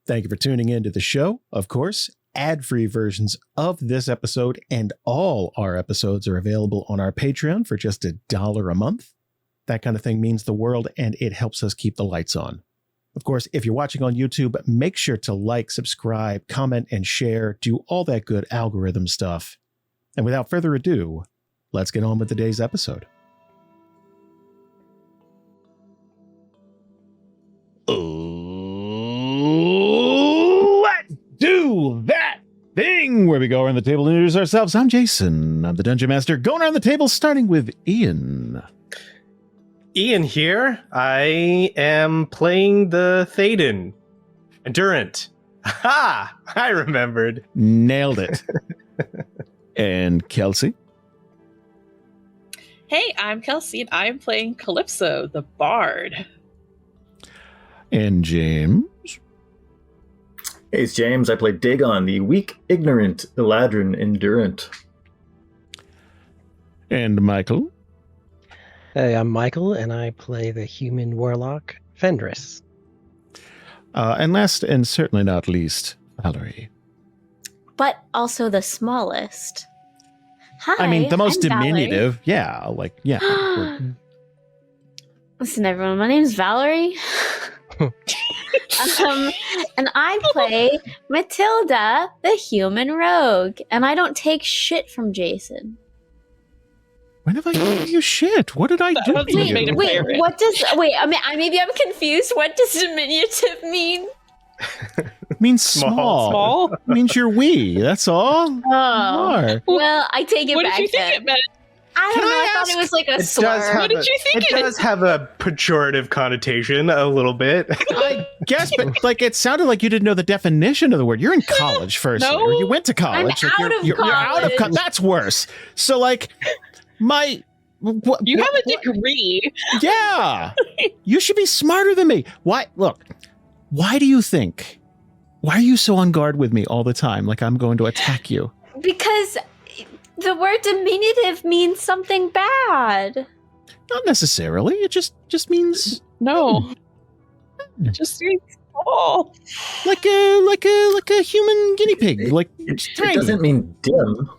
Thank you for tuning in to the show. Of course, ad-free versions of this episode and all our episodes are available on our Patreon for just $1 a month. That kind of thing means the world, and it helps us keep the lights on. Of course, if you're watching on YouTube, make sure to like, subscribe, comment, and share. Do all that good algorithm stuff. And without further ado, let's get on with today's episode. Let's do that thing where we go around the table and introduce ourselves. I'm Jason. I'm the Dungeon Master. Going around the table, starting with Ian. Ian here. I am playing the Théoden. Endurant. Ha! I remembered. Nailed it. And Kelsey. Hey, I'm Kelsey, and I'm playing Calypso, the Bard. And James. Hey, it's James. I play Dagon, the weak, ignorant, Eladrin Endurant. And Michael. Hey, I'm Michael, and I play the human warlock, Fenris. And last and certainly not least, Valerie. But also the smallest. Hi, I mean, the most I'm diminutive. Yeah, like, yeah. Valerie. Listen, everyone, my name's Valerie. And I play Matilda, the human rogue. And I don't take shit from Jason. When have I given you shit? What did I do to you? Maybe I'm confused. What does diminutive mean? It means small. Small? It means you're wee. That's all. Oh. Well, I take it What back did you think then. it meant? I don't know. I thought it was like a slur. What did you think It does have a pejorative connotation, a little bit. I guess, but like it sounded like you didn't know the definition of the word. You're in college first year. No. You went to college. I'm Like, out of you're out of college. That's worse. So like You have a degree. Yeah. You should be smarter than me. Why? Look, why do you think? Why are you so on guard with me all the time? Like I'm going to attack you. Because the word diminutive means something bad. Not necessarily. It just means No. Just being small. like a human guinea pig. Like It tiny. doesn't mean dim.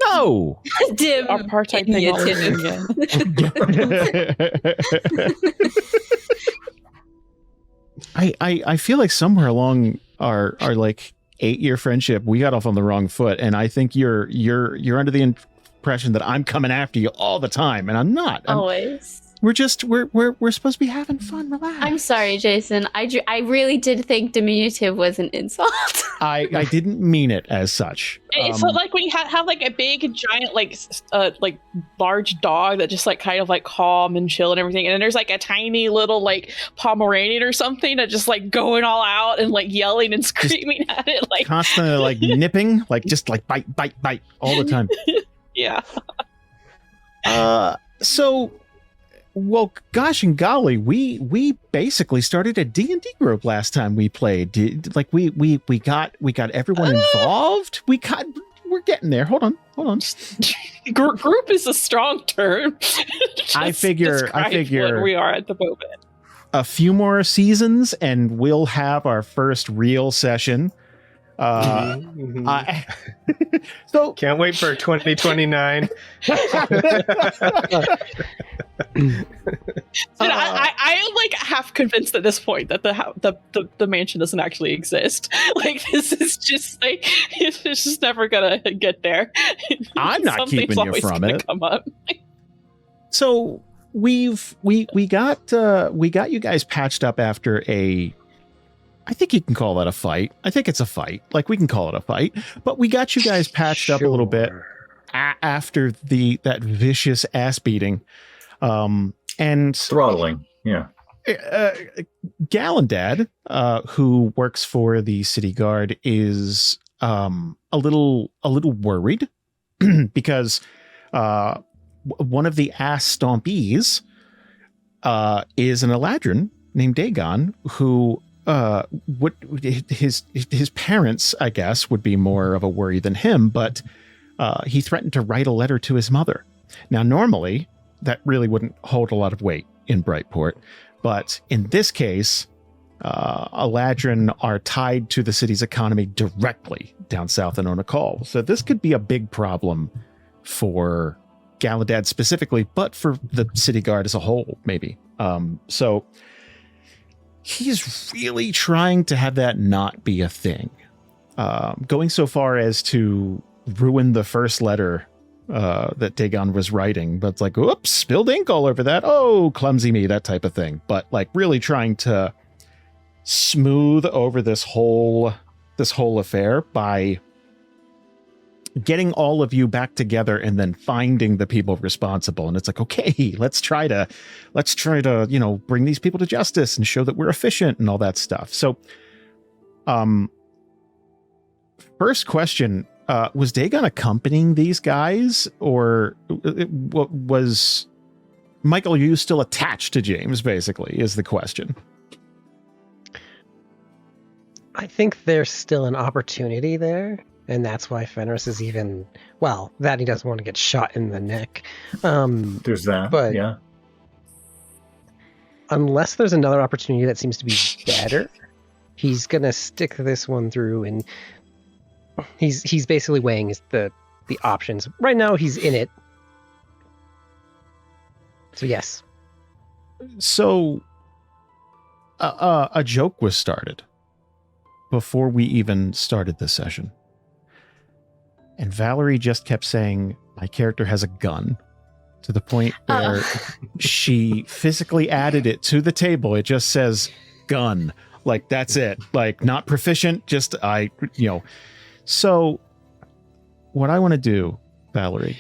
No. Dim. Apartheid thing all again. I feel like somewhere along our like 8-year friendship, we got off on the wrong foot, and I think you're under the impression that I'm coming after you all the time, and I'm not. Always. We're supposed to be having fun. Relax. I'm sorry, Jason. I really did think diminutive was an insult. I didn't mean it as such. It's like when you have like a big giant like large dog that just like kind of like calm and chill and everything, and then there's like a tiny little like Pomeranian or something that just like going all out and like yelling and screaming at it, like Constantly like nipping, like just like bite all the time. yeah. So, well, gosh and golly, we basically started a D&D group last time we played. We got everyone involved. We're getting there. Hold on. Group is a strong term. I figure where we are at the moment. A few more seasons and we'll have our first real session. So Can't wait for 2029. I am like half convinced at this point that the mansion doesn't actually exist. Like this is just like it's just never gonna get there. I'm not Something's keeping you always from gonna it. Come up. So we got you guys patched up after I think you can call that a fight. I think it's a fight. Like we can call it a fight, but we got you guys patched up a little bit after that vicious ass beating, and Throttling. Yeah. Gallandad, who works for the city guard, is a little worried because one of the ass stompies is an Eladrin named Dagon, who his parents, I guess, would be more of a worry than him, but he threatened to write a letter to his mother. Now, normally, that really wouldn't hold a lot of weight in Brightport, but in this case, Eladrin are tied to the city's economy directly down south in Onakal. So this could be a big problem for Galadad specifically, but for the city guard as a whole, maybe. So he's really trying to have that not be a thing. Going so far as to ruin the first letter that Dagon was writing, but it's like, oops, spilled ink all over that. Oh, clumsy me, that type of thing. But like really trying to smooth over this whole affair by getting all of you back together and then finding the people responsible. And it's like, okay, let's try to, bring these people to justice and show that we're efficient and all that stuff. So, first question, was Dagon accompanying these guys, or was Michael, are you still attached to James, basically, is the question. I think there's still an opportunity there, and that's why Fenris is even, well, that he doesn't want to get shot in the neck. There's that, but yeah. Unless there's another opportunity that seems to be better, he's going to stick this one through, and he's basically weighing the options. Right now, he's in it. So, yes. So, a joke was started before we even started the session. And Valerie just kept saying, my character has a gun, to the point where she physically added it to the table. It just says gun. Like, that's it. Like, not proficient, just So what I want to do, Valerie,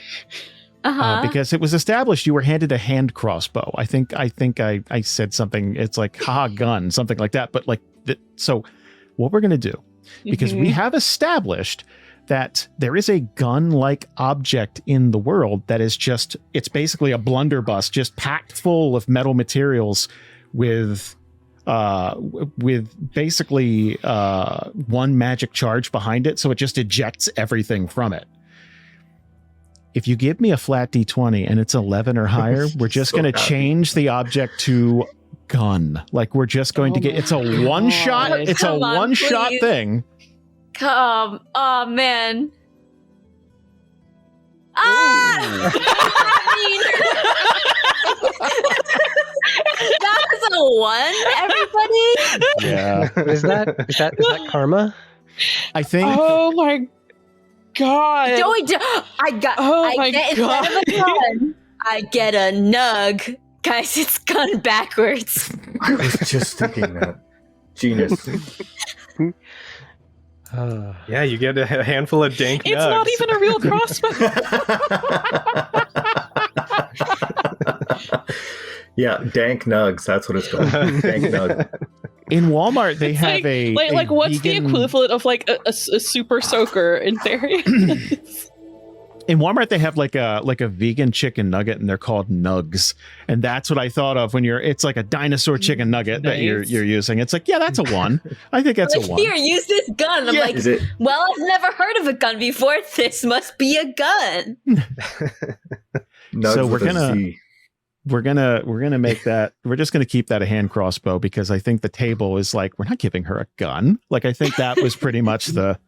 because it was established you were handed a hand crossbow. I think I said something. It's like, haha, gun, something like that. But like, so what we're going to do, because we have established that there is a gun-like object in the world that is just, it's basically a blunderbuss, just packed full of metal materials with basically one magic charge behind it. So it just ejects everything from it. If you give me a flat D20 and it's 11 or higher, we're just going to change the object to gun. Like, we're just going to get, it's a one shot. It's a one shot thing. Oh man. That was a 1, everybody. Yeah. Is that karma? I think. Oh my god. I get instead of a gun, I get a nug. Guys, it's gun backwards. I was just thinking that. Genius. Yeah, you get a handful of dank It's nugs. not even a real crossbow. Yeah, dank nugs. That's what it's called. Dank nug. In Walmart, they It's have a what's vegan... the equivalent of like a super soaker in theory? In Walmart, they have like a vegan chicken nugget, and they're called nugs. And that's what I thought of when it's like a dinosaur chicken nugget that you're using. It's like, yeah, that's a 1. I think that's a 1. Here, use this gun. I'm like, well, I've never heard of a gun before. This must be a gun. So we're gonna make that. We're just gonna keep that a hand crossbow, because I think the table is like, we're not giving her a gun. Like, I think that was pretty much the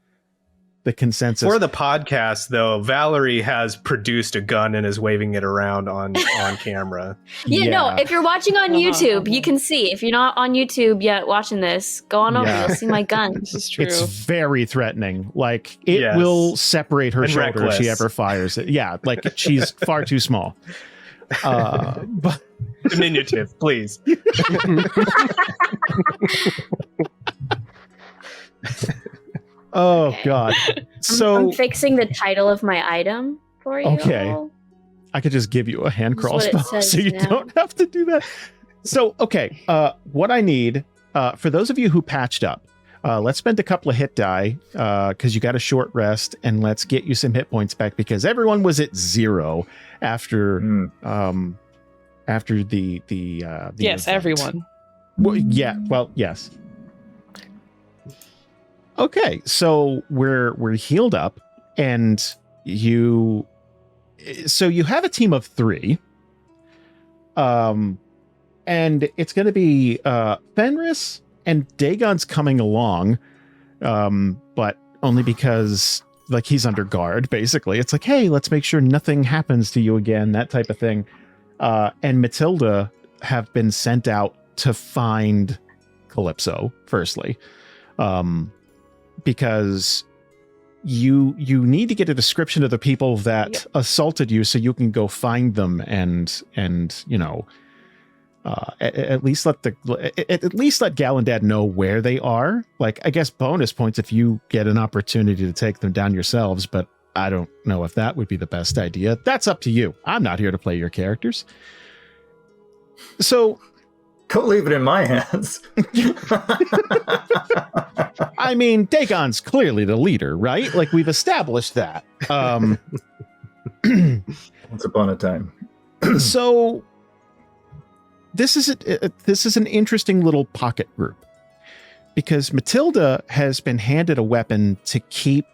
consensus. For the podcast, though, Valerie has produced a gun and is waving it around on camera. No, if you're watching on YouTube, you can see. If you're not on YouTube yet watching this, go on over. You'll see my gun. This is true. It's very threatening. Like, it will separate her shoulder if she ever fires it. Yeah, like, she's far too small. But Diminutive, please. Oh God! So I'm fixing the title of my item for you. Okay, I could just give you a hand crossbow, so you don't have to do that. So okay, what I need for those of you who patched up, let's spend a couple of hit die because you got a short rest, and let's get you some hit points back, because everyone was at 0 after the yes, event. Everyone. Well, yeah. Well, yes. Okay, so we're healed up, and you have a team of 3, and it's going to be Fenris, And Dagon's coming along, but only because like he's under guard, basically. It's like, hey, let's make sure nothing happens to you again, that type of thing. And Matilda have been sent out to find Calypso, firstly. Because you need to get a description of the people that assaulted you so you can go find them and you know, at least let Gallandad know where they are. Like, I guess bonus points if you get an opportunity to take them down yourselves, but I don't know if that would be the best idea. That's up to you. I'm not here to play your characters. So don't leave it in my hands. I mean, Dagon's clearly the leader, right? Like, we've established that. Once upon a time. So this is an interesting little pocket group, because Matilda has been handed a weapon to keep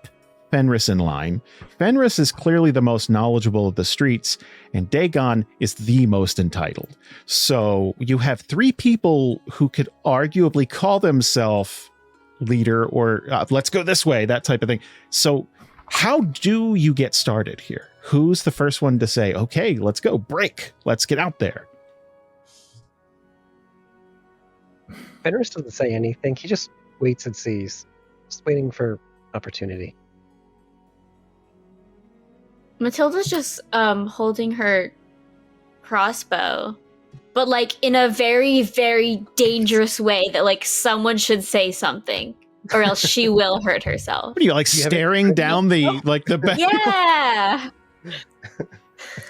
Fenris in line. Fenris is clearly the most knowledgeable of the streets, and Dagon is the most entitled. So you have three people who could arguably call themselves leader or let's go this way, that type of thing. So how do you get started here? Who's the first one to say, okay, let's go, break, let's get out there? Fenris doesn't say anything. He just waits and sees. Just waiting for opportunity. Matilda's just holding her crossbow, but like in a very, very dangerous way that like someone should say something or else she will hurt herself. What are you, like, staring down the, like, the back? Yeah.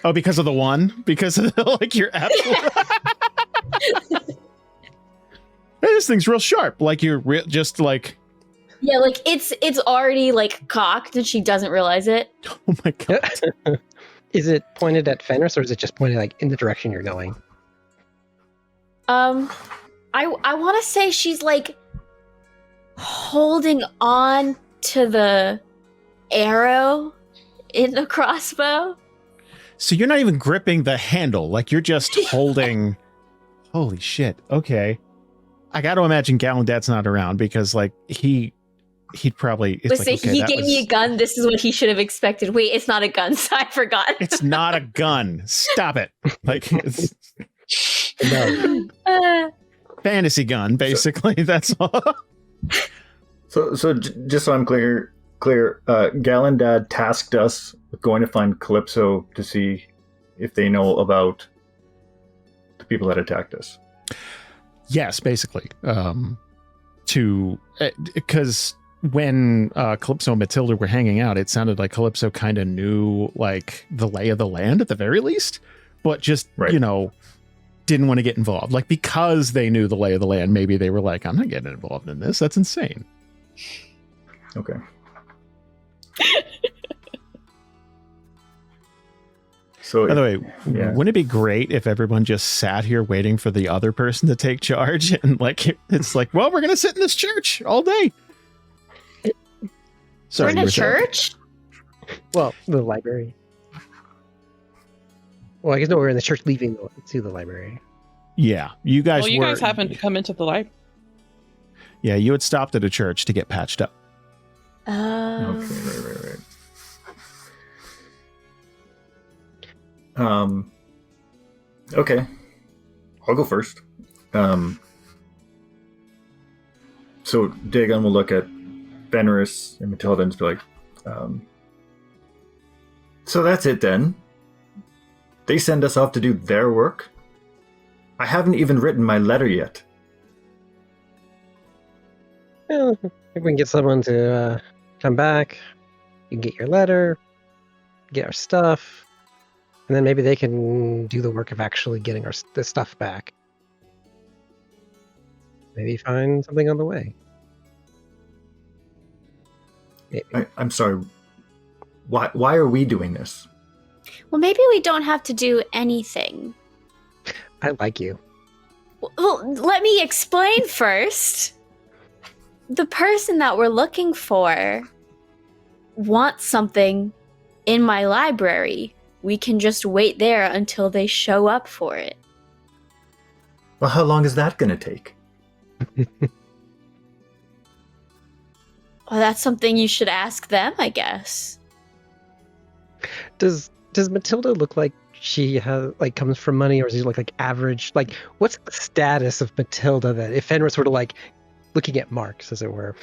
Oh, because of the one? Because of the, like, you're absolutely... This thing's real sharp. Like, you're just like... Yeah, like it's already like cocked and she doesn't realize it. Oh my god. Is it pointed at Fenris or is it just pointed like in the direction you're going? I want to say she's like holding on to the arrow in the crossbow. So you're not even gripping the handle, like you're just holding... Holy shit. Okay. I got to imagine Gallandad's not around because like he'd probably... It's Listen, like, okay, he gave me a gun. This is what he should have expected. Wait, it's not a gun. So I forgot. It's not a gun. Stop it. Like, it's... fantasy gun, basically. That's all. So just so I'm clear, Gallandad tasked us with going to find Calypso to see if they know about the people that attacked us. Yes, basically. Because when Calypso and Matilda were hanging out, it sounded like Calypso kind of knew like the lay of the land at the very least, but just, you know, didn't want to get involved. Like, because they knew the lay of the land, maybe they were like, I'm not getting involved in this. That's insane. Okay. So, by the way, wouldn't it be great if everyone just sat here waiting for the other person to take charge? And like, it's like, well, we're going to sit in this church all day. Sorry, we're in a church? Well, the library. Well, I guess no, we're in the church leaving to the library. Yeah, you guys Well, you guys happened to come into the library. Yeah, you had stopped at a church to get patched up. Okay, right. Okay. I'll go first. So Dagon will look at Fenris and Matilda and be like, so that's it then. They send us off to do their work? I haven't even written my letter yet. Well, if we can get someone to come back, you can get your letter, get our stuff, and then maybe they can do the work of actually getting the stuff back. Maybe find something on the way. I'm sorry. Why are we doing this? Well, maybe we don't have to do anything. I like you. Well, let me explain first. The person that we're looking for wants something in my library. We can just wait there until they show up for it. Well, how long is that going to take? Well, that's something you should ask them, I guess. Does Matilda look like she has comes from money, or does she look like average? Like, what's the status of Matilda that if Fenris were to looking at marks, as it were,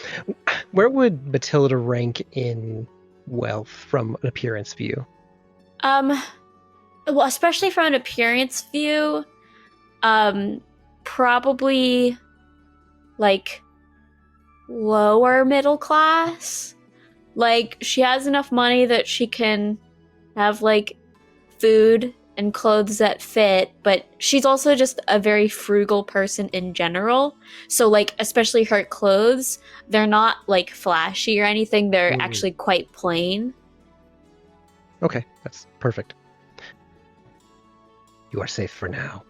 where would Matilda rank in wealth from an appearance view? Well, especially from an appearance view, probably lower middle class. Like, she has enough money that she can have food and clothes that fit, but she's also just a very frugal person in general. So especially her clothes, they're not flashy or anything. They're actually quite plain. Okay, that's perfect. You are safe for now.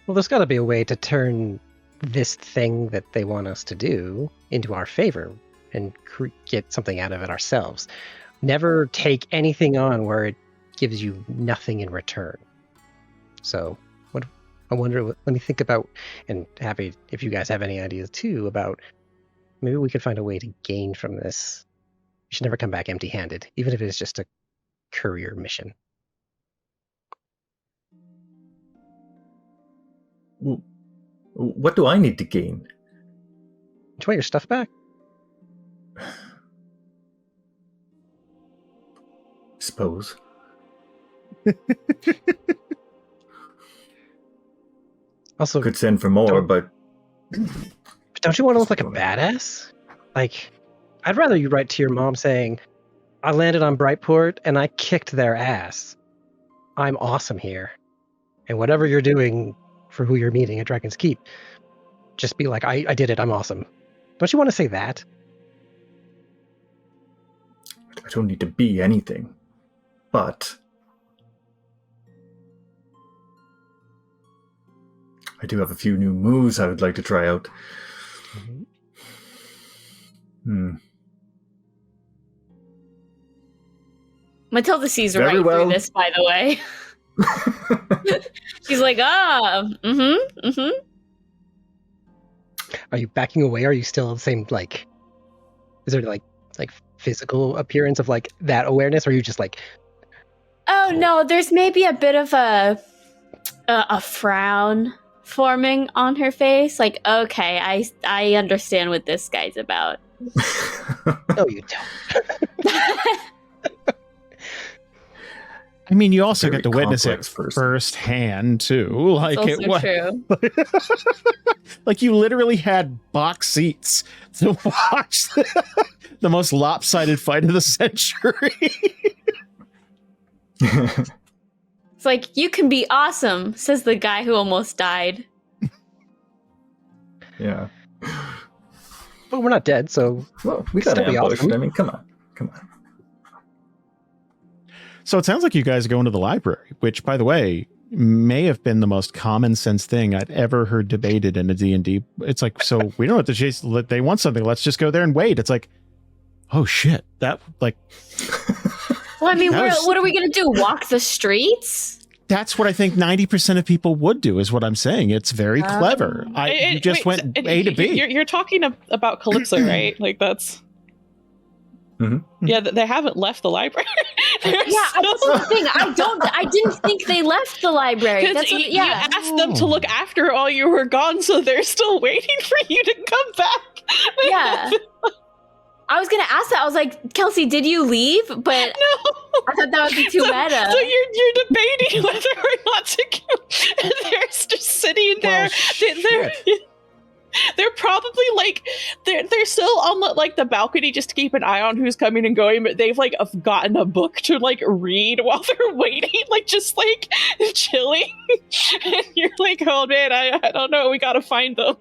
Well, there's got to be a way to turn this thing that they want us to do into our favor and get something out of it ourselves. Never take anything on where it gives you nothing in return. So, let me think about, and happy if you guys have any ideas too about maybe we could find a way to gain from this. You should never come back empty-handed, even if it's just a career mission. What do I need to gain? Do you want your stuff back? Suppose. Also, could send for more, but don't you want to look like a badass? I'd rather you write to your mom saying, I landed on Brightport and I kicked their ass. I'm awesome here. And whatever you're doing for who you're meeting at Dragon's Keep, just be like, I did it, I'm awesome. Don't you want to say that? I don't need to be anything. But I do have a few new moves I would like to try out. Matilda sees Very right well. through this, by the way. She's like, Are you backing away? Are you still the same, is there physical appearance of that awareness? Or are you just oh no, there's maybe a bit of a frown forming on her face. Okay, I understand what this guy's about. no, you don't. I mean, you also Very get to witness it complex person. firsthand too. It's also true. You literally had box seats to watch the most lopsided fight of the century. It's you can be awesome, says the guy who almost died. Yeah. But we're not dead, so Well, we got Still be ambushed. awesome. I mean, come on. So it sounds like you guys go into the library, which, by the way, may have been the most common sense thing I'd ever heard debated in a D&D. It's so we don't have to chase. They want something. Let's just go there and wait. It's oh shit. That Well, I mean, what are we going to do? Walk the streets? That's what I think 90% of people would do, is what I'm saying. It's very clever. You just went A to B. You're talking about Calypso, right? That's... Mm-hmm. Yeah, they haven't left the library. Yeah, that's the thing. I didn't think they left the library. Because you asked them to look after all you were gone, so they're still waiting for you to come back. Yeah. I was gonna ask that. I was like, Kelsey, did you leave? But No. I thought that would be too meta. So you're debating whether or not to go. And they're just sitting there. They're probably they're still on the balcony just to keep an eye on who's coming and going, but they've gotten a book to read while they're waiting, just chilling. And you're oh man, I don't know, we gotta find them.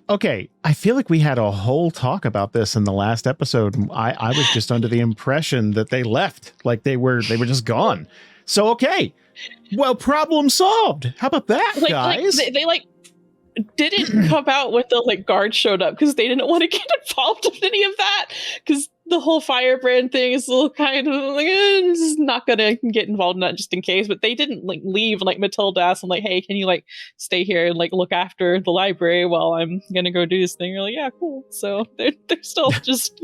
Okay, I feel like we had a whole talk about this in the last episode. I was just under the impression that they left, they were just gone. So okay. Well, problem solved. How about that, guys? They didn't come out with the guards showed up because they didn't want to get involved in any of that, because the whole firebrand thing is a little kind of like, just not gonna get involved in that just in case. But they didn't like leave. Like Matilda asked them, like, "Hey, can you like stay here and like look after the library while I'm gonna go do this thing?" You're like, "Yeah, cool." So they're still just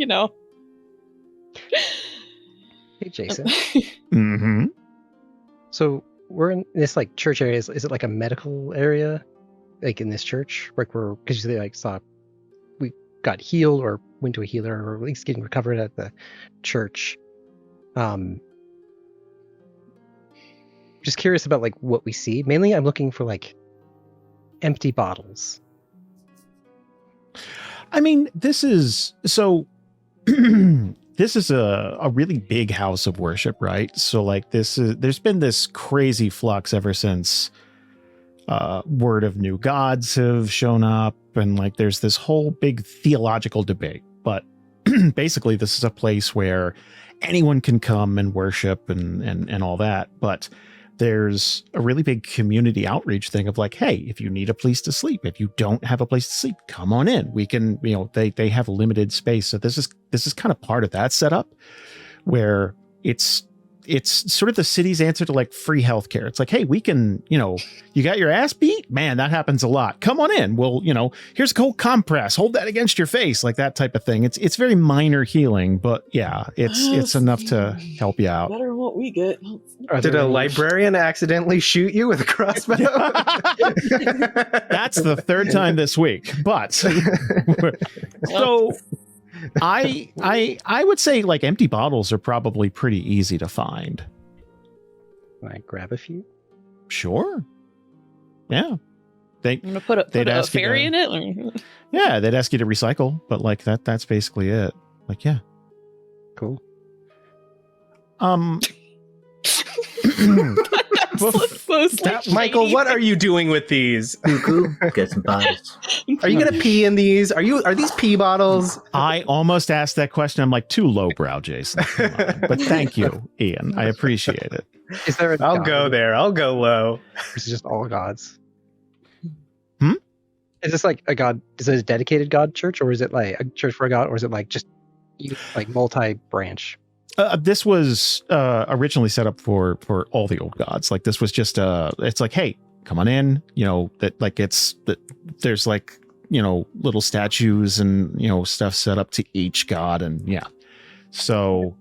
Hey, Jason. Mm-hmm. So we're in this like church area. Is it like a medical area, like in this church, like we're because they like saw we got healed or went to a healer or at least getting recovered at the church. Just curious about like what we see. Mainly, I'm looking for like empty bottles. I mean, this is so. This is a really big house of worship, right? So like there's been this crazy flux ever since word of new gods have shown up, and like there's this whole big theological debate. But basically this is a place where anyone can come and worship and all that. But there's a really big community outreach thing of like, hey, if you need a place to sleep, if you don't have a place to sleep, come on in. We can, they have limited space. So this is kind of part of that setup where it's sort of the city's answer to like free healthcare. It's like, hey, we can, you got your ass beat? Man, that happens a lot. Come on in. Well, here's a cold compress. Hold that against your face, like that type of thing. It's very minor healing, but yeah, it's enough to help you out. Better than what we get. Did a librarian accidentally shoot you with a crossbow? That's the third time this week. But so I would say like empty bottles are probably pretty easy to find. Can I grab a few? Sure. Yeah. I'm gonna put a fairy in it. Yeah, they'd ask you to recycle, but like that's basically it. Like, yeah. Cool. Michael, what are you doing with these? Cuckoo, get some bottles. Are you gonna pee in these? Are these pee bottles? I almost asked that question. I'm like, too lowbrow, Jason. Come on. But thank you, Ian. I appreciate it. Is there? I'll go there. I'll go low. This is just all gods. Hmm? Is this like a god? Is it a dedicated god church, or is it like a church for a god, or is it like just like multi-branch? This was originally set up for all the old gods. Like this was just it's like, hey, come on in. That like there's like little statues and stuff set up to each god, and yeah. So,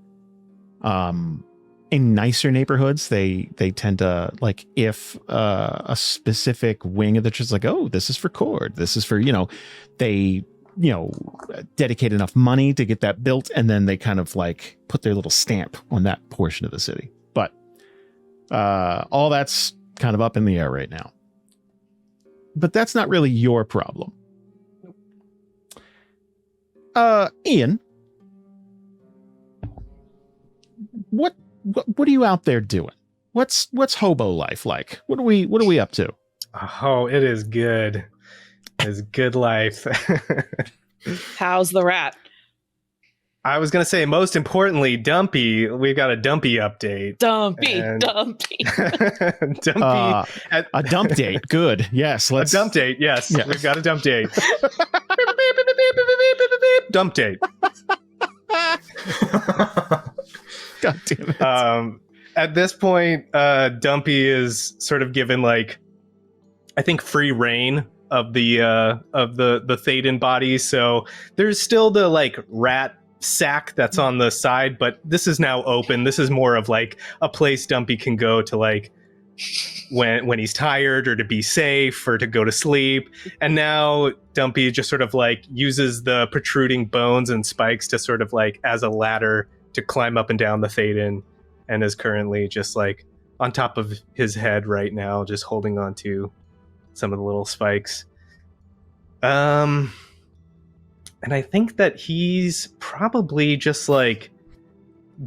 in nicer neighborhoods, they tend to like if a specific wing of the church is like, oh, this is for Cord, this is for they dedicate enough money to get that built, and then they kind of like put their little stamp on that portion of the city. But all that's kind of up in the air right now. But that's not really your problem. Ian, what are you out there doing? What's hobo life like? What are we up to? Oh, it is good. It's good life. How's the rat? I was going to say, most importantly, Dumpy. We've got a Dumpy update. Dumpy. Dumpy. A dump date. Good. Yes. A dump date. Yes. Yeah. We've got a dump date. Dump date. God damn it. At this point, Dumpy is sort of given like, I think, free reign of the Thaden body. So there's still the like rat sack that's on the side, but this is now open. This is more of like a place Dumpy can go to like when he's tired or to be safe or to go to sleep. And now Dumpy just sort of like uses the protruding bones and spikes to sort of like as a ladder to climb up and down the Thaden, and is currently just like on top of his head right now, just holding on to some of the little spikes. And I think that he's probably just like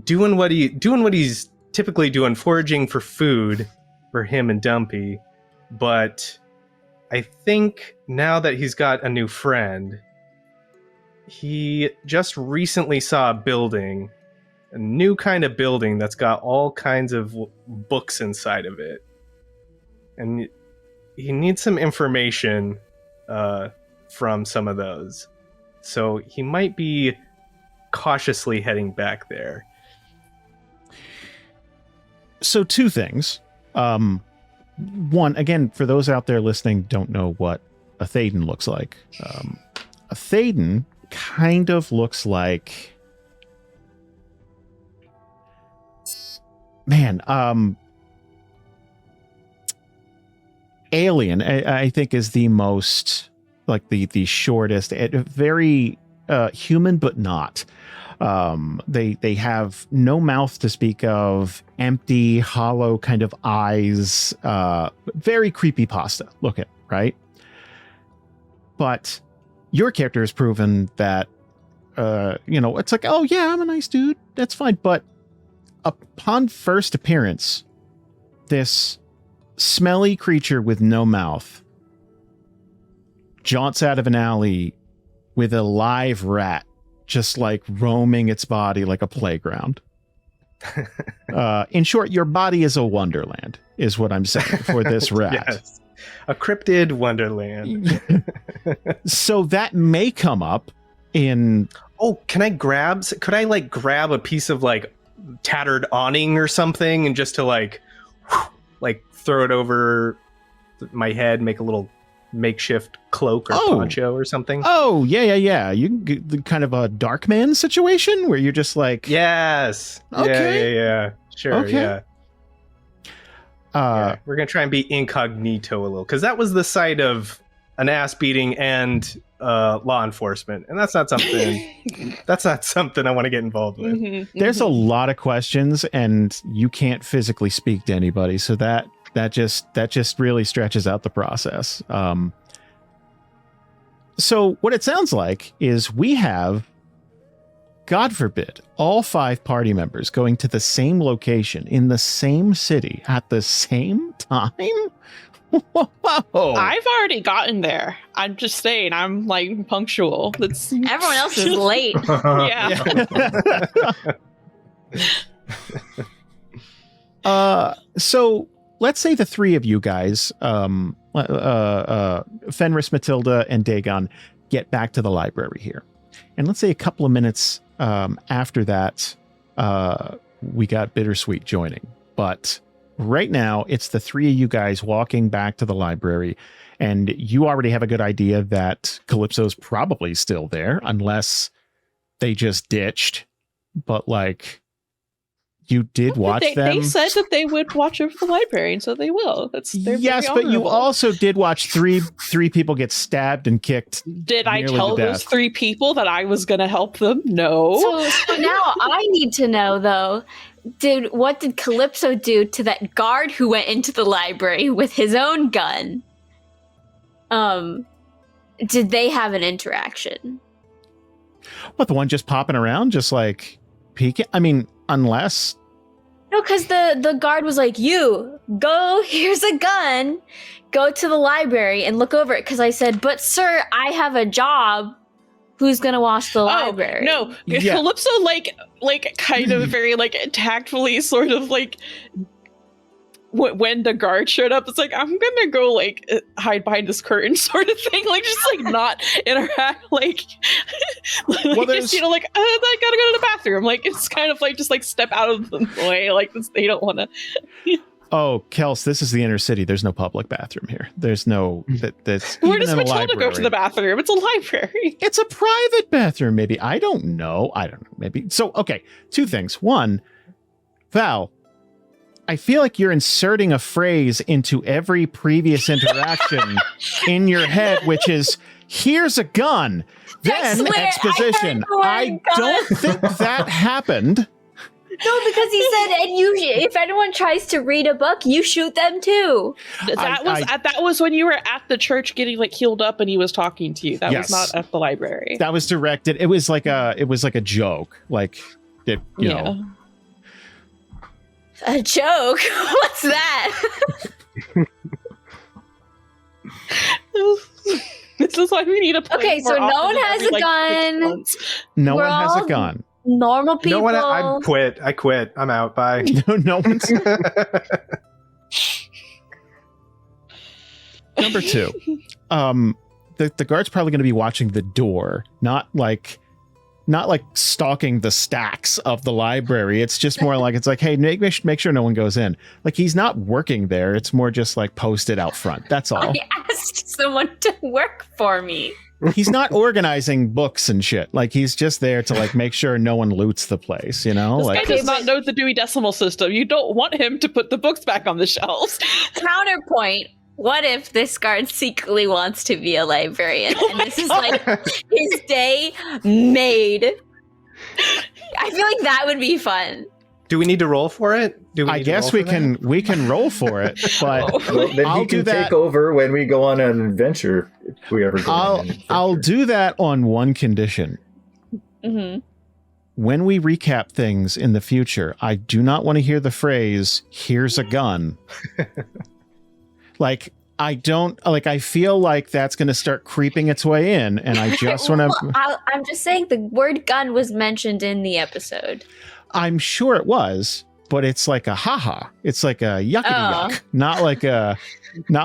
doing what he's typically doing, foraging for food for him and Dumpy. But I think now that he's got a new friend, he just recently saw a new kind of building that's got all kinds of books inside of it. And he needs some information from some of those. So he might be cautiously heading back there. So 2 things. One, again, for those out there listening don't know what a Thaden looks like. A Thaden kind of looks like... Man, Alien, I think, is the most, like, the shortest, very human, but not. They have no mouth to speak of, empty, hollow kind of eyes, very creepypasta looking, right? But your character has proven that, it's like, oh yeah, I'm a nice dude, that's fine. But upon first appearance, this smelly creature with no mouth jaunts out of an alley with a live rat just like roaming its body like a playground. In short, your body is a wonderland, is what I'm saying for this rat. Yes. A cryptid wonderland. So that may come up in... Oh, could I grab a piece of like tattered awning or something and just to like throw it over my head, make a little makeshift cloak or poncho or something? Oh, yeah. You can get kind of a dark man situation where you're just like... Yes. Okay. Yeah. Sure, okay. yeah. We're going to try and be incognito a little, because that was the site of an ass beating and law enforcement, and that's not something I want to get involved with. There's a lot of questions, and you can't physically speak to anybody, so that just really stretches out the process. So what it sounds like is we have, God forbid, all 5 party members going to the same location in the same city at the same time. Whoa. I've already gotten there. I'm just saying, I'm like punctual. Everyone else is late. Yeah. So let's say the 3 of you guys, Fenris, Matilda, and Dagon, get back to the library here. And let's say a couple of minutes after that, we got Bittersweet joining. But right now, it's the 3 of you guys walking back to the library, and you already have a good idea that Calypso's probably still there, unless they just ditched. But, like, you did watch them. They said that they would watch over the library, and so they will. Yes, but you also did watch three people get stabbed and kicked. Did I tell those 3 people that I was going to help them? No. So now I need to know, though, what did Calypso do to that guard who went into the library with his own gun? Did they have an interaction? What, the one just popping around, just like peeking? I mean, unless... No, because the guard was like, you, go, here's a gun, go to the library and look over it. Because I said, but sir, I have a job. Who's going to watch the library? No, yeah. Calypso, like kind of very, like, tactfully sort of, like... When the guard showed up, it's like, I'm gonna go like hide behind this curtain sort of thing, like just like not interact, like just, like I gotta go to the bathroom, like it's kind of like just like step out of the way, like this, they don't want to. Oh, Kels, this is the inner city. There's no public bathroom here. There's no that's. Where does Matilda go to the bathroom? It's a library. It's a private bathroom, maybe. I don't know. Maybe. So okay, 2 things. One, Val, I feel like you're inserting a phrase into every previous interaction in your head, which is, here's a gun, then exposition. I don't think that happened. No, because he said, and if anyone tries to read a book, you shoot them too. That was when you were at the church getting like healed up, and he was talking to you. That was not at the library. That was directed. It was like a joke, like it, you know. A joke? What's that? This is why we need a play. Okay, so no one has a gun. No one has a gun. Normal people. No one. I quit. I'm out. Bye. No one's. Number 2, the guard's probably going to be watching the door, not like not like stalking the stacks of the library. It's just more like, it's like, hey, make sure no one goes in. Like, he's not working there. It's more just like posted out front. That's all. I asked someone to work for me. He's not organizing books and shit. Like, he's just there to like make sure no one loots the place, you know? This Like, guy does not know the Dewey Decimal System. You don't want him to put the books back on the shelves. Counterpoint. What if this guard secretly wants to be a librarian? And this is like his day made. I feel like that would be fun. Do we need to roll for it? I guess we can roll for it, but Well, then I'll he do can that. take over when we go on an adventure. If we ever go on an adventure. I'll do that on one condition. Mm-hmm. When we recap things in the future, I do not want to hear the phrase, here's a gun. Like, I feel like that's going to start creeping its way in, and I just want to... I'm just saying the word gun was mentioned in the episode. I'm sure it was, but it's like a haha. It's like a yuckity yuck, not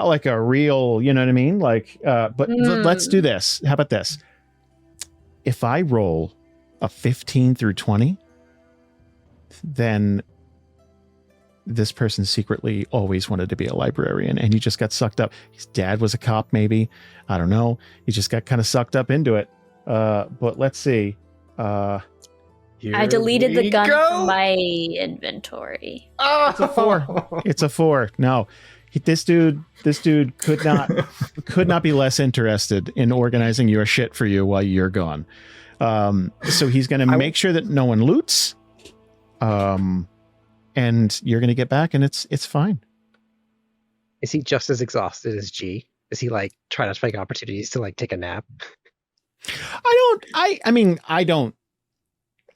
like a real, you know what I mean? Like, but let's do this. How about this? If I roll a 15 through 20, then this person secretly always wanted to be a librarian, and he just got sucked up. His dad was a cop, maybe. I don't know. He just got kind of sucked up into it. But let's see. I deleted the gun from my inventory. It's a 4. It's a 4. No, this dude could not be less interested in organizing your shit for you while you're gone. So he's going to make sure that no one loots. And you're going to get back, and it's fine. Is he just as exhausted as G? Is he like trying to find opportunities to like take a nap?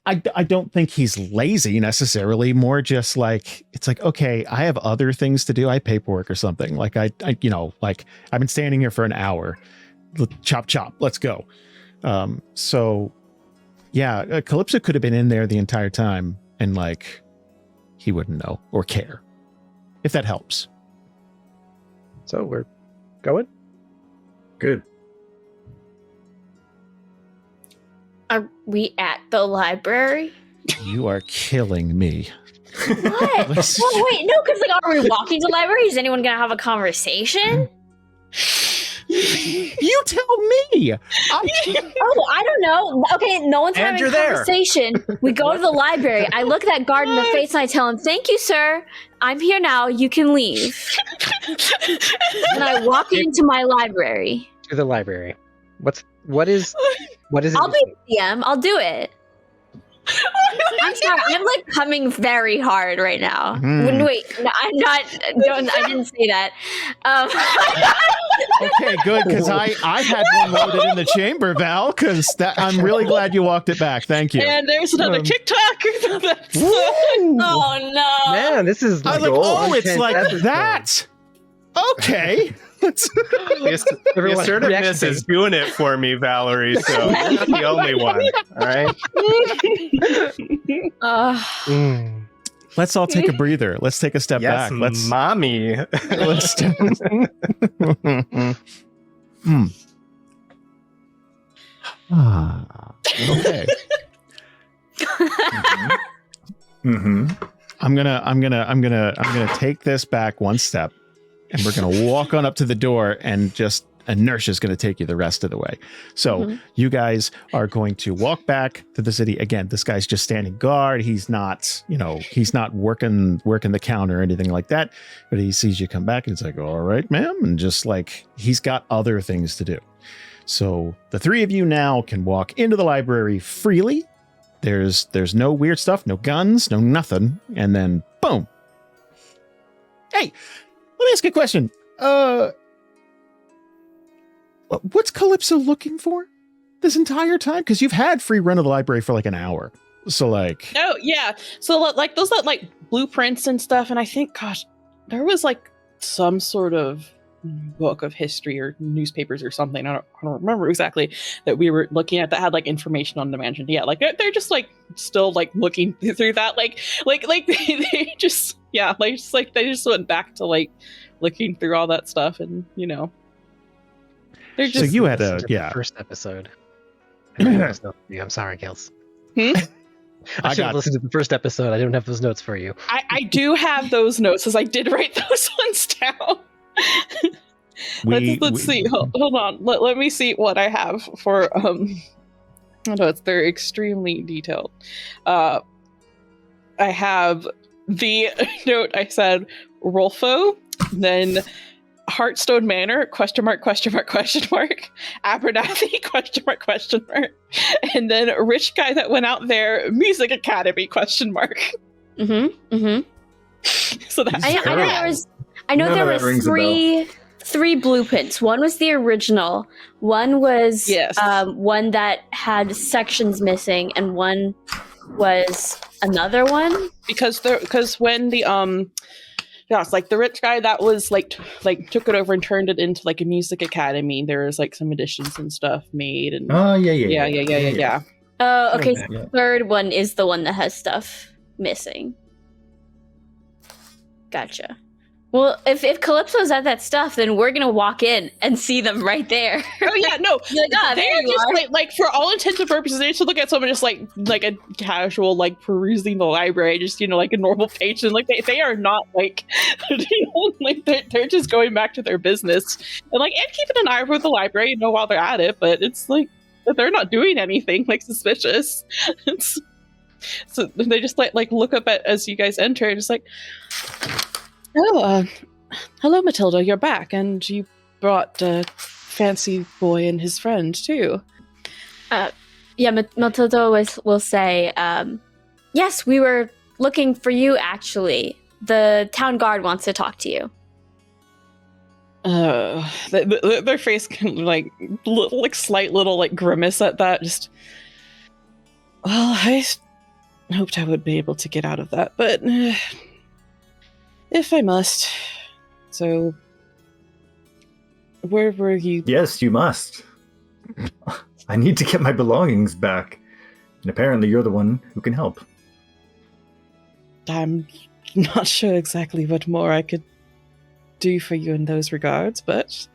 I don't think he's lazy necessarily. More just like, it's like, okay, I have other things to do. I have paperwork or something. Like I like I've been standing here for an hour. Chop chop. Let's go. So yeah, Calypso could have been in there the entire time, and like he wouldn't know or care, if that helps. So we're going? Good. Are we at the library? You are killing me. What? Well, wait, no, because like, are we walking to the library? Is anyone gonna have a conversation? You tell me. Oh, I don't know. Okay, no one's And having you're a there. conversation. We go to the library. I look that guard in the face and I tell him, "Thank you, sir. I'm here now. You can leave." And I walk into my library. To the library. What is it? I'll be DM. I'll do it. I'm sorry. I'm like coming very hard right now. Wait, no, I'm not. I didn't say that. Okay, good, because I had one loaded in the chamber, Val. Because I'm really glad you walked it back. Thank you. And there's another TikTok. Oh no! Man, this is I was like, it's like that. Okay. The assertiveness is doing it for me, Valerie, so you're not the only one. All right? Let's all take a breather. Let's take a step Yes, back. Let's mommy. let's okay. Mm-hmm. I'm gonna take this back one step, and we're gonna walk on up to the door, and just inertia's gonna take you the rest of the way. So you guys are going to walk back to the city. Again, this guy's just standing guard. He's not, he's not working the counter or anything like that. But he sees you come back, and it's like, all right, ma'am, and just like he's got other things to do. So the three of you now can walk into the library freely. There's no weird stuff, no guns, no nothing. And then boom. Hey, let me ask you a question. What's Calypso looking for this entire time? Because you've had free run of the library for like an hour. So like, Oh yeah. So like those like blueprints and stuff, and I think, gosh, there was like some sort of book of history or newspapers or something. I don't remember exactly that we were looking at that had like information on the mansion. Yeah, like they're just like still like looking through that. Like they just they just went back to like looking through all that stuff, and they're just. so you had Listen to the first episode. I don't have those notes for you. I'm sorry, Gils. Hmm? I should have listened to the first episode. I don't have those notes for you. I do have those notes because I did write those ones down. Let's see. Hold on. Let me see what I have for oh no, they're extremely detailed. I have the note I said Rolfo, then Heartstone Manor, question mark, Abernathy, question mark, and then a rich guy that went out there, Music Academy, question mark. So that's I know there was three blueprints. One was the original. One was one that had sections missing, and one was another one. Because when the it's like the rich guy that was like took it over and turned it into like a music academy. There was like some additions and stuff made. And yeah. Oh, okay. So the third one is the one that has stuff missing. Gotcha. Well, if Calypso's at that stuff, then we're gonna walk in and see them right there. Oh yeah, no, they're just like for all intents and purposes, they just look at someone just like a casual like perusing the library, just like a normal patron. Like they are not like like they're just going back to their business and keeping an eye over the library, while they're at it. But it's like they're not doing anything like suspicious. So they just like look up as you guys enter, and just like. Oh, hello, Matilda. You're back, and you brought Fancy Boy and his friend too. Matilda will say, yes, we were looking for you. Actually, the town guard wants to talk to you. Their face can slight little grimace at that. Just, well, I hoped I would be able to get out of that, but. If I must. So, where were you? Yes, you must. I need to get my belongings back. And apparently you're the one who can help. I'm not sure exactly what more I could do for you in those regards, but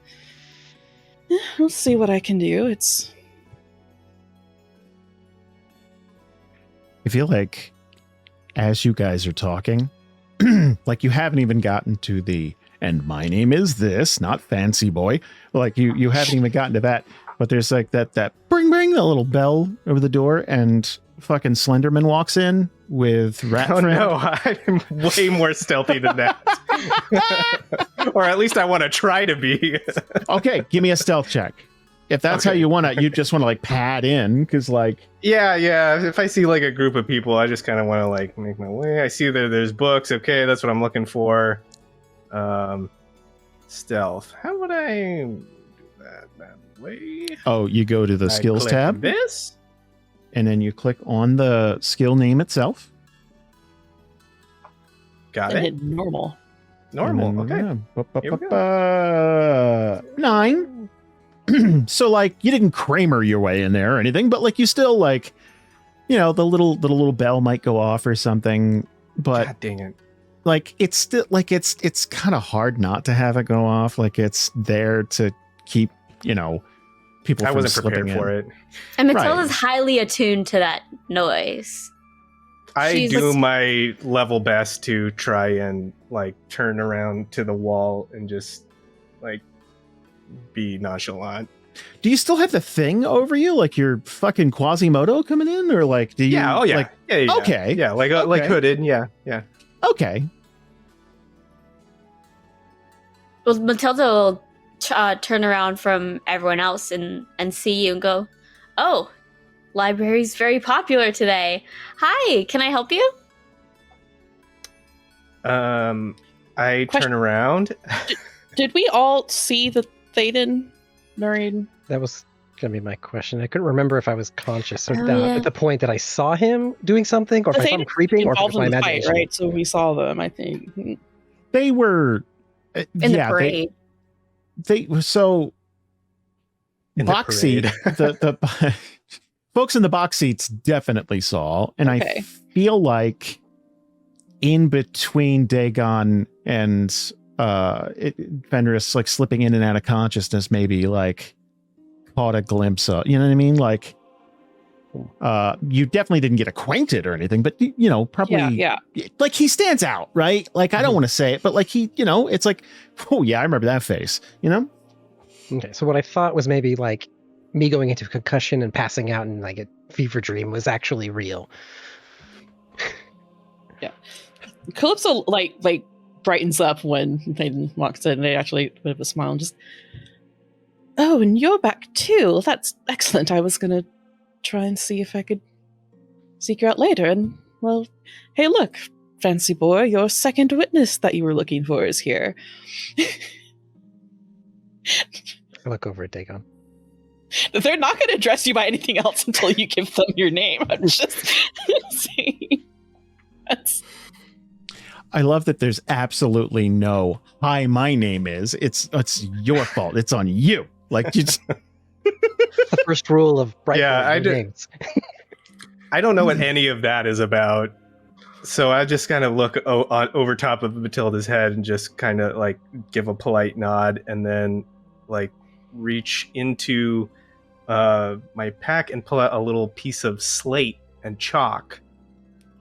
I'll see what I can do. I feel like as you guys are talking, like you haven't even gotten to the and my name is this, not Fancy Boy. Like you haven't even gotten to that, but there's like that bring the little bell over the door, and fucking Slenderman walks in with Rat Friend. No, I'm way more stealthy than that. Or at least I want to try to be. Okay, give me a stealth check. If that's how you just want to pad in, because yeah. If I see a group of people, I just kind of want to make my way. I see there's books. Okay, that's what I'm looking for. Stealth. How would I do that way? Oh, you go to the skills tab. This, and then you click on the skill name itself. Got and it. Hit normal. Okay. Yeah. 9. So you didn't Kramer your way in there or anything, but you still the little bell might go off or something, but God dang it. It's still it's kind of hard not to have it go off. It's there to keep people I from wasn't slipping prepared for it. And Matilda's highly attuned to that noise. I do my level best to try and turn around to the wall and just be nonchalant. Do you still have the thing over you, your fucking Quasimodo coming in, or do you? Yeah. Oh yeah. Yeah. Okay. Yeah. Like hooded. Yeah. Okay. Well, Matilda will turn around from everyone else and see you and go, "Oh, library's very popular today. Hi, can I help you?" I turn around. Did we all see the Thaden during? That was going to be my question. I couldn't remember if I was conscious or not at the point that I saw him doing something, or if I saw him creeping, or if it was my imagination. Fight, right? So we saw them, I think. They were in the parade. They were so box seat. The folks in the box seats definitely saw, and I feel like in between Dagon and Fenris slipping in and out of consciousness, maybe caught a glimpse of, you know what I mean? You definitely didn't get acquainted or anything, but probably like he stands out, right? Like I don't want to say it, but like he, it's like, oh yeah, I remember that face, Okay, so what I thought was maybe like me going into concussion and passing out in like a fever dream was actually real. Yeah. Calypso like brightens up when Thaden walks in. They actually a bit of a smile and just, oh, and you're back too. That's excellent. I was gonna try and see if I could seek you out later. And well, hey, look, fancy boy, your second witness that you were looking for is here. I look over at Dagon. They're not going to address you by anything else until you give them your name. I'm just saying. I love that there's absolutely no, hi, my name is. It's your fault. It's on you. Like, you just... the first rule of Brightport names. I don't know what any of that is about. So I just kind of look over top of Matilda's head and just kind of like give a polite nod and then like reach into my pack and pull out a little piece of slate and chalk.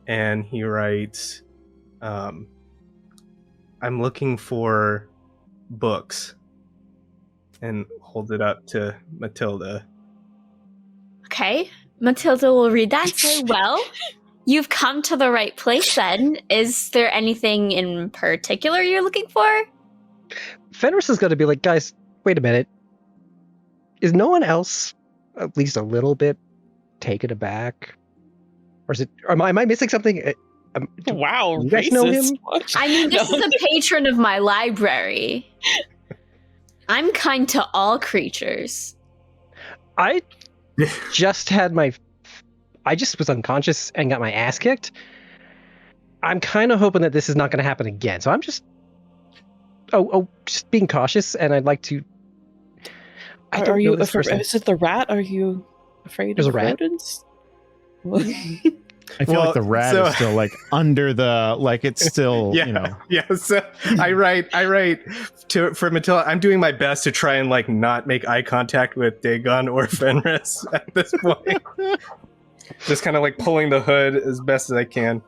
And he writes, I'm looking for books, and hold it up to Matilda. Okay. Matilda will read that and say, well, you've come to the right place then. Is there anything in particular you're looking for? Fenris is going to be like, guys, wait a minute. Is no one else at least a little bit taken aback? Or is it? Am I missing something? Wow, you guys know him? I mean, this is a patron of my library. I'm kind to all creatures. I just had I just was unconscious and got my ass kicked. I'm kind of hoping that this is not going to happen again. So I'm just, just being cautious, and I'd like to. Are you afraid? Is it the rat? Are you afraid There's of a rat? rodents? I feel like the rat is still like under the, like it's still, Yeah, so I write for Matilda, I'm doing my best to try and like not make eye contact with Dagon or Fenris at this point. Just kind of like pulling the hood as best as I can.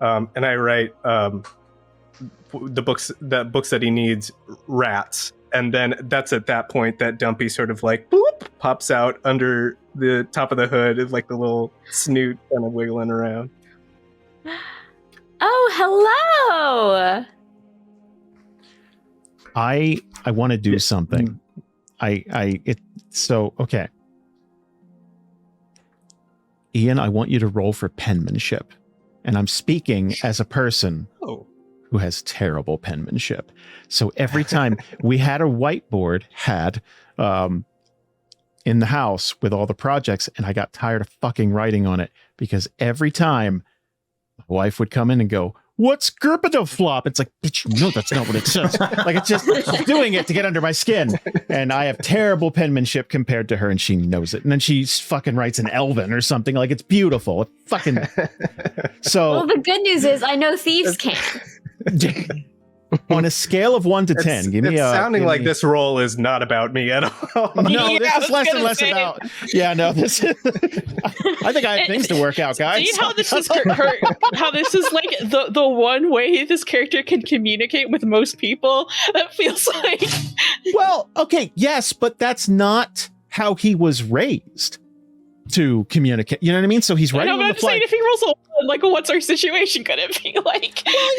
And I write the books that he needs, rats. And then that's at that point that Dumpy sort of like boop pops out under the top of the hood, is like the little snoot kind of wiggling around. Oh, hello. I want to do something. Okay. Ian, I want you to roll for penmanship. And I'm speaking as a person who has terrible penmanship. So every time we had a whiteboard in the house with all the projects, and I got tired of fucking writing on it because every time my wife would come in and go, "What's Gerpidoflop?" It's like, bitch, you know that's not what it says. Like, it's just doing it to get under my skin. And I have terrible penmanship compared to her, and she knows it. And then she fucking writes an Elven or something. Like, it's beautiful. It fucking... So... Well, the good news is I know thieves can't. On a scale of 1 to 10, give me it's sounding like this role is not about me at all. No, this is less and less about. Yeah, no, this is. I think I have things to work out, guys. See how this is how this is like the one way this character can communicate with most people? That feels like. Well, okay, yes, but that's not how he was raised to communicate. You know what I mean? So he's writing on the fly. Saying if he rolls a one, like, what's our situation gonna be like? Well,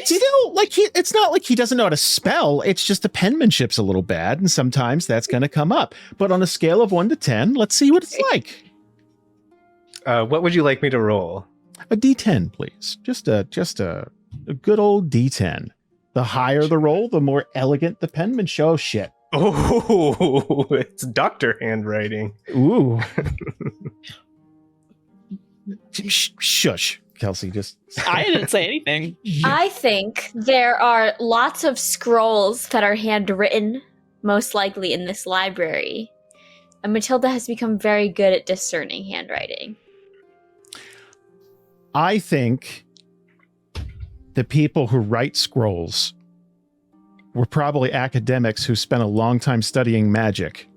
it's not like he doesn't know how to spell. It's just the penmanship's a little bad, and sometimes that's going to come up. But on a scale of 1 to 10, let's see what it's like. What would you like me to roll? A D10, please. Just a good old D10. The higher the roll, the more elegant the penmanship. Oh shit. Oh, it's doctor handwriting. Ooh. Shush, Kelsey. Just. I didn't say anything. I think there are lots of scrolls that are handwritten, most likely in this library. And Matilda has become very good at discerning handwriting. I think the people who write scrolls were probably academics who spent a long time studying magic.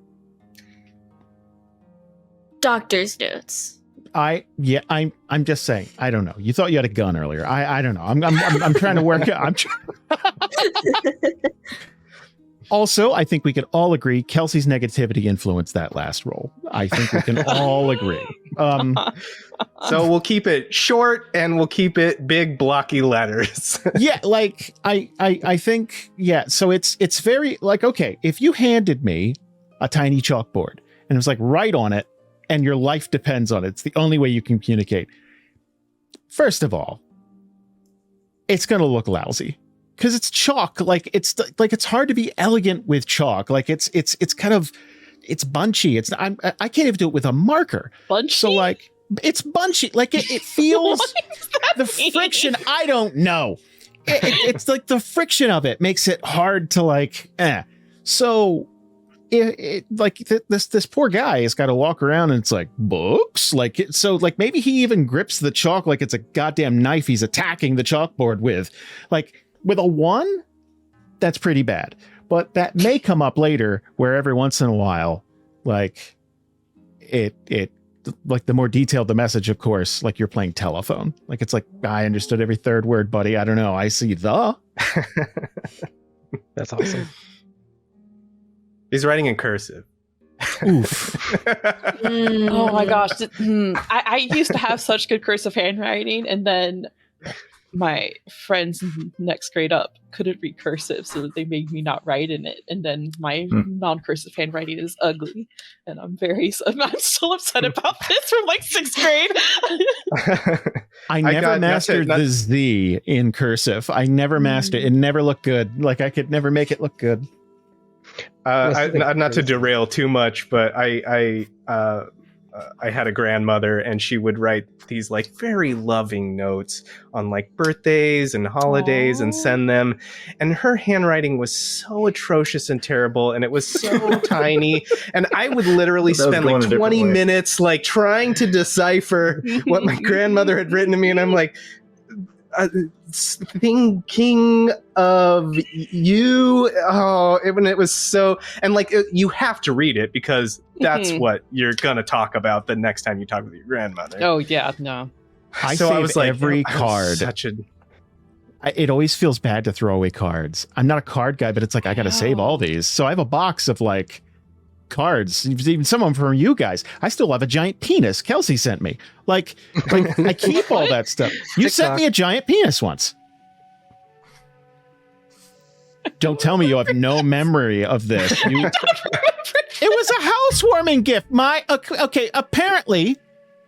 Doctor's notes. I'm just saying. I don't know. You thought you had a gun earlier. I don't know. I'm trying to work out. Also, I think we can all agree Kelsey's negativity influenced that last roll. I think we can all agree. So we'll keep it short and we'll keep it big blocky letters. Yeah, like I think, yeah. So it's very like, okay, if you handed me a tiny chalkboard and it was like write on it and your life depends on it, it's the only way you can communicate. First of all, it's going to look lousy. Because it's chalk, like it's hard to be elegant with chalk. Like it's kind of, it's bunchy. I can't even do it with a marker. Bunchy? So like it's bunchy. Like it feels the friction. I don't know. It's like the friction of it makes it hard to like. So this poor guy has got to walk around and it's like books. Like so like maybe he even grips the chalk like it's a goddamn knife he's attacking the chalkboard with. Like. With a 1, that's pretty bad. But that may come up later where every once in a while, like it like the more detailed the message, of course, like you're playing telephone. Like it's like, I understood every third word, buddy. I don't know. I see the. That's awesome. He's writing in cursive. Oof. Oh my gosh. I used to have such good cursive handwriting, and then my friends next grade up couldn't read cursive, so they made me not write in it. And then my non-cursive handwriting is ugly, and I'm still upset about this from like 6th grade. I never mastered the Z in cursive. I never mastered it. Never looked good. Like I could never make it look good. Not to derail too much, but I had a grandmother, and she would write these like very loving notes on like birthdays and holidays and send them. And her handwriting was so atrocious and terrible, and it was so tiny. And I would literally spend like 20 minutes like trying to decipher what my grandmother had written to me. And I'm like, thinking of you. It was so, and like you have to read it because that's what you're gonna talk about the next time you talk with your grandmother. Oh yeah, no. I was like every card. It always feels bad to throw away cards. I'm not a card guy, but it's like I gotta save all these. So I have a box of like cards, even some of them from you guys. I still have a giant penis Kelsey sent me. Like I keep all that stuff. You sent me a giant penis once. Don't tell me you have no memory of this. It was a housewarming gift. Okay, apparently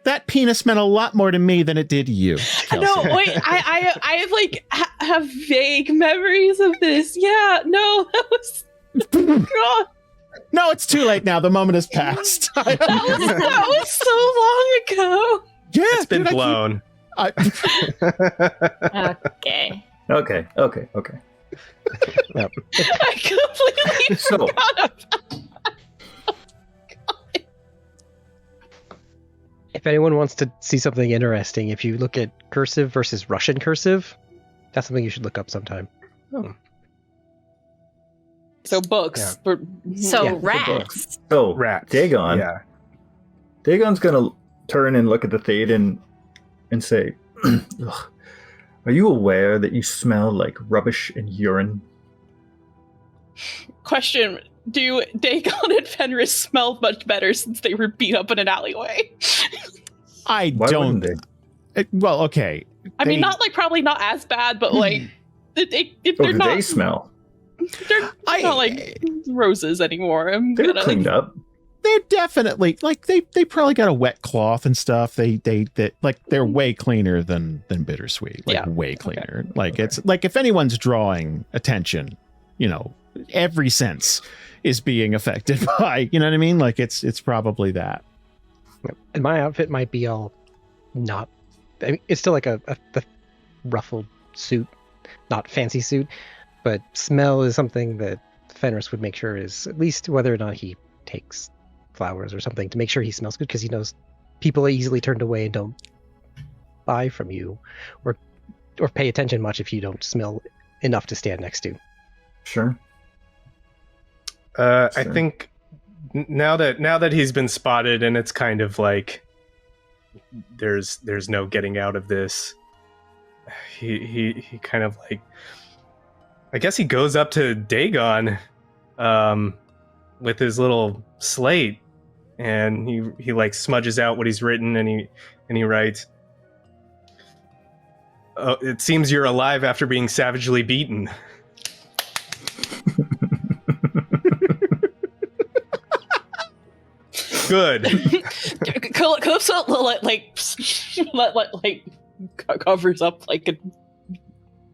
that penis meant a lot more to me than it did you, Kelsey. No, wait, I have like have vague memories of this. Yeah, no, that was God. No, it's too late now. The moment has passed. that was so long ago. Yeah, it's been blown. Okay. Yep. I completely forgot about If anyone wants to see something interesting, if you look at cursive versus Russian cursive, that's something you should look up sometime. Oh. So books. So rats. So Rats. Dagon. Yeah. Dagon's gonna turn and look at the Theoden and say, "Ugh, are you aware that you smell like rubbish and urine?" Question: do Dagon and Fenris smell much better since they were beat up in an alleyway? I Why don't. wouldn't Well, okay. I mean, not like probably not as bad, but like they're do not. they smell? They're not like roses anymore. They're cleaned up. They're definitely like they probably got a wet cloth and stuff. They're way cleaner than bittersweet. Like way cleaner. Okay. Like it's like if anyone's drawing attention, every sense is being affected by, you know what I mean? Like it's probably that. And my outfit might be all not. I mean, it's still like a ruffled suit, not fancy suit, but smell is something that Fenris would make sure is at least whether or not he takes flowers or something to make sure he smells good, because he knows people are easily turned away and don't buy from you or pay attention much if you don't smell enough to stand next to. Sure. I think now that he's been spotted and it's kind of like there's no getting out of this. He kind of like, I guess he goes up to Dagon with his little slate, and he like smudges out what he's written, and he writes, "Oh, it seems you're alive after being savagely beaten." Good. Calypso covers up like a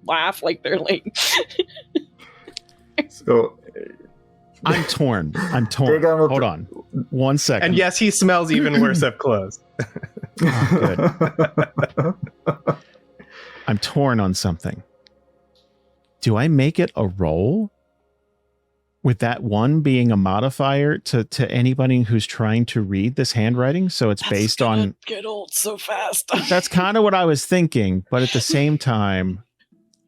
laugh, like they're like. So I'm torn. Dagon will Hold on. 1 second. And yes, he smells even worse up close. Oh, good. I'm torn on something. Do I make it a roll? With that one being a modifier to anybody who's trying to read this handwriting, so it's based on get old so fast. That's kind of what I was thinking, but at the same time,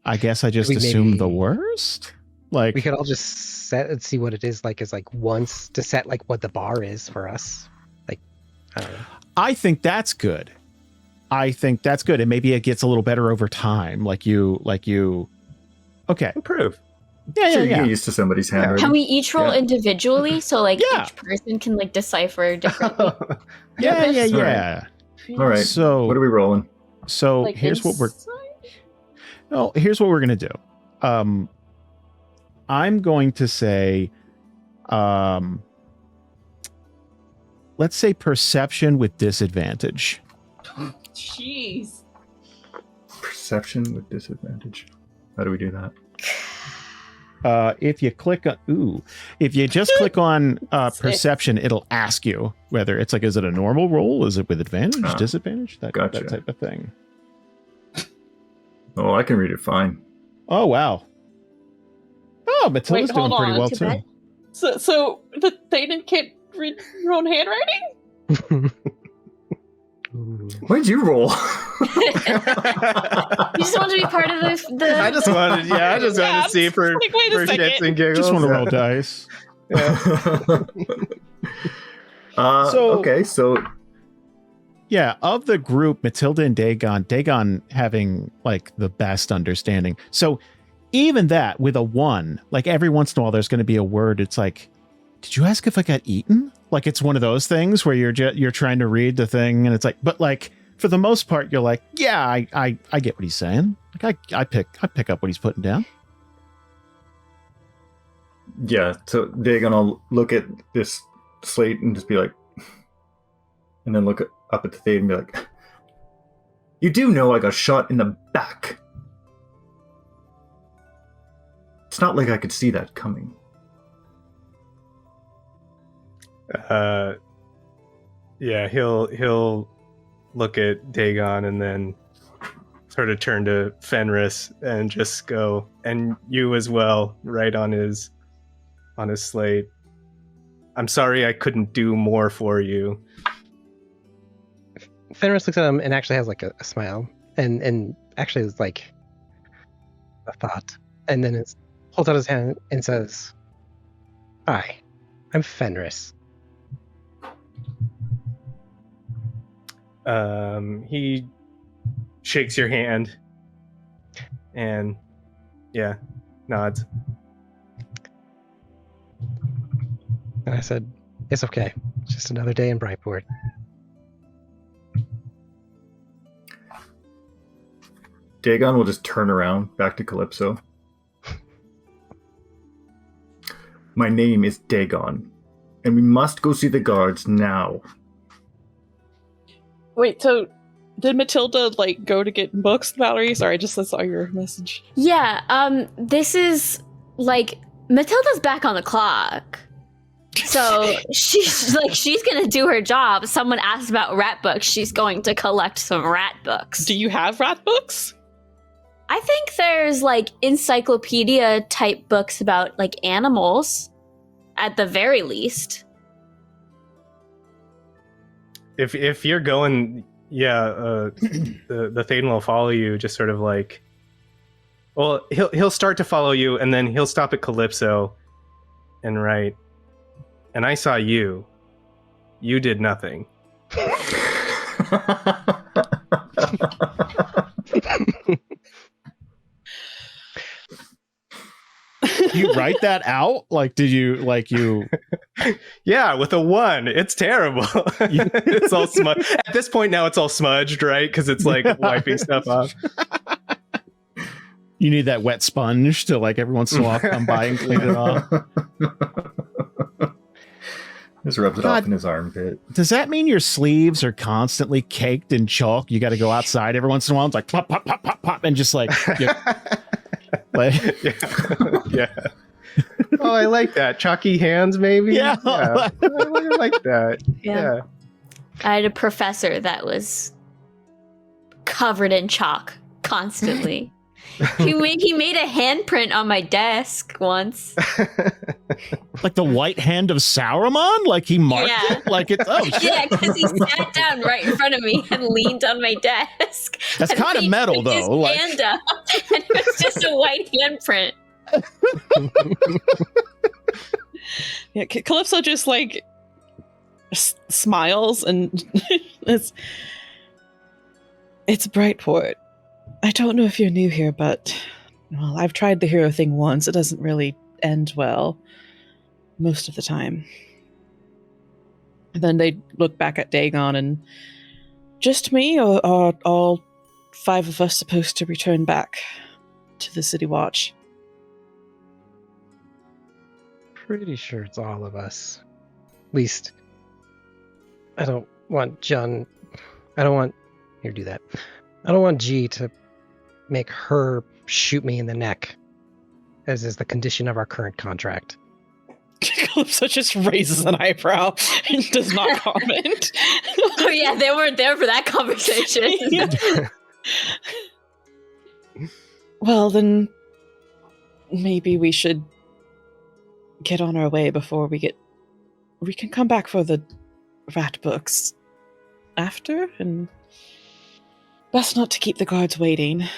I guess I just assume the worst. Like We could all just set and see what it is like. Is like once to set like what the bar is for us. Like I don't know. I think that's good. And maybe it gets a little better over time. Like you. Okay. Improve. Yeah. you get used to somebody's handwriting. Can we each roll individually so like Yeah. each person can like decipher differently? Yeah. All right. So What are we rolling? So Like here's what we're inside? here's what we're gonna do. I'm going to say, let's say perception with disadvantage. Jeez. Perception with disadvantage. How do we do that? If you just click on perception, it'll ask you whether it's like, is it a normal roll? Is it with advantage, disadvantage? That type of thing. Oh, I can read it fine. Oh, wow. Oh, Matilda's doing pretty well too. bad. So the Thaden can't read your own handwriting? What did you roll? You just want to be part of the I just wanted to see for Like, wait a second. shits and giggles. Just want to roll dice. So Yeah, of the group, Matilda and Dagon having like the best understanding. So even that with a 1, like every once in a while, there's going to be a word. It's like, did you ask if I got eaten? Like it's one of those things where you're trying to read the thing, and it's like, but like for the most part, you're like, yeah, I get what he's saying. Like I pick up what he's putting down. yeah, so Dagon will look at this slate and just be like, and then look up at the Thade and be like, you do know I got shot in the back. It's not like I could see that coming. Yeah, he'll look at Dagon and then sort of turn to Fenris and just go, and you as well, right on his slate. I'm sorry I couldn't do more for you. Fenris looks at him and actually has like a smile and actually is like a thought, and then holds out his hand and says, "Hi, I'm Fenris." He shakes your hand and nods. And I said, "It's okay. It's just another day in Brightport." Dagon will just turn around back to Calypso. My name is Dagon, and we must go see the guards now. Wait, so did Matilda like go to get books, Valerie? Sorry, I just saw your message. Yeah, this is like Matilda's back on the clock. So she's gonna do her job. Someone asked about rat books. She's going to collect some rat books. Do you have rat books? I think there's like encyclopedia type books about like animals, at the very least. If you're going, the Thaden will follow you. Just sort of like, well, he'll start to follow you, and then he'll stop at Calypso, and write. And I saw you. You did nothing. You write that out? Like, did you Yeah, with a 1. It's terrible. It's all smudged. At this point now, it's all smudged, right? Because it's like wiping stuff off. You need that wet sponge to like every once in a while come by and clean it off. Just rubs it God. off in his armpit. Does that mean your sleeves are constantly caked in chalk? You got to go outside every once in a while. It's like pop, pop, pop, pop, pop, and just like, Yeah. Yeah. Oh, I like that. Chalky hands, maybe? Yeah. I like that. Yeah. I had a professor that was covered in chalk constantly. he made a handprint on my desk once. like the white hand of Sauron. Like he marked it. Like it's Yeah, because he sat down right in front of me and leaned on my desk. That's And kind of he metal, put his though. Like, hand up, and it was just a white handprint. Yeah, Calypso just like smiles and it's Brightport. I don't know if you're new here, but well, I've tried the hero thing once. It doesn't really end well most of the time. And then they look back at Dagon and just me, or are all 5 of us supposed to return back to the City Watch? Pretty sure it's all of us. At least, I don't want John. I don't want. Here, do that. I don't want G to make her shoot me in the neck, as is the condition of our current contract. Calypso just raises an eyebrow and does not comment. Oh yeah, they weren't there for that conversation. Yeah. Well, then maybe we should get on our way before we can come back for the rat books after, and best not to keep the guards waiting.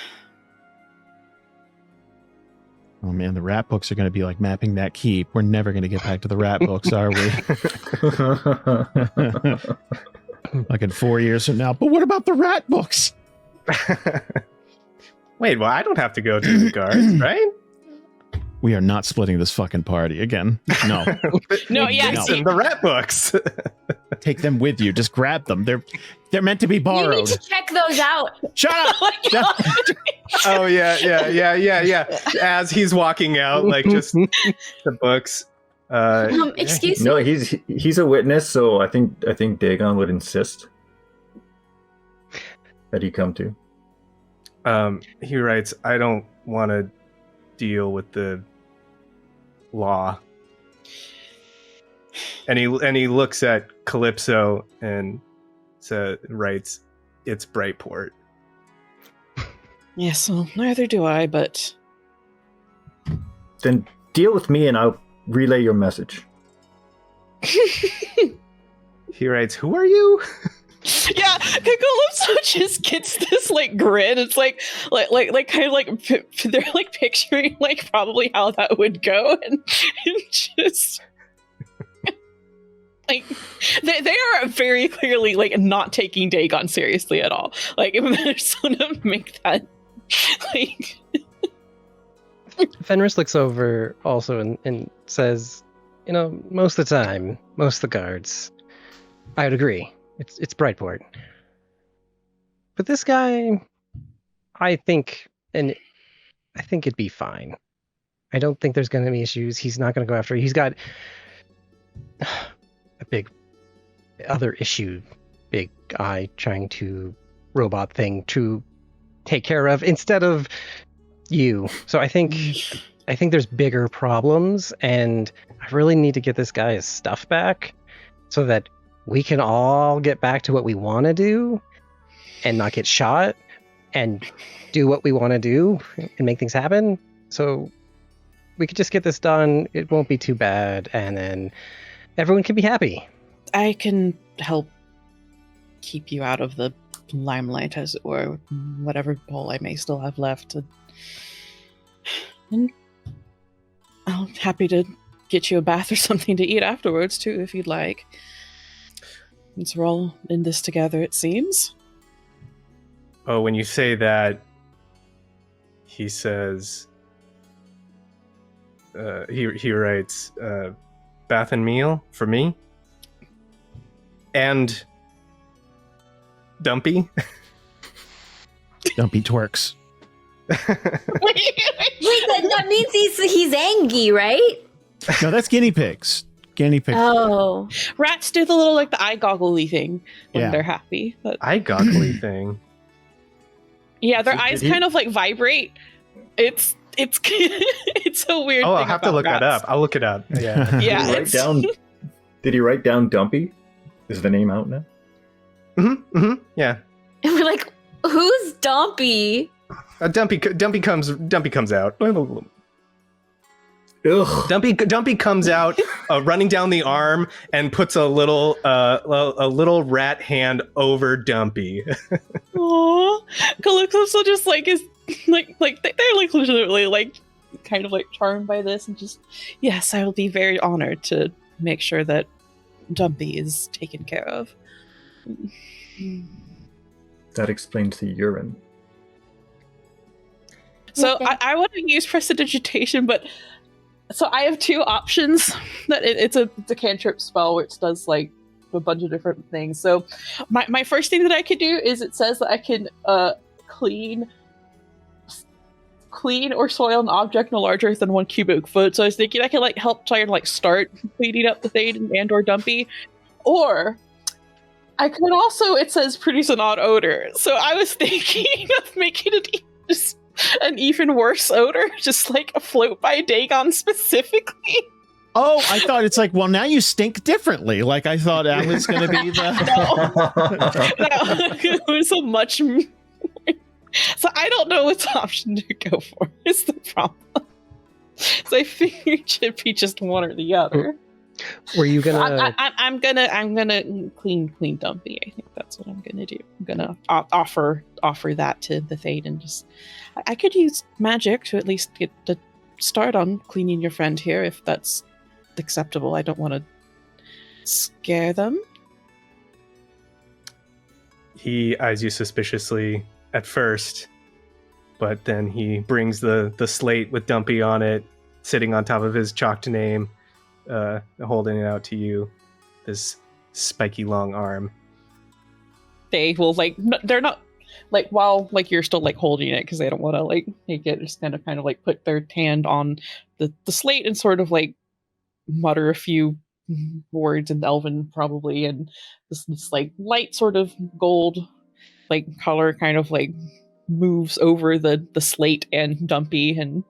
oh man, the rat books are going to be like mapping that keep. We're never going to get back to the rat books, are we? Like in 4 years from now. But what about the rat books? Wait, well, I don't have to go to the guards, right? We are not splitting this fucking party again. No. No, yeah, No. Listen, the rat books. Take them with you. Just grab them. They're meant to be You need borrowed. to check those out. Shut up! Oh yeah. As he's walking out, like just the books. Excuse No, me. he's a witness, so I think Dagon would insist that he come to. He writes, I don't want to deal with the law. And he looks at Calypso and writes, it's Brightport. Yes, well, neither do I, but Then deal with me and I'll relay your message. He writes, who are you? yeah, Calypso just gets this like grin. It's like kind of like they're like picturing like probably how that would go, and just like they are very clearly like not taking Dagon seriously at all. Like if they're just gonna make that like. Fenris looks over also and says, you know, most of the time, most of the guards, I would agree. It's Brightport. But this guy, I think it'd be fine. I don't think there's going to be issues. He's not going to go after. He's got a big other issue, big eye trying to robot thing to take care of instead of you. So I think there's bigger problems, and I really need to get this guy his stuff back so that we can all get back to what we want to do and not get shot and do what we want to do and make things happen. So we could just get this done. It won't be too bad, and then everyone can be happy. I can help keep you out of the limelight, as it were, whatever bowl I may still have left. And I'm happy to get you a bath or something to eat afterwards, too, if you'd like. Since we're all in this together, it seems. Oh, when you say that, he says, he writes, bath and meal for me? And Dumpy? Dumpy twerks. Wait, that means he's angry, right? No, that's guinea pigs. Guinea pigs. Oh. Rats do the little like the eye goggly thing when Yeah. they're happy. But Eye goggly thing. yeah, their Did eyes he- kind of like vibrate. It's it's a weird Oh, thing I'll have to about look that rats. up. I'll look it up. Yeah. Yeah, Did he write it's- down? Did he write down Dumpy? Is the name out now? Yeah. And we're like, who's Dumpy? Dumpy comes out. Ugh. Dumpy comes out, running down the arm, and puts a little rat hand over Dumpy. Aww. Calypso just like is like they're like literally like kind of like charmed by this and just yes, I will be very honored to make sure that Dumpy is taken care of. That explains the urine. So Okay. I want to use prestidigitation, but so I have two options. That it's a cantrip spell which does like a bunch of different things. So my first thing that I could do is it says that I can clean or soil an object no larger than 1 cubic foot. So I was thinking I could like help try and like start cleaning up the Thane and or Dumpy, or I could also, it says produce an odd odor. So I was thinking of making it just an even worse odor, just like a float by Dagon specifically. Oh, I thought it's like, well, now you stink differently. Like I thought that was going to be the. It was a much. So I don't know which option to go for. Is the problem. So I figured it should be just one or the other. Were you gonna? I'm gonna clean Dumpy. I think that's what I'm gonna do. I'm gonna offer that to the Thane and just. I could use magic to at least get the start on cleaning your friend here if that's acceptable. I don't want to scare them. He eyes you suspiciously at first, but then he brings the slate with Dumpy on it, sitting on top of his chalked name, holding it out to you. This spiky long arm. They will like they're not like while like you're still like holding it because they don't want to like take it. Just kind of like put their hand on the slate and sort of like mutter a few words in Elven probably, and this like light sort of gold like color kind of like moves over the slate and Dumpy, and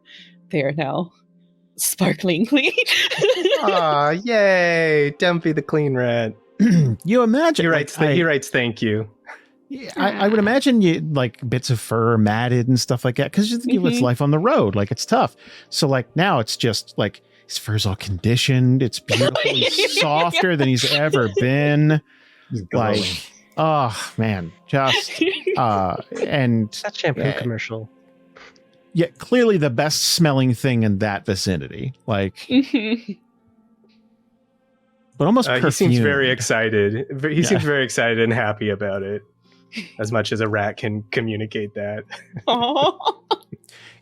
they are now sparkling clean. Aw, yay! Dumpy the clean rat. You imagine. He writes thank you. Yeah, I would imagine you like bits of fur are matted and stuff like that because it's life on the road. Like it's tough. So like now it's just like his fur's all conditioned. It's beautiful. He's softer than he's ever been. He's glowing. Like, oh man, just and That shampoo Yeah. commercial. yeah, clearly the best smelling thing in that vicinity. Like, but almost He seems perfume. very excited. He seems very excited and happy about it. As much as a rat can communicate that. Aw.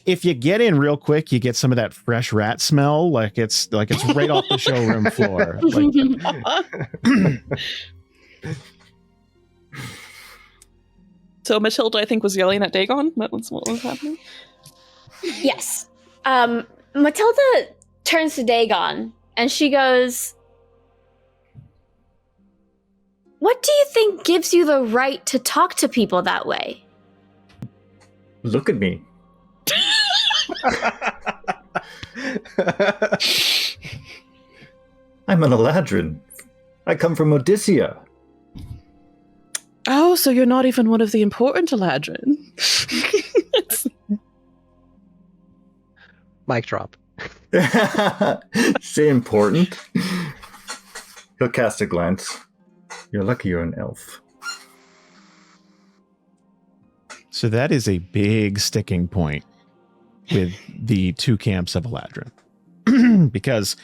If you get in real quick, you get some of that fresh rat smell. Like it's right off the showroom floor. Like, So Matilda, I think, was yelling at Dagon. That was what was happening. Yes. Matilda turns to Dagon and she goes, "What do you think gives you the right to talk to people that way?" Look at me. I'm an Eladrin. I come from Odyssia. Oh, so you're not even one of the important Eladrin. Mic drop. Say important. He'll cast a glance. You're lucky you're an elf. so that is a big sticking point with the two camps of Eladrin. Because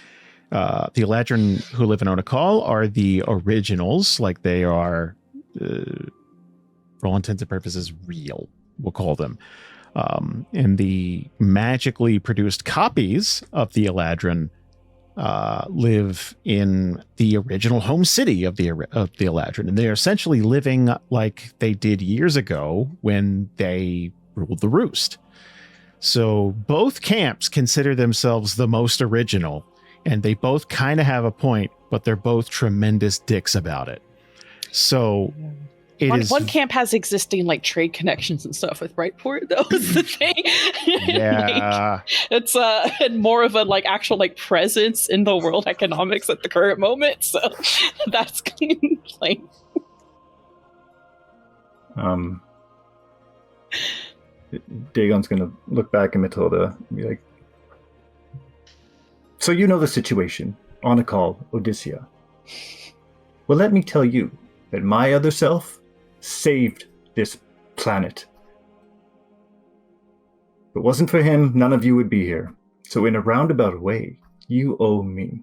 The Eladrin who live in Onakal are the originals, like they are, for all intents and purposes, real, we'll call them. And the magically produced copies of the Eladrin live in the original home city of the Eladrin, and they're essentially living like they did years ago when they ruled the Roost. So both camps consider themselves the most original, and they both kind of have a point, but they're both tremendous dicks about it. So one camp has existing like trade connections and stuff with Brightport. That was the thing. Yeah, it's and more of a like actual like presence in the world economics at the current moment. So that's like Dagon's gonna look back at Matilda and be like, "So you know the situation. On a call, Odysseia. Well, let me tell you that my other self saved this planet. If it wasn't for him, none of you would be here. So in a roundabout way, you owe me."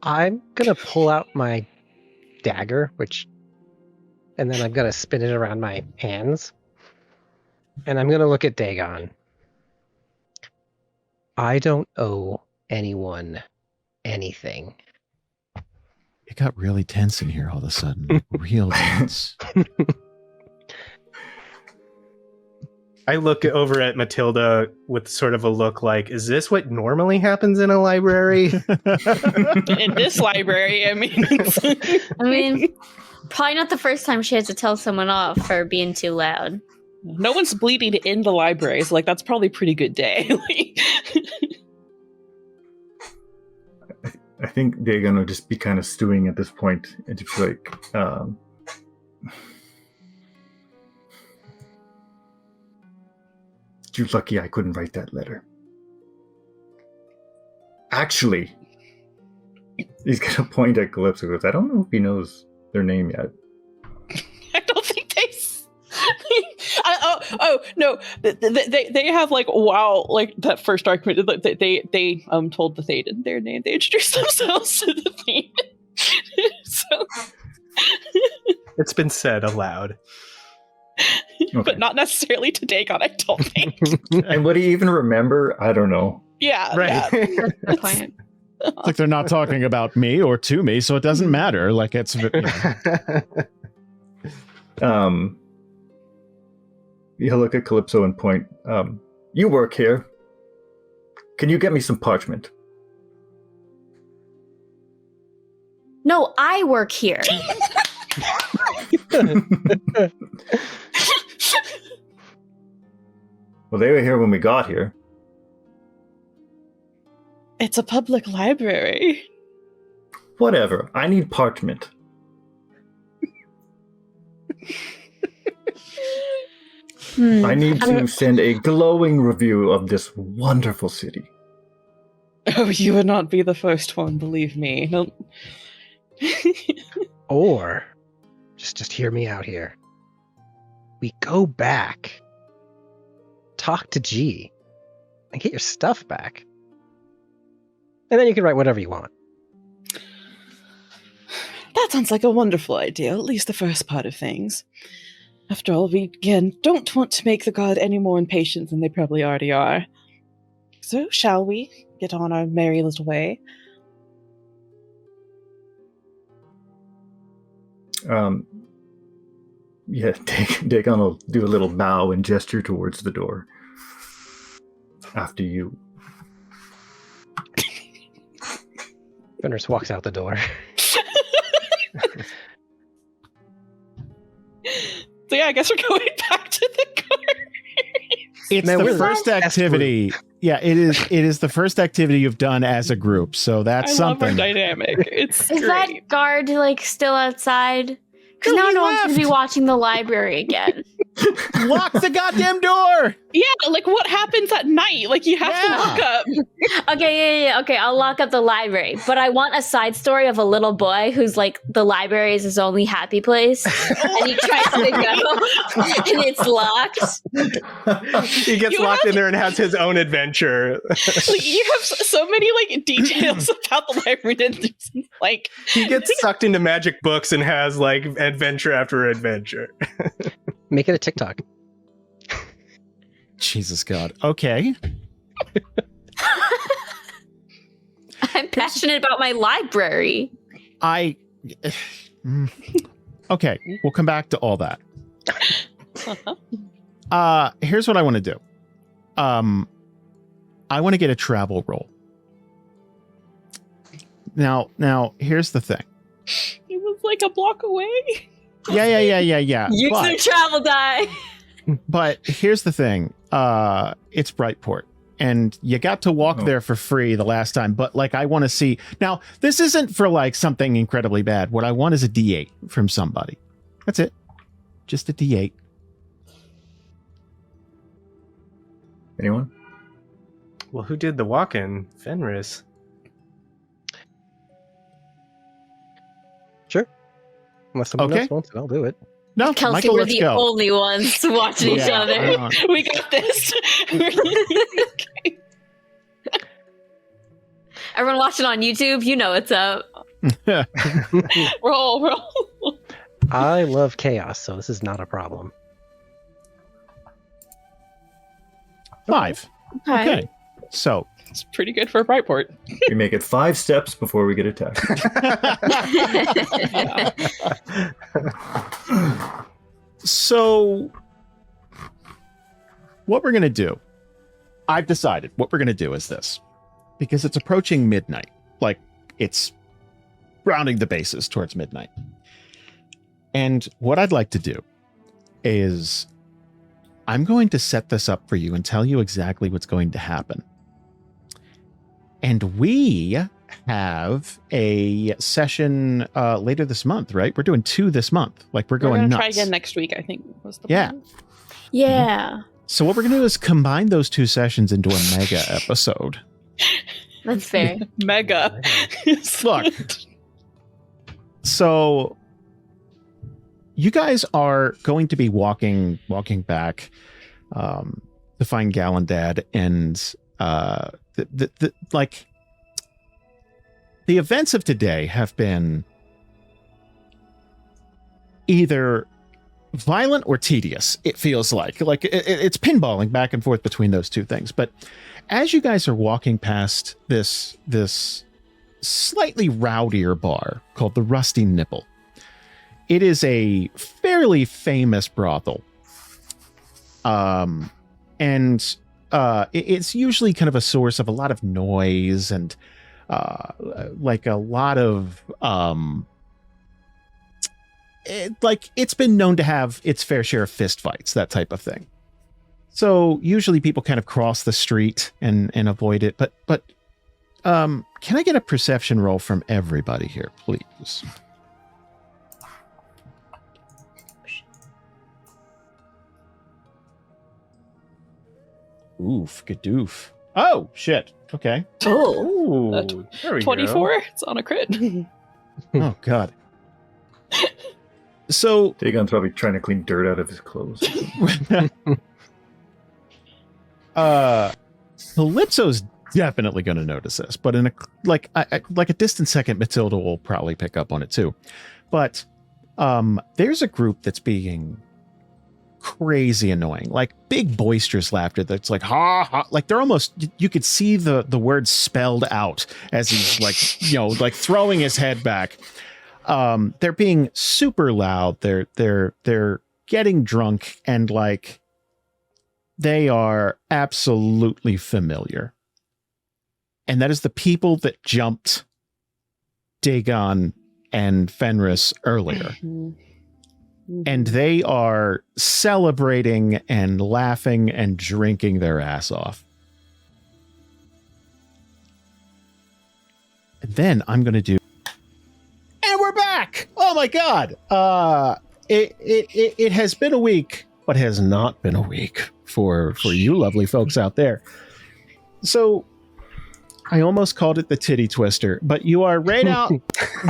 I'm gonna pull out my dagger, and then I'm gonna spin it around my hands, and I'm gonna look at Dagon. I don't owe anyone anything. it got really tense in here all of a sudden. Like, real tense. I look over at Matilda with sort of a look like, is this what normally happens in a library? in this library, I mean, probably not the first time she has to tell someone off for being too loud. no one's bleeding in the library, so like that's probably a pretty good day. I think Dagon will just be kind of stewing at this point and just be like, "You're lucky I couldn't write that letter." Actually, he's going to point at Calypso and goes, "I don't know if he knows their name yet." I don't think they. No, they have like like that first argument. They told the Thaden their name. They introduced themselves to the Thaden. So It's been said aloud. Okay. But not necessarily to Dagon, I don't think. And would he even remember? I don't know. Yeah, Right. yeah. The point. It's like they're not talking about me or to me, so it doesn't matter. Like it's, He'll look at Calypso and point, "You work here. Can you get me some parchment?" No, I work here. Well, they were here when we got here. It's a public library. Whatever. I need parchment. I need to send a glowing review of this wonderful city. Oh, you would not be the first one, believe me. No. Or, just hear me out here. We go back, talk to G, and get your stuff back. And then you can write whatever you want. That sounds like a wonderful idea, at least the first part of things. After all, we, again, don't want to make the god any more impatient than they probably already are. So, shall we get on our merry little way? Yeah, Dagon will do a little bow and gesture towards the door. After you. Fenris walks out the door. So yeah, I guess we're going back to the car. it's Man, the we're first the best activity. Yeah, it is the first activity you've done as a group. So that's I something. love our dynamic. It's Is great. that guard like still outside? Because No, now he no one's going to be left. watching the library again. Lock the goddamn door! Yeah, like what happens at night? Like you have to lock up. Okay, yeah. Okay, I'll lock up the library. But I want a side story of a little boy who's like, the library is his only happy place. And he tries to go, and it's locked. He gets locked in there and has his own adventure. Like you have so many like details about the library. That, like He gets sucked into magic books and has like adventure after adventure. Make it a TikTok. Jesus God. Okay. I'm passionate about my library. Okay, we'll come back to all that. Here's what I want to do. I want to get a travel roll. Now, here's the thing. it was like a block away. Yeah. Use their travel die. But here's the thing. It's Brightport. And you got to walk there for free the last time. But like, I want to see. Now, this isn't for like something incredibly bad. What I want is a D8 from somebody. That's it. Just a D8. Anyone? Well, who did the walk-in? Fenris. Sure. Unless someone else wants it, I'll do it. No, Kelsey, Michael, we're let's the go. only ones watching each Yeah, other. We got this. Okay. Everyone watching on YouTube, you know what's up. Roll. I love chaos, so this is not a problem. 5. Okay. So, It's pretty good for Brightport. We make it 5 steps before we get attacked. So, what we're going to do, I've decided what we're going to do is this. Because it's approaching midnight. Like, it's rounding the bases towards midnight. And what I'd like to do is I'm going to set this up for you and tell you exactly what's going to happen. And we have a session later this month, right? We're doing 2 this month. Like, we're We're going gonna nuts. try again next week, I think was the Yeah. plan. Yeah, So what we're going to do is combine those 2 sessions into a mega episode. that's fair. Mega. Look. So you guys are going to be walking back to find Gallandad, and the events of today have been either violent or tedious. It feels like it's pinballing back and forth between those 2 things. But as you guys are walking past this slightly rowdier bar called the Rusty Nipple, it is a fairly famous brothel. It's usually kind of a source of a lot of noise and like a lot of it's been known to have its fair share of fist fights, that type of thing. So usually people kind of cross the street and avoid it. But can I get a perception roll from everybody here, please? Oof, gadoof. Oh, shit. Okay. Oh, Ooh, there we 24? go. It's on a crit. Oh, God. So Dagon's probably trying to clean dirt out of his clothes. Calypso's definitely going to notice this, but in a distant second, Matilda will probably pick up on it too. But there's a group that's being crazy annoying, like big boisterous laughter that's like ha ha, like they're almost, you could see the word spelled out as he's like throwing his head back. They're being super loud. They're getting drunk, and like they are absolutely familiar. And that is the people that jumped Dagon and Fenris earlier. And they are celebrating and laughing and drinking their ass off. And then I'm going to do... And we're back! Oh my God! It has been a week, what has not been a week for you lovely folks out there. So I almost called it the titty twister, but you are right out.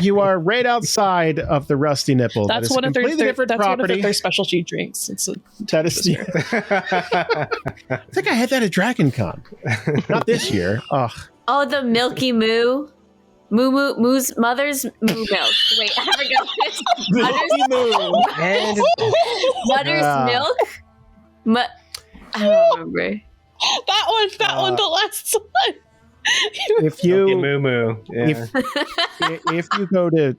You are right outside of the Rusty Nipple. That's that is one of completely their different that's one property. of their specialty drinks. It's a That is. I think I had that at Dragon Con. Not this year. Ugh. Oh, the Milky Moo. Moo's mother's moo milk. Wait, I forgot this. Milky Moo. And Mother's milk? I don't remember. that one, the last one. If you Moo Moo. Yeah.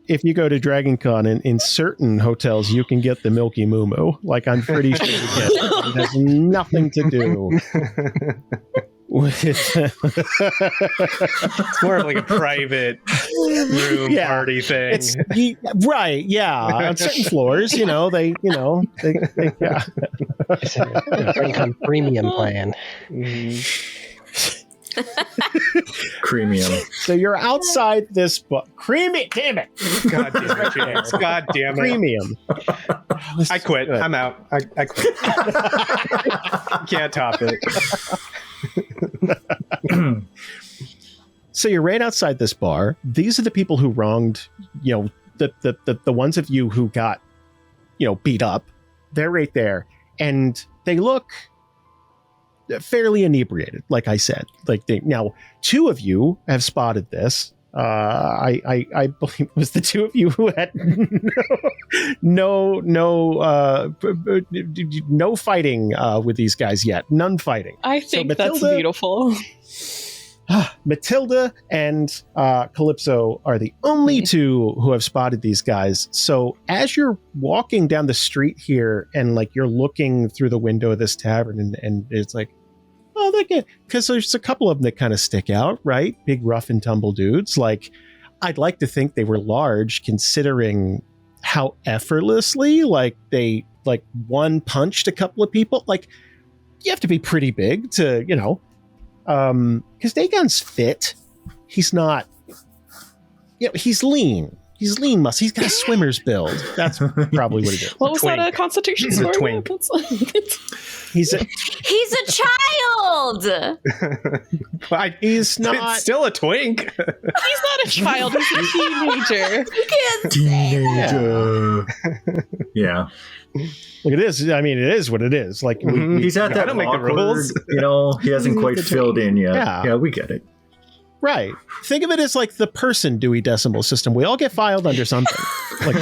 if you go to Dragon Con in certain hotels, you can get the Milky Moo Moo. Like I'm pretty sure you can. It has nothing to do with It's more of like a private room Yeah. party thing. right. Yeah, on certain floors, they yeah. it's a Dragon Premium plan. Premium. So you're outside this book. Creamy, damn it. God damn it, James. God damn it. Premium. I quit. Good. I'm out. I quit. Can't top it. So you're right outside this bar. These are the people who wronged, the ones of you who got, beat up. They're right there. And they look fairly inebriated, like I said. Now, two of you have spotted this. I believe it was the two of you who had no fighting with these guys yet. None fighting. I think Matilda- that's beautiful. Matilda and Calypso are the only two who have spotted these guys. So as you're walking down the street here and you're looking through the window of this tavern and it's like, oh, they get, because there's a couple of them that kind of stick out, right? Big rough and tumble dudes. I'd like to think they were large considering how effortlessly they one punched a couple of people. You have to be pretty big to, because Dagon's fit. He's not, he's lean. He's lean muscle. He's got a swimmer's build. That's probably what it is. What was that? A constitution He's a score? twink. He's a child. He's not. It's still a twink. He's not a child. He's a teenager. You can't say Teenager. Yeah. Look, it is. I mean, it is what it is. He's at I that don't make the awkward, rules. he hasn't quite filled in yet. Yeah. We get it. Right. Think of it as the person Dewey Decimal System. We all get filed under something. Filled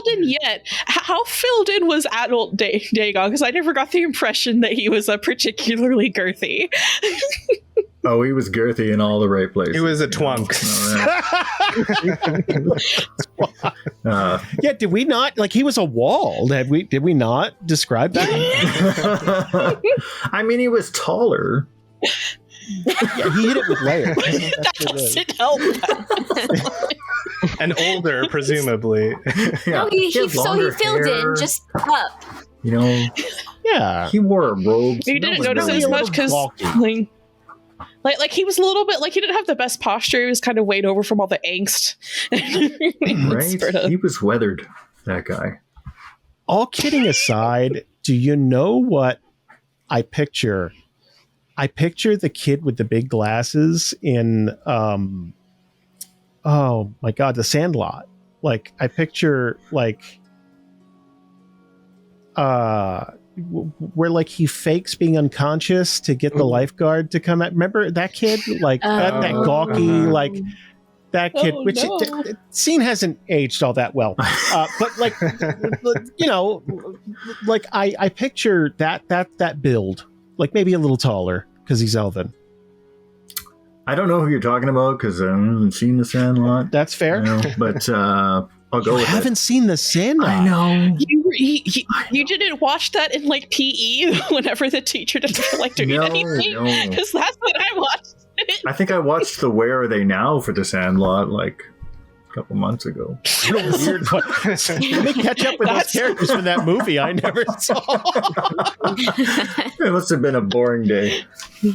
in yet? How filled in was adult Dagon? Because I never got the impression that he was particularly girthy. Oh, he was girthy in all the right places. He was a twunk. Yeah, did we not? He was a wall. Did we not describe that? I mean, he was taller. Yeah, he hit it with layers. That doesn't help. And older, presumably. No, he has filled hair. in just up. Yeah. He wore a robe. You didn't notice it as much because he was a little bit he didn't have the best posture. He was kind of weighed over from all the angst. Right? He was weathered, that guy. All kidding aside, do you know what I picture? I picture the kid with the big glasses in, oh my God, The Sandlot. I picture where he fakes being unconscious to get the lifeguard to come out. Remember that kid? That gawky, that kid, which the scene hasn't aged all that well. But I picture that build. Maybe a little taller because he's elven. I don't know who you're talking about because I haven't seen The Sandlot. That's fair. But I'll go with it. I haven't seen The Sandlot. I know. You didn't watch that in PE whenever the teacher didn't feel like doing anything? No. Because that's when I watched it. I think I watched the Where Are They Now for The Sandlot a couple months ago. Weird. Let me catch up with those characters from that movie I never saw. It must have been a boring day. I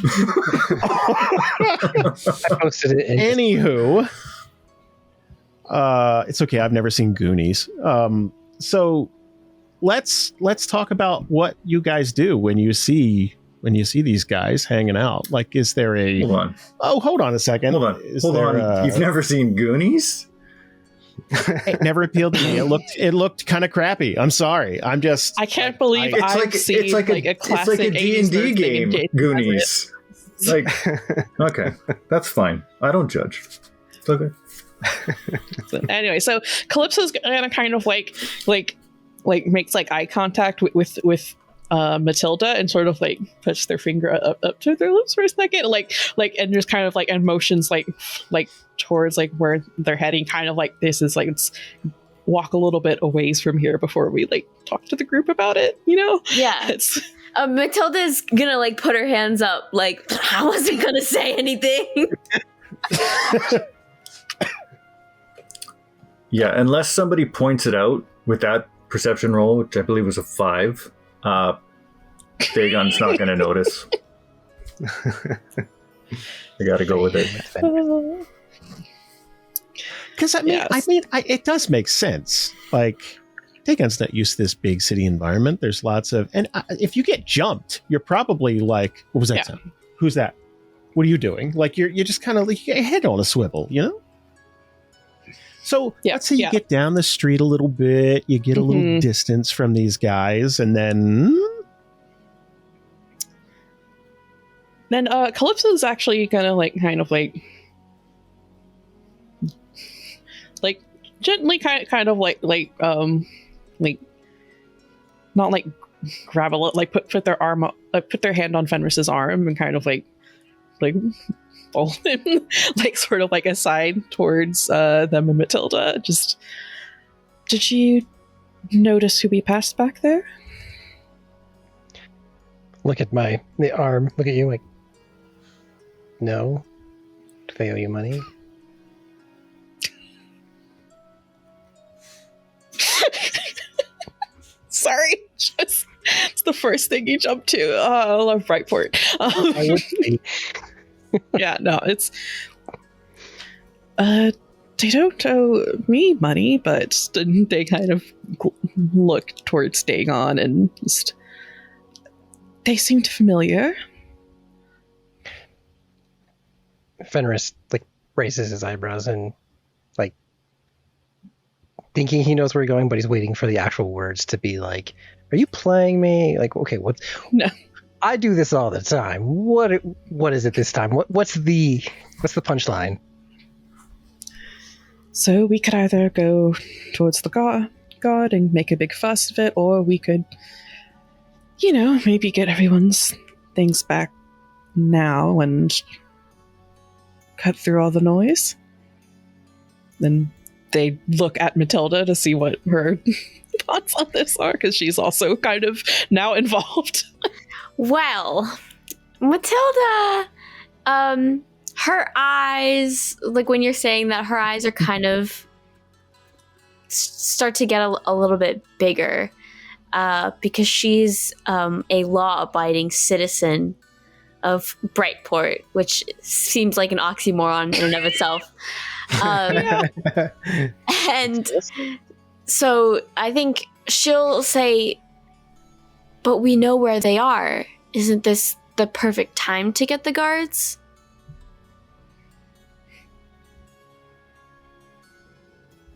posted it. Anywho, it's okay. I've never seen Goonies. So let's talk about what you guys do when you see these guys hanging out. Like, is there a... Hold on. Oh, hold on a second. Hold on. Is Hold there on. You've never seen Goonies? It never appealed to me. It looked kind of crappy. I'm sorry. I'm just... I can't believe It's I've like seen it's like a classic it's like a 80s D&D nerd thing in game. Jason Goonies. Like, okay, that's fine. I don't judge. It's okay. So anyway, so Calypso's gonna kind of like makes like eye contact with Matilda and sort of like puts their finger up to their lips for a second, like and just kind of like and motions like towards like where they're heading, kind of like this is like let's walk a little bit a ways from here before we like talk to the group about it, you know? Yeah. It's Matilda's gonna like put her hands up, like I wasn't gonna say anything. Yeah, unless somebody points it out with that perception roll, which I believe was a 5, Dagon's not going to notice. I got to go with it. Because it does make sense. Like, Dagon's not used to this big city environment. There's lots of... And if you get jumped, you're probably like, what was that sound? Who's that? What are you doing? Like, you're just kind of like, your head on a swivel, you know? So let's say you get down the street a little bit, you get a little distance from these guys, and then Calypso's actually gonna like kind of like gently kind of like not like grab a like put their arm up, put their hand on Fenris's arm and kind of like pull him like sort of like aside towards them and Matilda. Just, did you notice who we passed back there? Look at the arm. Look at you like, no. Do they owe you money? Sorry, just it's the first thing you jump to. I love Brightport. I would be. Yeah, no, it's they don't owe me money, but they kind of look towards Dagon and just they seemed familiar. Fenris like raises his eyebrows and like thinking he knows where he's going, but he's waiting for the actual words to be like, are you playing me? Like, okay, what's no. I do this all the time. What is it this time? What's the punchline? So we could either go towards the god and make a big fuss of it, or we could, you know, maybe get everyone's things back now and cut through all the noise. Then they look at Matilda to see what her thoughts on this are, because she's also kind of now involved. Well, Matilda, her eyes, like when you're saying that, her eyes are kind of start to get a little bit bigger because she's a law-abiding citizen of Brightport, which seems like an oxymoron in and of itself. And so I think she'll say, but we know where they are. Isn't this the perfect time to get the guards?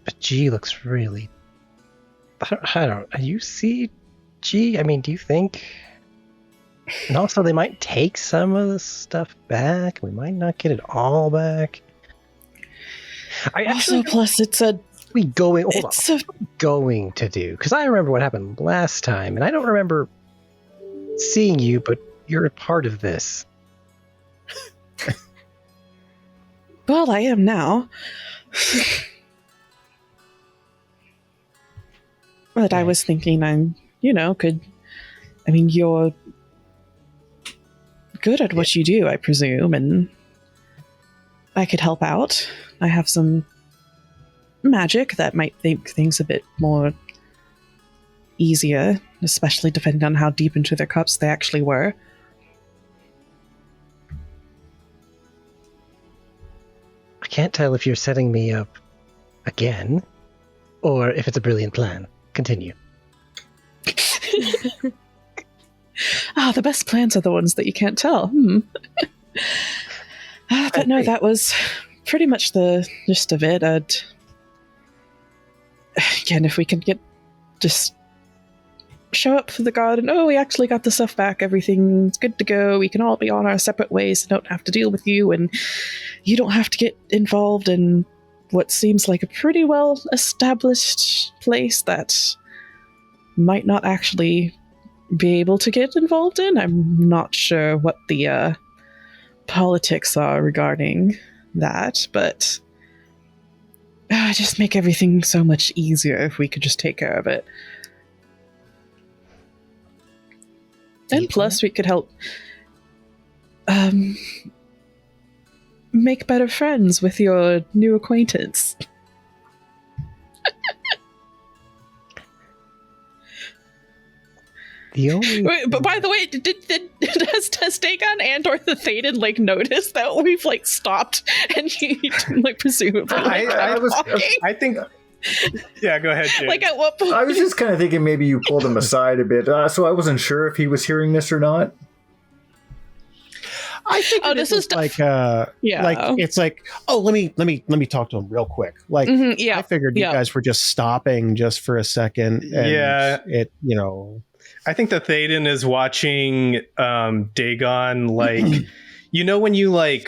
But G looks really... I don't... You see G? I mean, do you think... And also, they might take some of the stuff back. We might not get it all back. Plus it's a... We going... Hold on. What are we going to do? Because I remember what happened last time, and I don't remember seeing you, but you're a part of this. Well, I am now. But I was thinking you're good at what you do, I presume, and I could help out. I have some magic that might make things a bit more easier, especially depending on how deep into their cups they actually were. I can't tell if you're setting me up again, or if it's a brilliant plan. Continue. The best plans are the ones that you can't tell. But no, that was pretty much the gist of it. Again, if we can just show up for the guard and, we actually got the stuff back, everything's good to go, we can all be on our separate ways and don't have to deal with you, and you don't have to get involved in what seems like a pretty well established place that might not actually be able to get involved in. I'm not sure what the politics are regarding that, but just make everything so much easier if we could just take care of it. And plus, we could help make better friends with your new acquaintance. Wait, but by the way, does Dagon and or the Thaden notice that we've stopped and you presumably I think. Yeah, go ahead, Jay. At what point? I was just kind of thinking maybe you pulled him aside a bit, so I wasn't sure if he was hearing this or not. I think this is it's let me talk to him real quick. I figured you guys were just stopping just for a second. And I think the Thaden is watching Dagon when you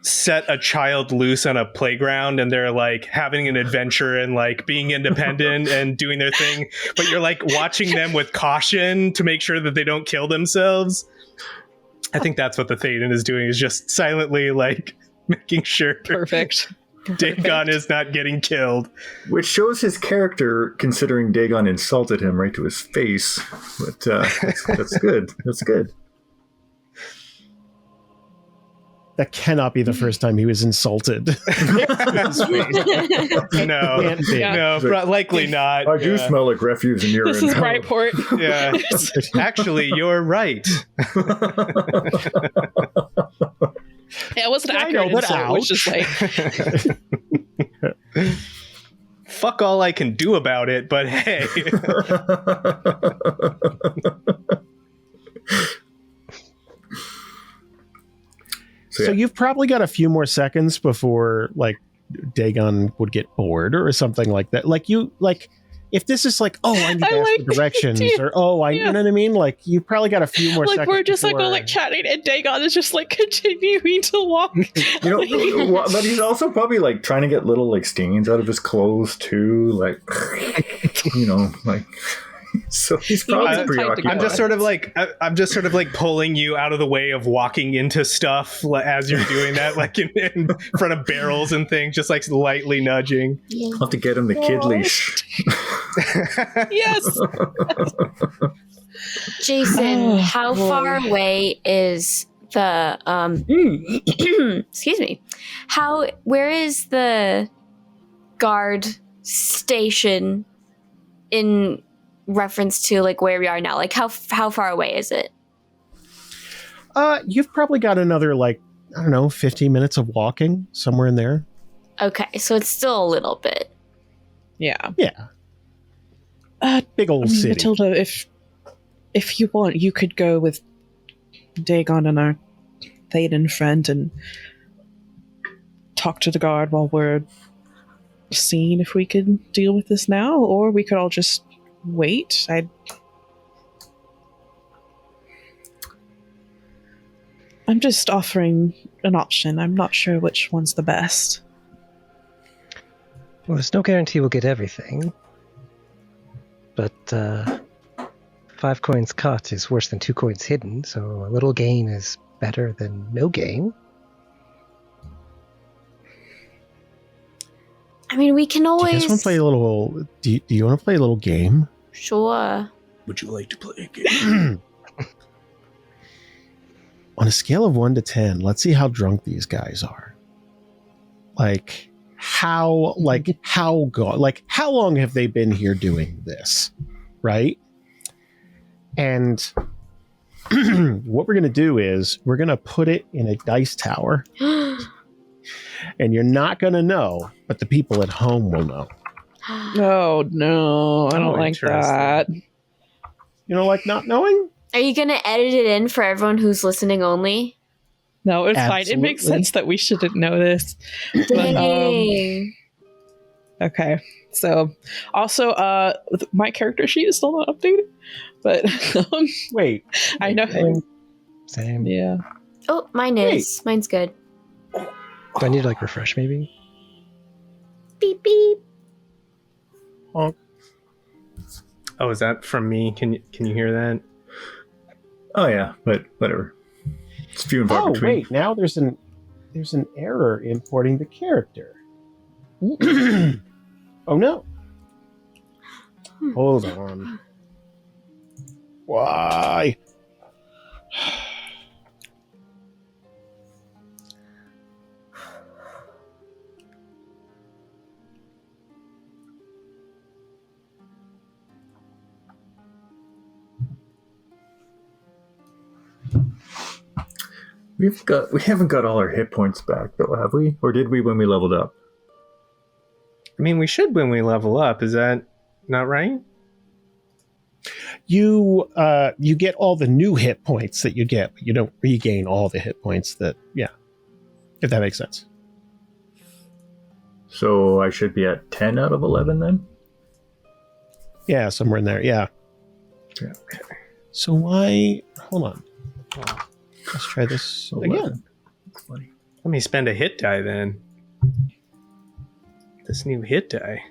set a child loose on a playground and they're having an adventure and being independent and doing their thing, but you're watching them with caution to make sure that they don't kill themselves. I think that's what the Thaden is doing, is just silently making sure perfect Dagon is not getting killed. Which shows his character, considering Dagon insulted him right to his face. But that's good. That's good. That cannot be the first time he was insulted. Likely not. I do smell like refuse and urine. This is Brightport. Yeah. Actually, you're right. It wasn't accurate, but it was just fuck all I can do about it, but hey. So you've probably got a few more seconds before Dagon would get bored or something like that. If this is I need to ask for directions or you know what I mean? You probably got a few more seconds. We're just chatting and Dagon is just continuing to walk. But he's also probably trying to get little stains out of his clothes too. So he's probably preoccupied. I'm just sort of pulling you out of the way of walking into stuff as you're doing that, in front of barrels and things, just lightly nudging. I'll have to get him the kid leash. Yes. Jason, how far away is the excuse me. Where is the guard station in reference to where we are now? How far away is it? You've probably got another 15 minutes of walking, somewhere in there. Okay, so it's still a little bit. Yeah. Big old city. Matilda, if you want, you could go with Dagon and our Thaden friend and talk to the guard while we're seeing if we could deal with this now, or we could all just wait. I'm just offering an option. I'm not sure which one's the best. Well, there's no guarantee we'll get everything. But 5 coins cut is worse than 2 coins hidden, so a little gain is better than no gain. I mean, we can always... Do you guys want to play a little... Do you want to play a little game? Sure. Would you like to play a game? On a scale of 1 to 10, let's see how drunk these guys are. How long have they been here doing this? Right? And what we're going to do is we're going to put it in a dice tower. And you're not going to know, but the people at home will know. Oh, no. I don't like that. like not knowing? Are you gonna edit it in for everyone who's listening only? No, it's fine. It makes Absolutely. sense that we shouldn't know this. Dang. Okay. So, also, my character sheet is still not updated, but Wait. I know. Same. Yeah. Oh, mine is. Mine's good. Do I need to like refresh maybe? Beep beep. Honk. Oh, is that from me? Can you hear that? Oh yeah, but whatever. It's few and far Oh, between. wait. Now there's an error importing the character. Oh, no. Hold on. Why? We haven't got all our hit points back though, have we? Or did we when we leveled up? I mean, we should when we level up. Is that not right? You get all the new hit points that you get, but you don't regain all the hit points that, if that makes sense. So I should be at 10 out of 11 then? Yeah, somewhere in there. Yeah. Yeah. So why? Hold on. Let's try this 11. again. 20. Let me spend a hit die then. This new hit die.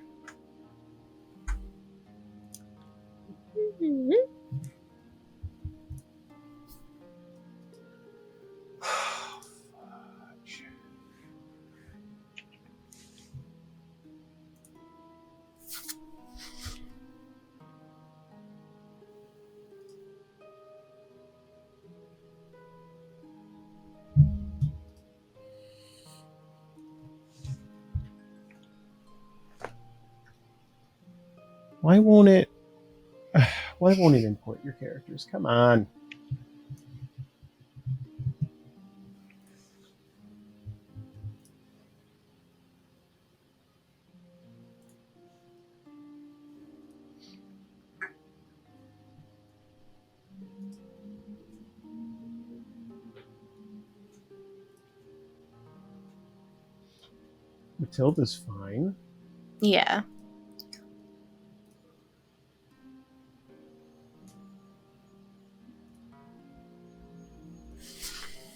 Why won't it? Why won't it import your characters? Come on. Matilda's fine. Yeah.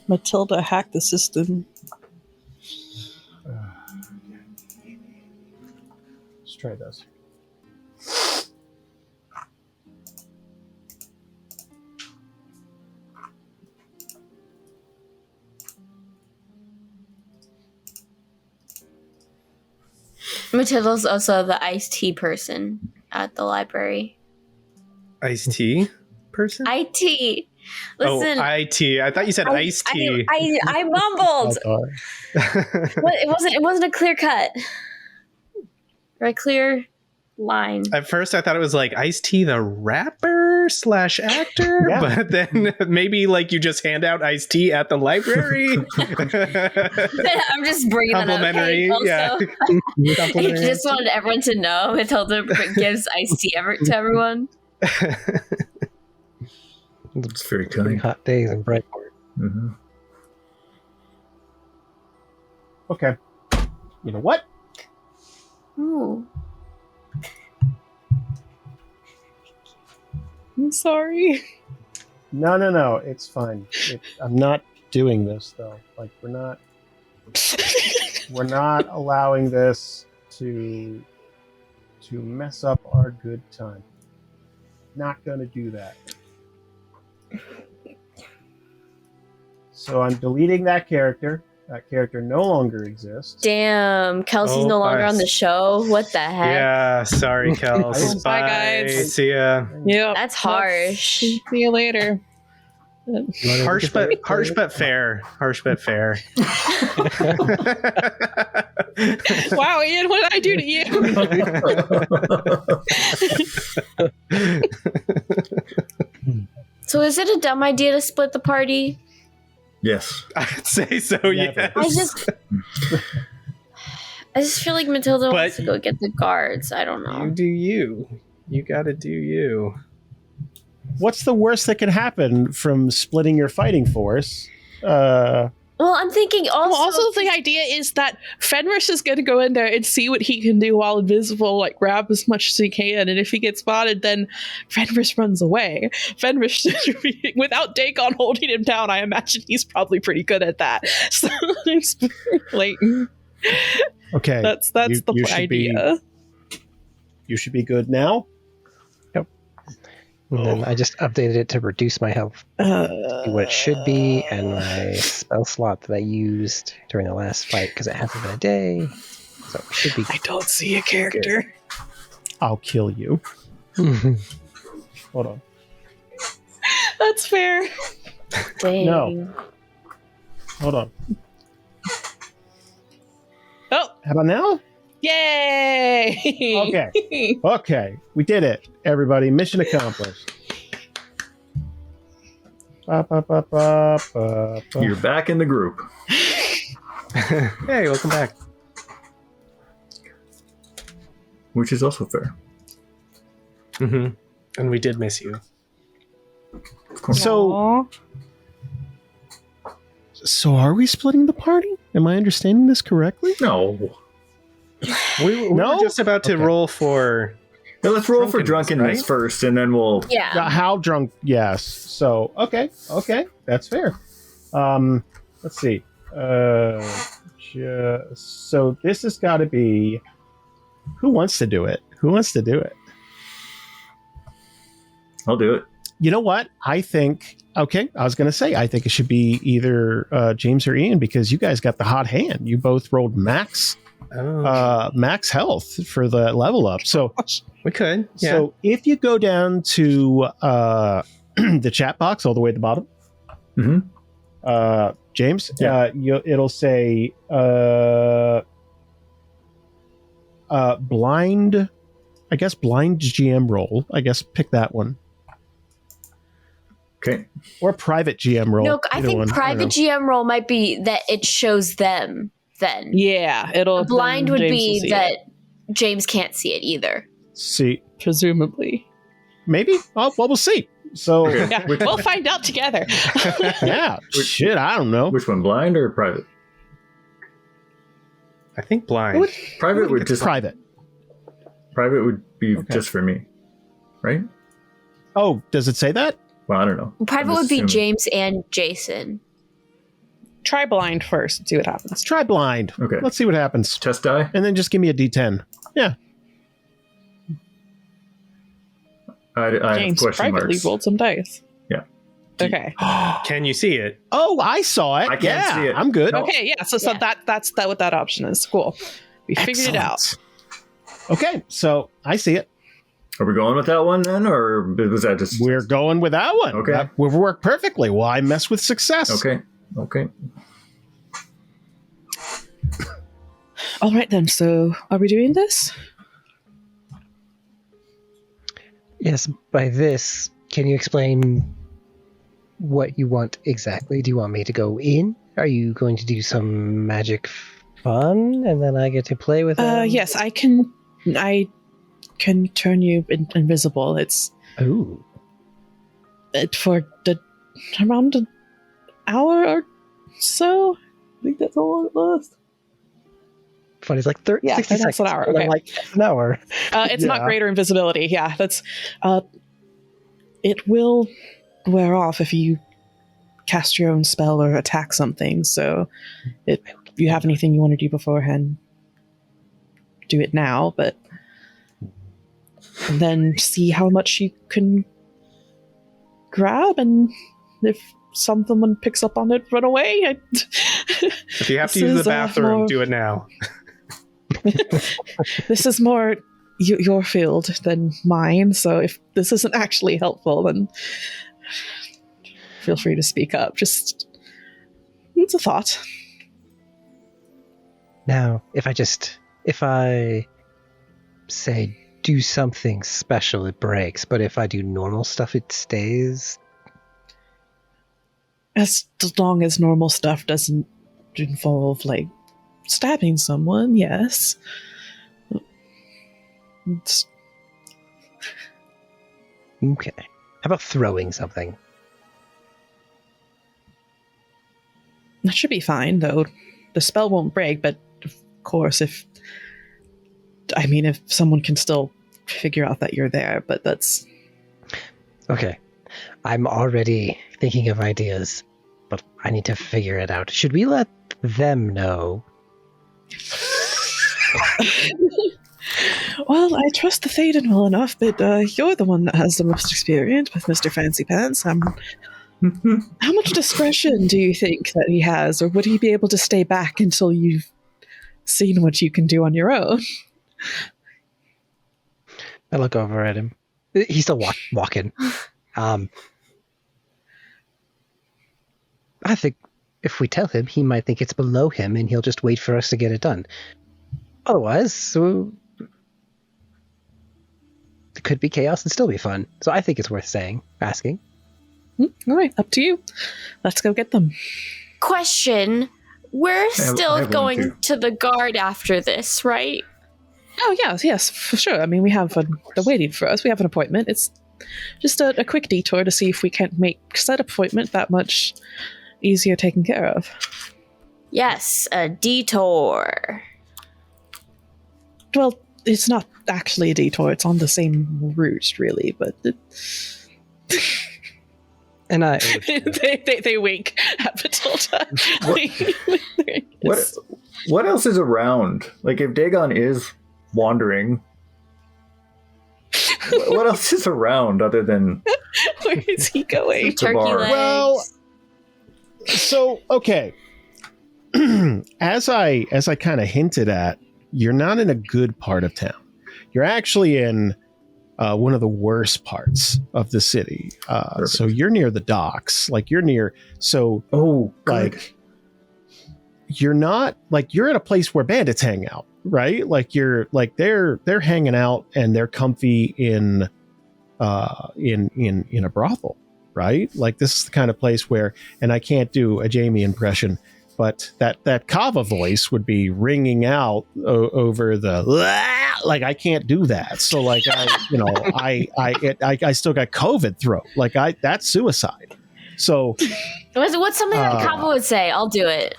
Matilda hacked the system. Let's try this. Matilda's also the iced tea person at the library. Iced tea person? IT. Listen, oh, IT. I thought you said iced tea. I mumbled. What? It wasn't a clear cut or a clear line. At first, I thought it was like Ice-T the rapper / actor, Yeah. but then maybe like you just hand out Ice-T at the library. I'm just bringing that up. Complimentary, Hey, also, yeah. I Complimentary. just wanted everyone to know Matilda gives iced tea to everyone. It's very Pretty kind. hot days in Brightport. Mm-hmm. Okay. You know what? Ooh. I'm sorry. No. It's fine. I'm not doing this though. Like we're not allowing this to mess up our good time. Not gonna do that. So I'm deleting that character. That character no longer exists. Damn, Kelsey's Oh, no longer bye. on the show. What the heck? Yeah, sorry, Kels. Bye, guys. See ya. Yep. That's harsh. See you later. Harsh but fair. Harsh but fair. Wow, Ian, what did I do to you? So is it a dumb idea to split the party? Yes. I'd say so, Yeah, yes. I just feel like Matilda But- wants to go get the guards. I don't You know. do you. You gotta do you. what's the worst that could happen from splitting your fighting force? Well, I'm thinking also. The idea is that Fenris is going to go in there and see what he can do while invisible, like grab as much as he can, and if he gets spotted, then Fenris runs away. Fenris, without Dagon holding him down, I imagine he's probably pretty good at that. So it's blatant. Okay, that's the idea. You should be good now. And then I just updated it to reduce my health to what it should be, and my spell slot that I used during the last fight, because it hasn't been a day. So it should be. I don't see a character. Good. I'll kill you. Hold on. That's fair. Dang. No. Hold on. Oh. How about now? Yay! Okay. Okay. We did it, everybody. Mission accomplished. You're back in the group. Hey, welcome back. Which is also fair. Mm-hmm. And we did miss you. So are we splitting the party? Am I understanding this correctly? No. We were just about to roll for... Yeah, let's roll for drunkenness right? first, and then we'll... Yeah. How drunk? Yes. So, okay. That's fair. Let's see. So this has got to be... Who wants to do it? I'll do it. You know what? I think... Okay, I was going to say, I think it should be either James or Ian, because you guys got the hot hand. You both rolled max health for the level up. So we could. Yeah. So if you go down to the chat box all the way at the bottom, James, it'll say blind. I guess blind GM roll. I guess pick that one. Okay. Or private GM roll. No, I think private GM roll might be that it shows them then. Yeah, it'll. Blind would James be that James can't see it either. See, presumably. Maybe. Oh, well, we'll see. So yeah, we'll find out together. Yeah. Shit, I don't know. Which one, blind or private? I think blind. Private would just private. Private would be just for me, right? Oh, does it say that? Well, I don't know. Private would be James and Jason. Try blind first and see what happens. Try blind. Okay. Let's see what happens. Test die? And then just give me a D10. Yeah. I James have question privately marks. rolled some dice. Yeah. Okay. Can you see it? Oh, I saw it. I can't see it. I'm good. No. Okay, yeah. So that's what that option is. Cool. We figured it out. Okay, so I see it. Are we going with that one then, or was that just... We're going with that one. Okay. That will work perfectly. Why mess with success? Okay. All right then. So are we doing this? Yes. By this, can you explain what you want exactly? Do you want me to go in? Are you going to do some magic fun, and then I get to play with them? Yes, I can. I can turn you invisible. It's for around an hour or so. I think that's all it lasts. Funny, it's like 60 seconds. That's an hour. And Okay. I'm like, an hour. It's not greater invisibility. Yeah, that's. It will wear off if you cast your own spell or attack something. So, if you have anything you want to do beforehand, do it now. But and then see how much you can grab, and if someone picks up on it, run away. If you have to use the bathroom, do it now. This is more your field than mine, so if this isn't actually helpful, then feel free to speak up. Just, it's a thought. Now, if I say do something special, it breaks, but if I do normal stuff, it stays? As long as normal stuff doesn't involve, like, stabbing someone, yes. Okay. How about throwing something? That should be fine, though. The spell won't break, but of course, if someone can still figure out that you're there, but that's... Okay. I'm already thinking of ideas, but I need to figure it out. Should we let them know? Well, I trust the Thaden well enough, but you're the one that has the most experience with Mr. Fancy Pants. How much discretion do you think that he has, or would he be able to stay back until you've seen what you can do on your own? I look over at him. He's still walking. I think if we tell him, he might think it's below him, and he'll just wait for us to get it done. Otherwise, it could be chaos and still be fun. So I think it's worth asking. All right, up to you. Let's go get them. Question. We're I still have one going too. to the guard after this, right? Oh, yes, for sure. I mean, we have they're waiting for us. We have an appointment. It's just a quick detour to see if we can't make said appointment that much easier taken care of. Yes, a detour. Well, it's not actually a detour. It's on the same route, really, but... And I they wink at Matilda. What else is around? Like, if Dagon is wandering, what else is around other than Where is he going? Turkey bar. legs. Well, so okay. as I kind of hinted at, you're not in a good part of town. You're actually in one of the worst parts of the city. So you're near the docks. Like you're near. So oh, good. like you're not like you're at a place where bandits hang out, right? Like you're like they're hanging out and they're comfy in a brothel, right? Like this is the kind of place where, and I can't do a Jamie impression, but that Kava voice would be ringing out over the like I can't do that. So like I still got COVID throat. Like that's suicide. So What's something that Kava would say? I'll do it.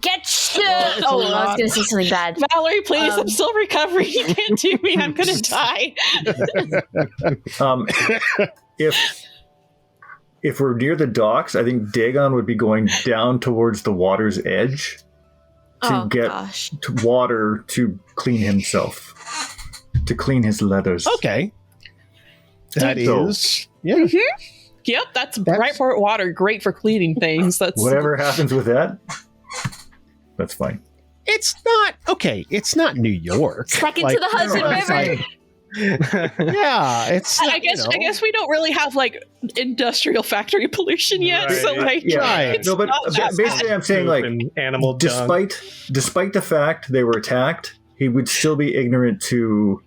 Get shit. Oh, I was gonna say something bad. Valerie, please, I'm still recovering. You can't do me. I'm gonna die. If we're near the docks, I think Dagon would be going down towards the water's edge to to water to clean himself, to clean his leathers. okay. That So- is yeah. Mm-hmm. Yep, that's Brightport water. Great for cleaning things. That's Whatever happens with that, that's fine. It's not okay. It's not New York. Second to the Hudson River. Yeah, it's. I guess we don't really have like industrial factory pollution yet. Right, So like, right. it's No, but not that basically, bad. I'm saying like, And animal dung. despite the fact they were attacked, he would still be ignorant to.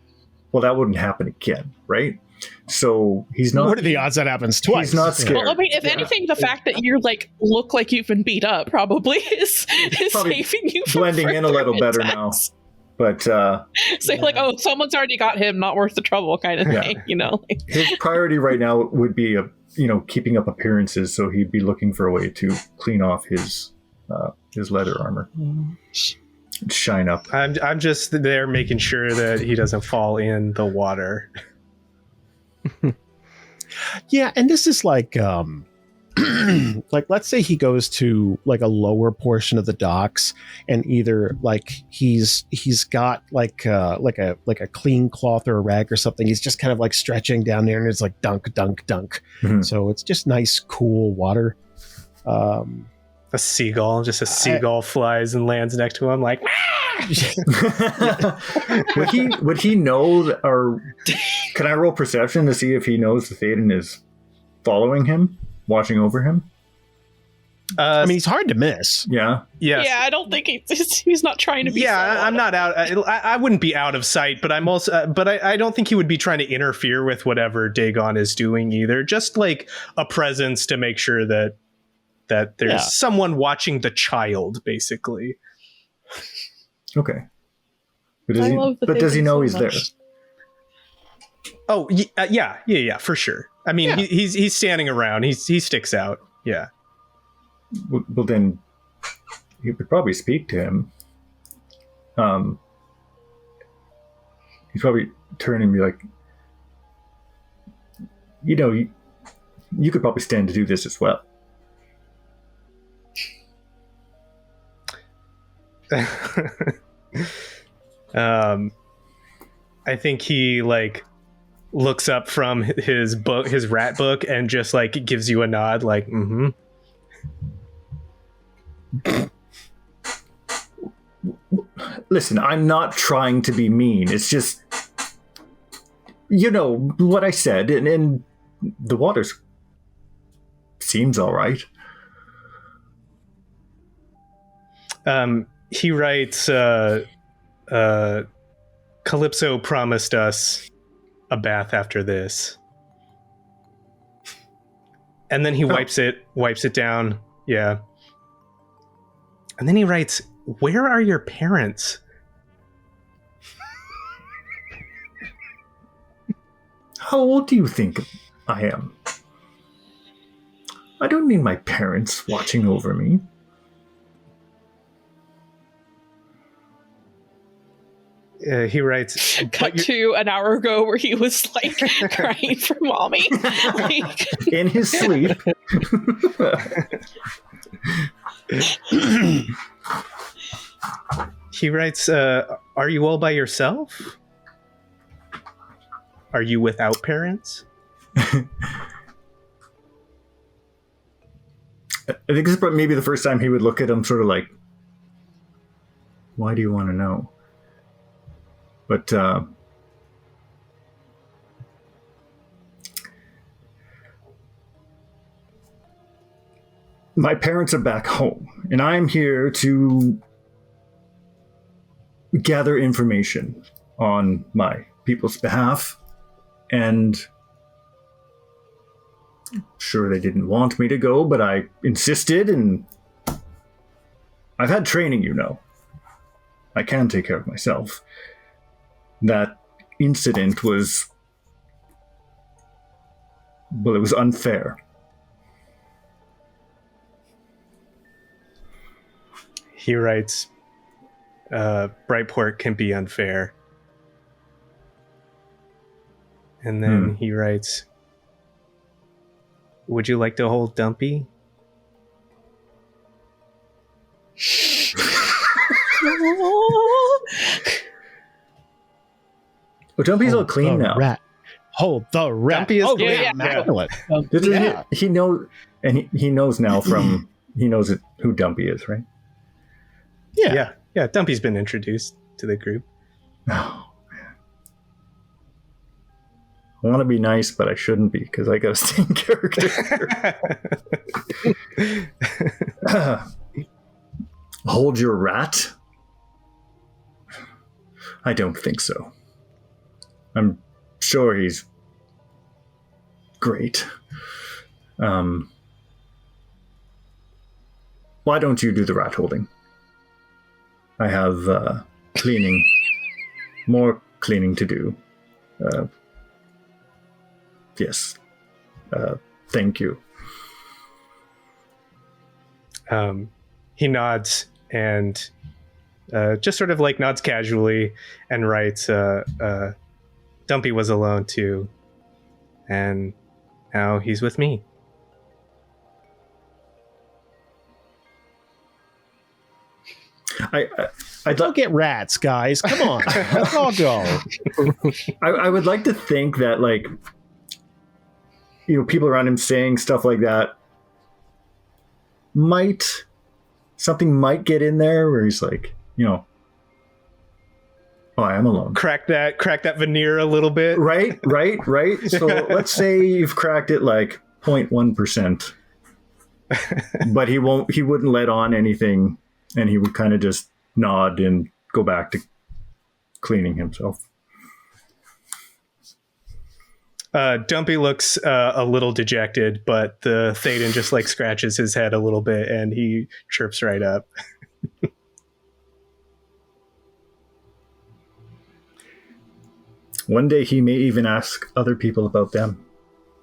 Well, that wouldn't happen again, right? So he's not. What are the odds that happens twice? He's not scared. Well, I mean, if anything, the fact that you like look like you've been beat up probably is Probably saving you from blending in a further little better now. attacks. But Say like, oh, someone's already got him. Not worth the trouble, kind of Yeah. thing. You know. Like, his priority right now would be keeping up appearances. So he'd be looking for a way to clean off his leather armor, shine up. I'm just there making sure that he doesn't fall in the water. Yeah, and this is like like let's say he goes to like a lower portion of the docks and either like he's got like a clean cloth or a rag or something. He's just kind of like stretching down there and it's like dunk dunk dunk. Mhm. So it's just nice cool water. A seagull flies and lands next to him like, would he know or can I roll perception to see if he knows the Thaden is following him, watching over him? I mean, he's hard to miss. Yeah. yes. yeah, I don't think he's not trying to be. Yeah, subtle. I'm not out. I wouldn't be out of sight, but I'm also. But I don't think he would be trying to interfere with whatever Dagon is doing either. Just like a presence to make sure that there's Yeah. someone watching the child, basically. Okay. But I love the does he Thaden know so he's there? much. Oh, yeah, for sure. I mean, Yeah. he's standing around. He sticks out. Yeah. Well, then you could probably speak to him. He'd probably turn and be like, you could probably stand to do this as well. I think he like looks up from his rat book, and just like gives you a nod, like, mm-hmm. Listen, I'm not trying to be mean. It's just, what I said, and the water seems all right. He writes, Calypso promised us a bath after this. And then he wipes it down. Yeah. And then he writes, where are your parents? How old do you think I am? I don't need my parents watching over me. He writes, Cut to an hour ago where he was like crying for mommy. Like, in his sleep. he writes, are you all by yourself? Are you without parents? I think this is maybe the first time he would look at him sort of like, why do you want to know? But my parents are back home, and I'm here to gather information on my people's behalf. And sure, they didn't want me to go, but I insisted, and I've had training, I can take care of myself. That incident was, well, it was unfair. He writes, Brightport can be unfair. And then he writes, would you like to hold Dumpy? Well, Dumpy's all clean now. Rat. Hold the rat. Dumpy is clean. yeah. immaculate. He knows, and he knows now from he knows who Dumpy is, right? Yeah. Dumpy's been introduced to the group. Oh man, I want to be nice, but I shouldn't be because I got to stay in character. Hold your rat? I don't think so. I'm sure he's great. Why don't you do the rat holding? I have more cleaning to do. Yes. Thank you. He nods and just sort of like nods casually and writes, Dumpy was alone too, and now he's with me. I'd don't get rats, guys. Come on. Let's all go. I would like to think that, like, people around him saying stuff like that something might get in there where he's like, oh, I am alone. Crack that veneer a little bit. Right. So let's say you've cracked it like 0.1%, but he wouldn't let on anything, and he would kind of just nod and go back to cleaning himself. Dumpy looks a little dejected, but the Thaden just like scratches his head a little bit and he chirps right up. One day he may even ask other people about them.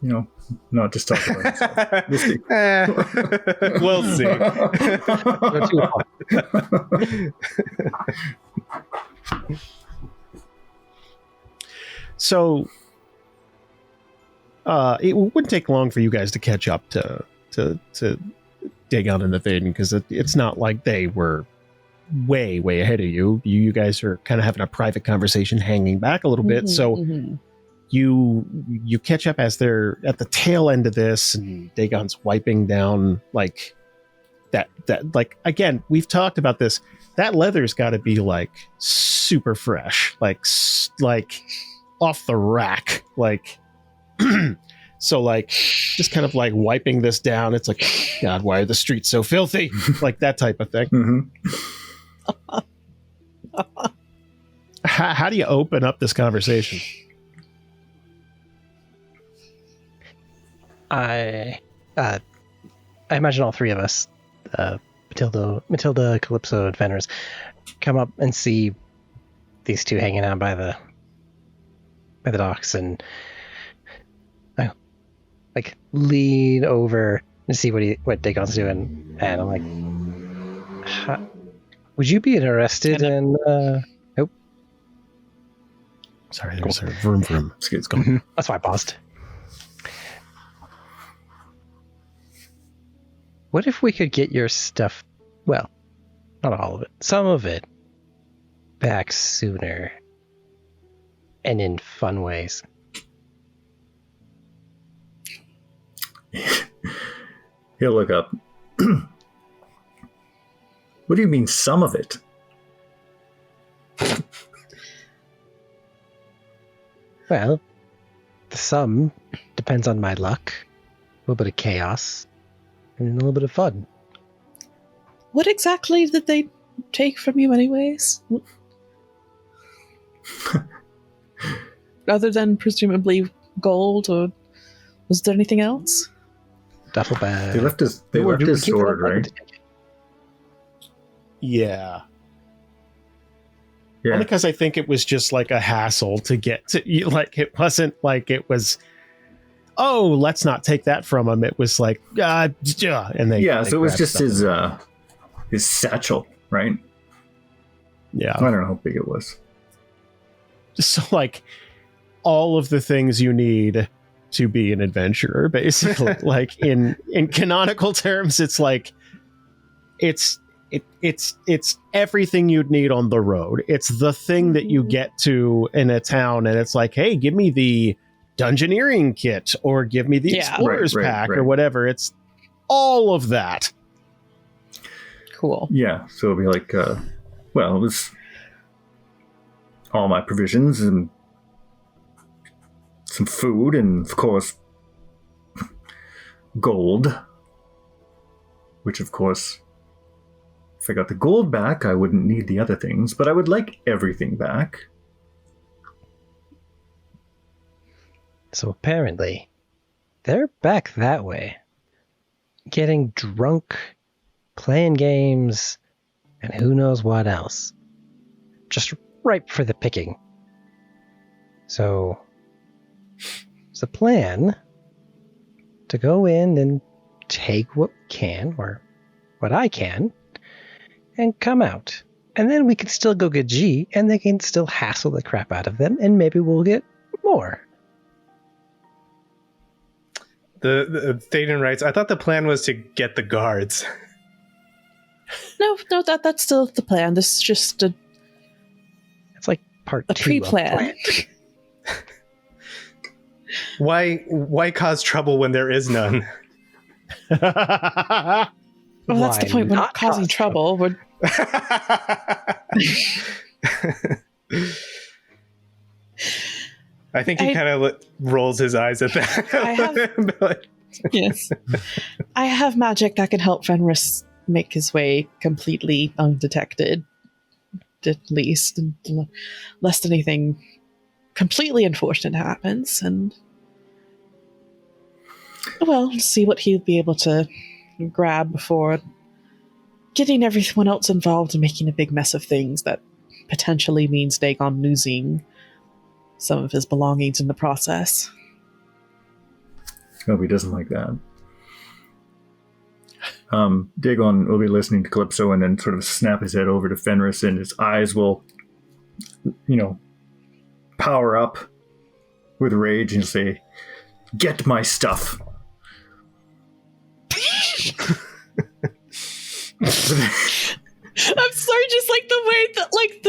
You know, not just talk about himself. We'll see. We'll see. Go too far. So it wouldn't take long for you guys to catch up to Dagon and the Thaden, because it's not like they were way ahead of you. You guys are kind of having a private conversation, hanging back a little bit. So you catch up as they're at the tail end of this, and Dagon's wiping down like that like, again, we've talked about this. That leather's got to be like super fresh, like off the rack, like so like just kind of like wiping this down. It's like, God, why are the streets so filthy? Like that type of thing. Mm-hmm. How do you open up this conversation? I imagine all three of us, Matilda, Calypso, and Fenris, come up and see these two hanging out by the docks, and I like lean over and see what Dagon's doing, and I'm like, would you be interested in? Sorry, there's a vroom. It's going. That's why I paused. What if we could get your stuff, well, not all of it, some of it, back sooner and in fun ways? He'll look up. What do you mean, some of it? Well, the sum depends on my luck, a little bit of chaos, and a little bit of fun. What exactly did they take from you, anyways? Other than presumably gold, or was there anything else? Duffel bag. They left his sword, right? Yeah. Yeah. Only because I think it was just like a hassle to get to. Like, it wasn't like it was, oh, let's not take that from him. It was like, and they. Yeah, they so it was grabbed just stuff. his satchel, right? Yeah. I don't know how big it was. So like all of the things you need to be an adventurer, basically. Like in canonical terms, it's like it's everything you'd need on the road. It's the thing that you get to in a town, and it's like, hey, give me the dungeoneering kit, or give me the explorer's pack, or whatever. It's all of that. Cool. Yeah, so it'll be like, it was all my provisions and some food, and of course gold, which of course, if I got the gold back, I wouldn't need the other things, but I would like everything back. So apparently, they're back that way, getting drunk, playing games, and who knows what else. Just ripe for the picking. So, it's a plan to go in and take what we can, or what I can, and come out. And then we can still go get G, and they can still hassle the crap out of them, and maybe we'll get more. The Thaden writes, I thought the plan was to get the guards. No, that's still the plan. This is just a It's like part a 2 pre-plan. Why cause trouble when there is none? Well, that's the point. We're not causing trouble. We're I think he kind of rolls his eyes at that. yes. I have magic that can help Fenris make his way completely undetected, at least, lest anything completely unfortunate happens. And well, see what he'll be able to grab before getting everyone else involved and making a big mess of things that potentially means Dagon losing some of his belongings in the process. Hope he doesn't like that. Dagon will be listening to Calypso and then sort of snap his head over to Fenris, and his eyes will, power up with rage and say, "Get my stuff." I'm sorry, just like the way that like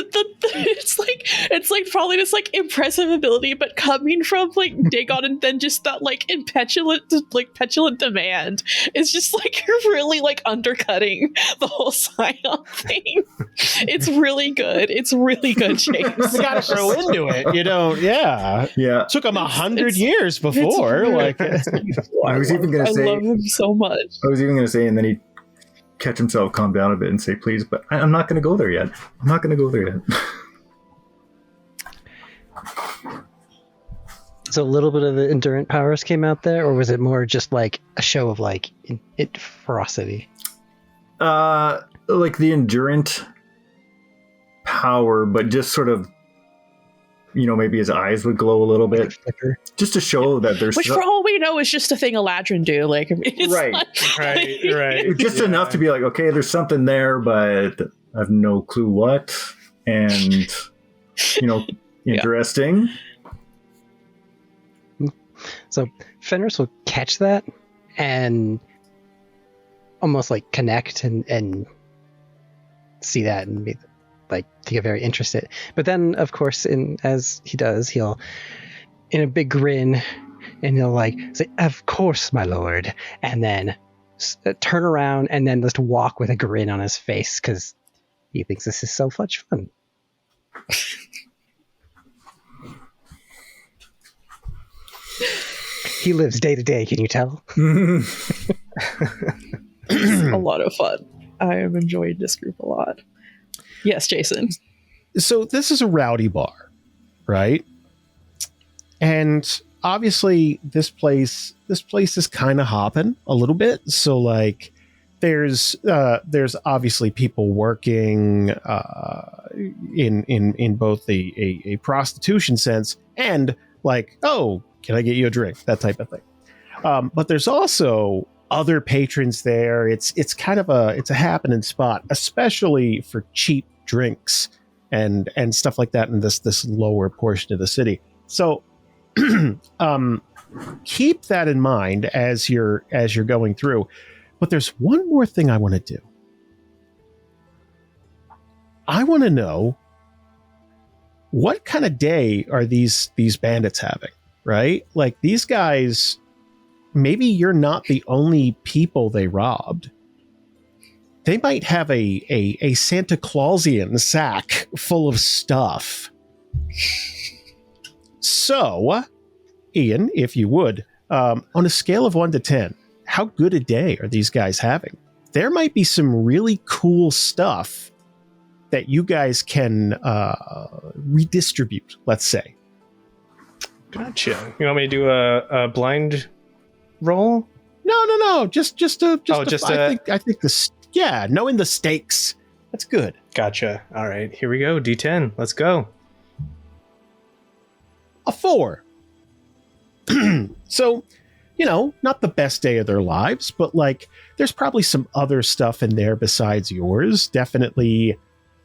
it's like probably this like impressive ability, but coming from like Dagon and then just that like petulant demand is just like really like undercutting the whole Scion thing. It's really good. It's really good, James. You gotta throw into it. You don't. Yeah. Yeah. Took him 100 years before. Like I was even gonna say, love him so much. I was even gonna say, and then he'd catch himself, calm down a bit, and say, "Please, but I'm not gonna go there yet. I'm not gonna go there yet." So a little bit of the endurant powers came out there, or was it more just like a show of like ferocity? Like the endurant power, but just sort of, maybe his eyes would glow a little bit, just to show that there's. Which, for all we know, is just a thing Eladrin do. Like, I mean, it's Right. not- Right. just enough to be like, okay, there's something there, but I have no clue what, and interesting. So Fenris will catch that and almost like connect and see that and be like to get very interested. But then, of course, as he does, he'll in a big grin and he'll like say, "Of course, my lord," and then turn around and then just walk with a grin on his face because he thinks this is so much fun. He lives day to day, can you tell? It's a lot of fun. I have enjoyed this group a lot. Yes, Jason. so this is a rowdy bar, right? And obviously this place is kind of hopping a little bit. So like there's obviously people working in both a prostitution sense and like, oh, can I get you a drink? That type of thing. But there's also other patrons there. It's kind of a happening spot, especially for cheap drinks and stuff like that in this lower portion of the city. So keep that in mind as you're going through. But there's one more thing I want to do. I want to know what kind of day are these bandits having, right? Like these guys, maybe you're not the only people they robbed. They might have a Santa Clausian sack full of stuff. So, Ian, if you would, on a scale of 1 to 10, how good a day are these guys having? There might be some really cool stuff that you guys can redistribute, let's say. Gotcha. You want me to do a blind roll? No. I think this. Yeah, knowing the stakes. That's good. Gotcha. All right, here we go. D10. Let's go. A 4. So, not the best day of their lives, but like, there's probably some other stuff in there besides yours. Definitely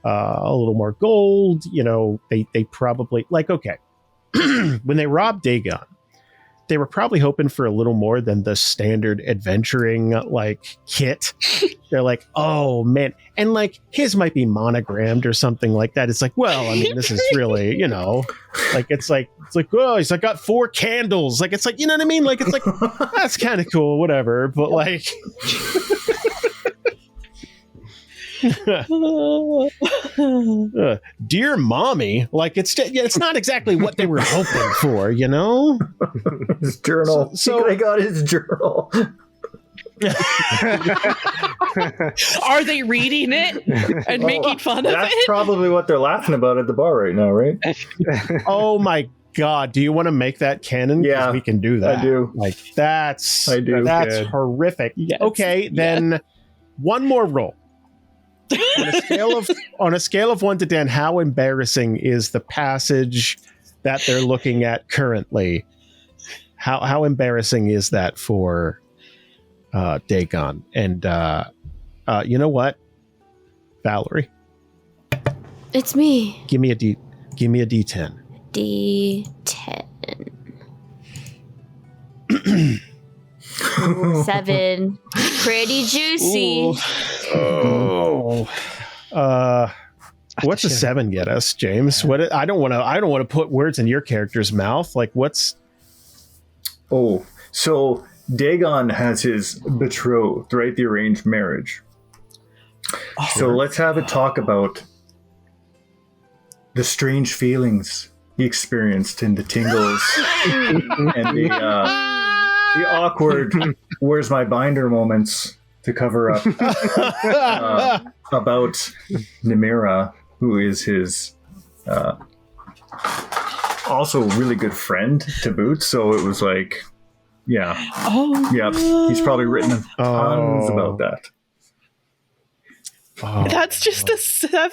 a little more gold. They probably like, okay, when they robbed Dagon, they were probably hoping for a little more than the standard adventuring like kit. They're like, oh man, and like his might be monogrammed or something like that. It's like, well, I mean, this is really, like it's like, oh, he's like got 4 candles. Like it's like, you know what I mean? Like it's like that's kind of cool, whatever. But like, dear mommy, like it's not exactly what they were hoping for, His journal. So they got his journal. Are they reading it and making fun of That's it? probably what they're laughing about at the bar right now, right? Oh my god, do you want to make that canon? 'Cause Yeah, we can do that. I do. Like that's I do. That's Good. horrific. Yes. Okay, then one more roll. On a scale of 1 to 10, how embarrassing is the passage that they're looking at currently. How embarrassing is that for Dagon? And you know what, Valerie, It's me. give me a D10. D10. 7. Pretty juicy. Oh. What's a 7 get us, James? What I don't want to put words in your character's mouth. Like what's Oh, so Dagon has his betrothed, right? The arranged marriage. So let's have a talk about the strange feelings he experienced and the tingles and the awkward "where's my binder" moments to cover up about Namira, who is his also really good friend to boot. So it was like, yeah, he's probably written tons about that. Oh, That's just a 7?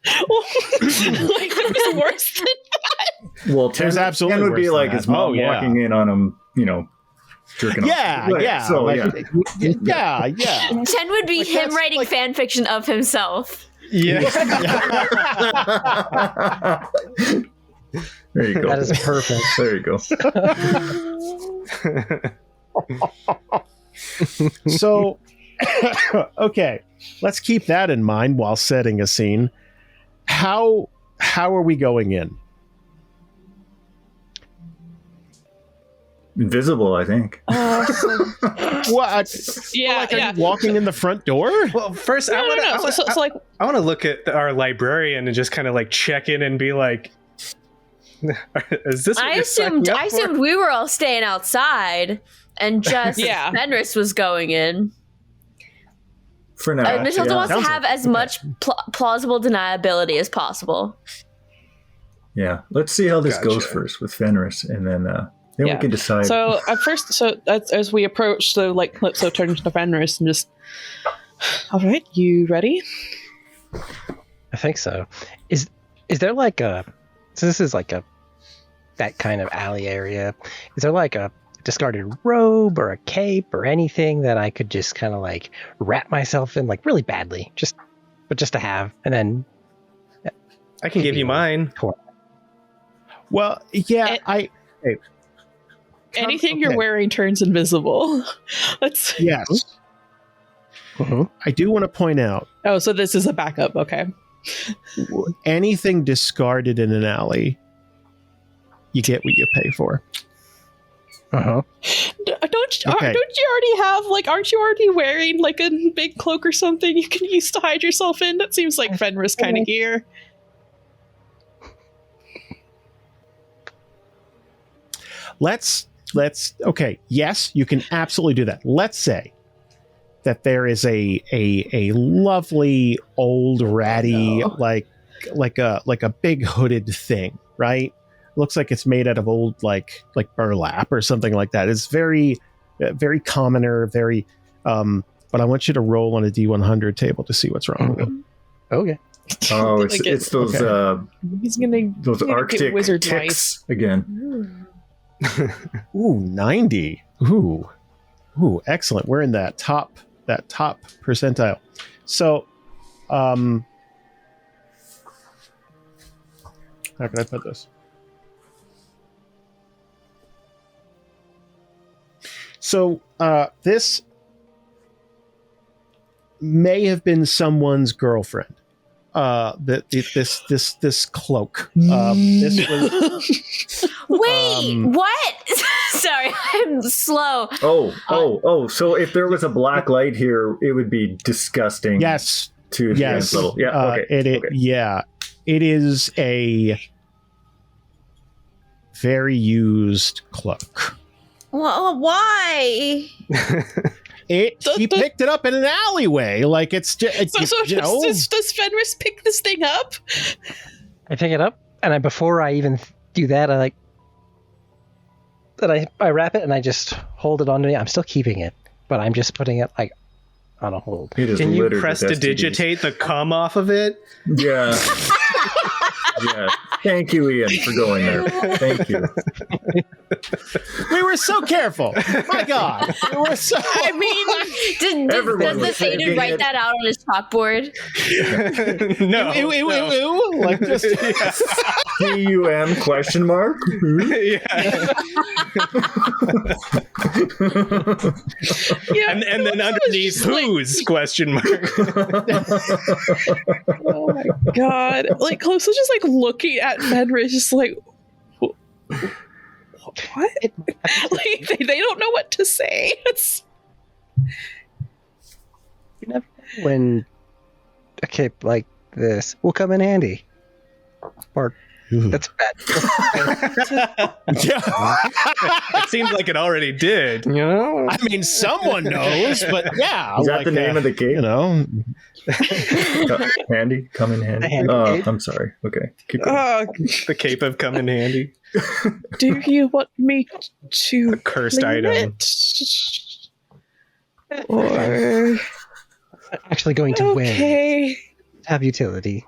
Like, there's worse than that? Well, There's 10, absolutely 10 would be worse than like that. his mom Oh, yeah. walking in on him, jerking off. yeah, Right, yeah. So, like, yeah. yeah. 10 would be Like, him that's writing like- fan fiction of himself. Yeah. There you go. That is perfect. There you go. So, okay, let's keep that in mind while setting a scene. How are we going in? Invisible, I think. What? Yeah, Like, are yeah. you walking in the front door? Well, first, No, no. So, like, I want to look at our librarian and just kind of like check in and be like, is this what I you're signing assumed up for? we were all staying outside and just Yeah. Fenris was going in. For now. Matilda yeah. wants to Sounds have like- as much plausible deniability as possible. Yeah. Let's see how this goes Gotcha. first with Fenris, and then we Yeah. can decide. So at first, as we approach, like Calypso turns to Fenris and just, all right, you ready? I think so. Is there like a, so this is like that kind of alley area. Is there like a discarded robe or a cape or anything that I could just kind of like wrap myself in like really badly, just to have, and then I can give you mine. Well, yeah, Anything you're okay. wearing turns invisible. That's Yes. I do want to point out oh, so this is a backup. Okay. anything discarded in an alley, you get what you pay for. Don't Okay. you already have like? Aren't you already wearing like a big cloak or something you can use to hide yourself in? That seems like Fenris kind of gear. Let's okay, yes, you can absolutely do that. Let's say that there is a lovely old ratty like a big hooded thing, right? Looks like it's made out of old like burlap or something like that. It's very commoner, very but I want you to roll on a D100 table to see what's wrong with it. Okay. Oh, Like it's those He's gonna those get Arctic wizard ticks again. Ooh, 90. Ooh, excellent. We're in that top percentile. So, how can I put this? So, this may have been someone's girlfriend. This cloak. This was. Wait, what? Sorry, I'm slow. Oh! So if there was a black light here, it would be disgusting. Yes. To the Yes. level. Yeah. Okay. Yeah. It is a very used cloak. Why? He picked it up in an alleyway. Like it's just, does Fenris pick this thing up? I pick it up, and before I even do that, I wrap it and I just hold it onto me. I'm still keeping it, but I'm just putting it like on a hold. It is Can you littered with STDs. prestidigitate the cum off of it? Yeah. Yeah. Thank you, Ian, for going there. Thank you. We were so careful. My God. We were so. I mean, Everyone does the was Thaden thinking write it. that out on his chalkboard? No. Ew, ew, no. ew, ew. Like just. CUM question mark? Yeah. Yeah, And then underneath whose question mark. oh my god! Like Close was just like looking at Fenris, just like, what? Like they don't know what to say. It's You never know when a cape like this will come in handy. Or that's bad. It seems like it already did. You know. I mean, someone knows, but yeah. Is that the name of the cape? You know. Handy? Come in handy? Handy cape? I'm sorry. Okay. Keep going. The cape of come in handy. do you want me to A cursed clean item. it? Or Actually going to win. okay. Have utility.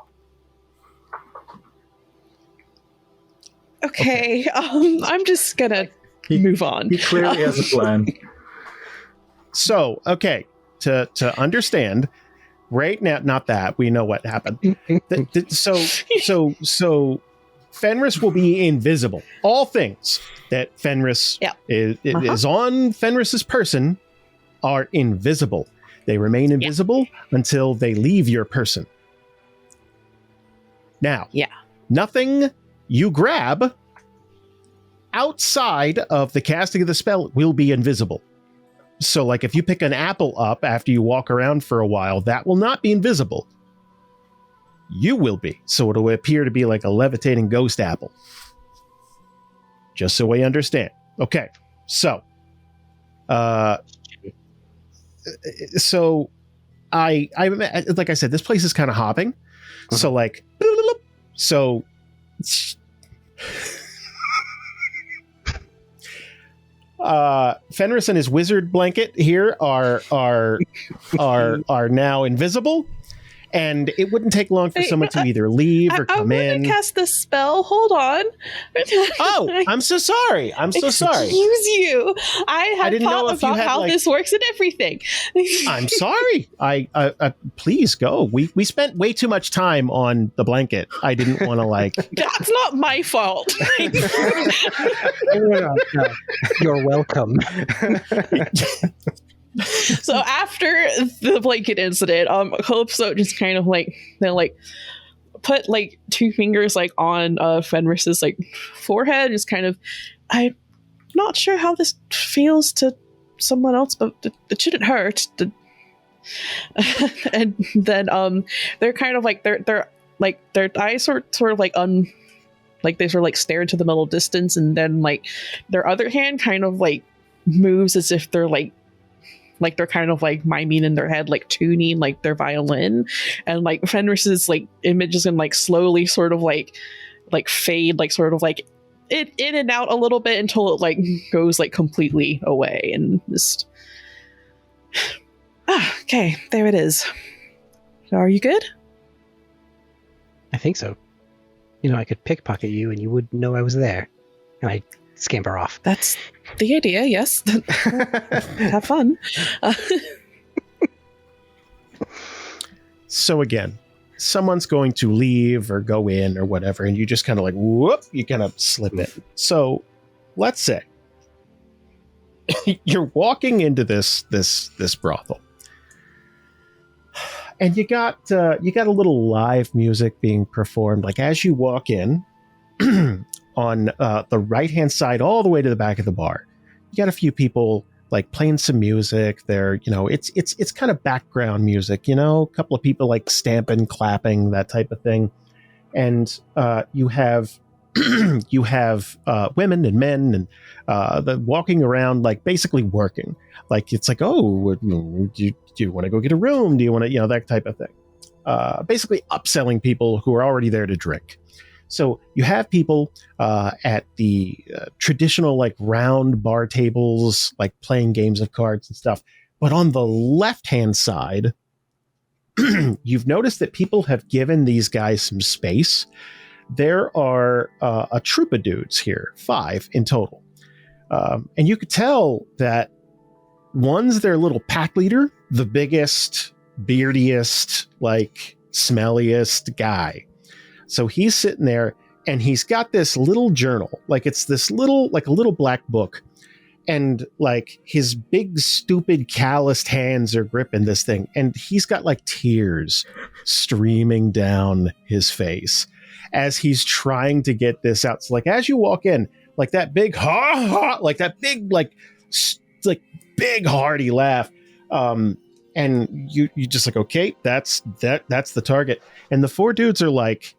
Okay, I'm just gonna move on. He clearly has a plan. So, okay, to understand, right now, not that we know what happened. So Fenris will be invisible. All things that Fenris Yeah. is on Fenris's person are invisible. They remain invisible until they leave your person. Now, nothing you grab outside of the casting of the spell will be invisible. So, like, if you pick an apple up after you walk around for a while, that will not be invisible. You will be. So it'll appear to be like a levitating ghost apple. Just so we understand. Okay. So, I like I said, this place is kind of hopping. So, like, so Fenris and his wizard blanket here are now invisible, and it wouldn't take long for Wait, someone to either leave or I'm come gonna in. cast this spell. Hold on. Oh, I'm so sorry. I'm so sorry. Excuse you. I had didn't know thought if you about had, how like- this works and everything. I'm sorry. I please go. We spent way too much time on the blanket. I didn't want to like. That's not my fault. No. You're welcome. So after the blanket incident, Calypso just kind of like put like two fingers like on Fenris's like forehead. Just kind of, I'm not sure how this feels to someone else, but it shouldn't hurt. And then they're kind of like they're like their eyes sort of like like they sort of like stare into the middle distance, and then like their other hand kind of like moves as if they're like they're kind of like miming in their head, like tuning like their violin, and like Fenris's like image is gonna like slowly sort of like fade, like sort of like it in and out a little bit until it like goes like completely away, and just okay, there it is. Are you good? I think so. You know, I could pickpocket you and you wouldn't know I was there. And I scamper off. That's the idea, yes. Have fun. So again, someone's going to leave or go in or whatever, and you just kind of like whoop, you kind of slip in. So let's say you're walking into this brothel, and you got a little live music being performed. Like as you walk in, on the right hand side, all the way to the back of the bar, you got a few people like playing some music. They're, you know, it's kind of background music, you know, a couple of people like stamping, clapping, that type of thing. And you have women and men and the walking around, like basically working. Like it's like, oh, do you want to go get a room? Do you want to, you know, that type of thing. Basically upselling people who are already there to drink. So you have people at the traditional like round bar tables, like playing games of cards and stuff. But on the left-hand side, you've noticed that people have given these guys some space there are a troop of dudes here, 5 in total. And you could tell that one's their little pack leader, the biggest, beardiest, like smelliest guy. So he's sitting there and he's got this little journal, like it's this little, like a little black book. And like his big, stupid, calloused hands are gripping this thing. And he's got like tears streaming down his face as he's trying to get this out. So like as you walk in, like that big like that big, like big hearty laugh. And you just like, okay, that's the target. And the 4 dudes are like,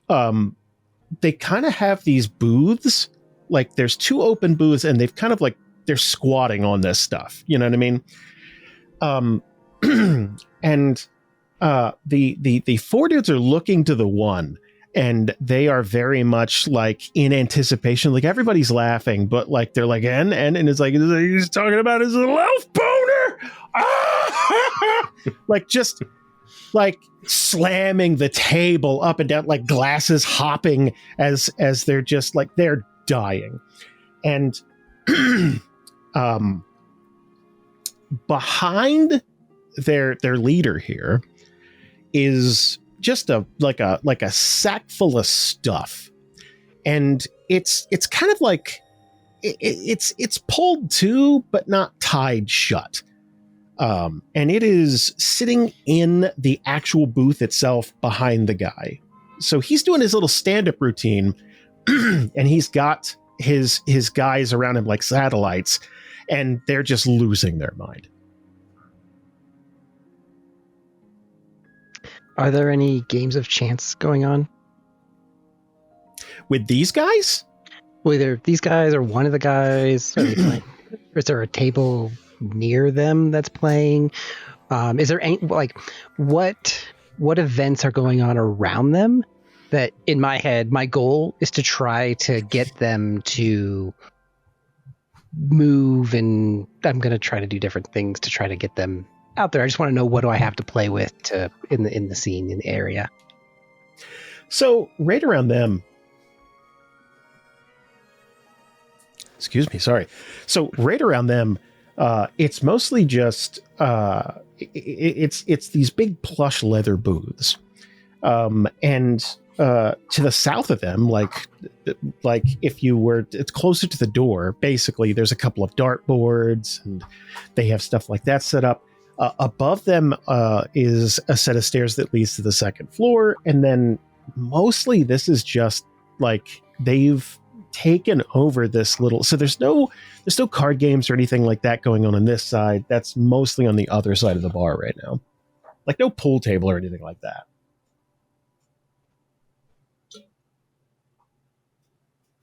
they kind of have these booths. Like there's 2 open booths and they've kind of like, they're squatting on this stuff. You know what I mean? And the 4 dudes are looking to the one, and they are very much like in anticipation. Like everybody's laughing, but like they're like, and it's like he's talking about his little elf boner. Ah! Like just like slamming the table up and down, like glasses hopping as they're just like they're dying. And behind their leader here is just a sack full of stuff, and it's kind of like it's pulled to but not tied shut, and it is sitting in the actual booth itself behind the guy. So he's doing his little stand-up routine, and he's got his guys around him like satellites, and they're just losing their mind. Are there any games of chance going on With these guys? well, either these guys or one of the guys? Are they playing? Or is there a table near them that's playing? Is there any like what events are going on around them? That in my head, my goal is to try to get them to move, and I'm going to try to do different things to try to get them out there. I just want to know, what do I have to play with to in the scene, in the area. So right around them, excuse me, sorry. So right around them, it's mostly just it's these big plush leather booths, and to the south of them, like if you were, it's closer to the door. Basically, there's a couple of dartboards, and they have stuff like that set up. Above them is a set of stairs that leads to the second floor, and then mostly this is just like they've taken over this little. So there's no card games or anything like that going on this side. That's mostly on the other side of the bar right now. Like no pool table or anything like that.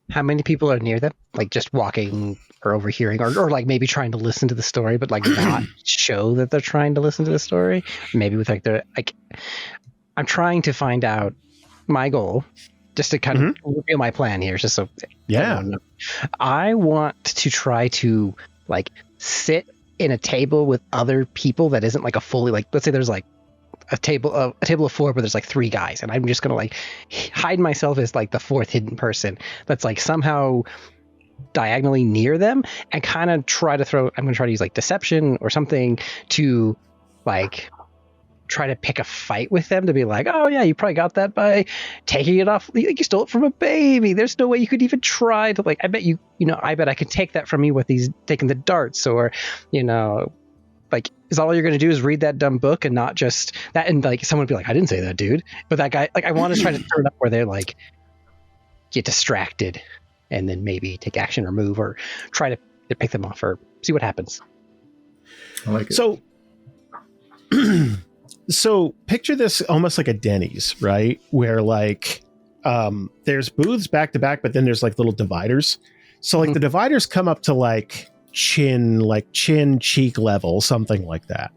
How many people are near them? Like just walking or overhearing, or like maybe trying to listen to the story, but like not show that they're trying to listen to the story. Maybe with like they're like, I'm trying to find out my goal, just to kind of reveal my plan here. Just so I want to try to like sit in a table with other people that isn't like a fully, like, let's say there's like a table of 4, but there's like 3 guys, and I'm just gonna like hide myself as like the 4th hidden person that's like somehow diagonally near them, and kind of try to I'm gonna try to use like deception or something to like try to pick a fight with them, to be like, oh yeah, you probably got that by taking it off, like you stole it from a baby. There's no way you could even try to, like, I bet I could take that from you with these taking the darts, or like, is all you're going to do is read that dumb book and not just that? And like someone would be like, I didn't say that, dude. But that guy, like, I want to try to turn it up where they're like, get distracted and then maybe take action or move or try to pick them off or see what happens. I like it. So picture this almost like a Denny's, right? Where like there's booths back to back, but then there's like little dividers. So like the dividers come up to like chin cheek level, something like that.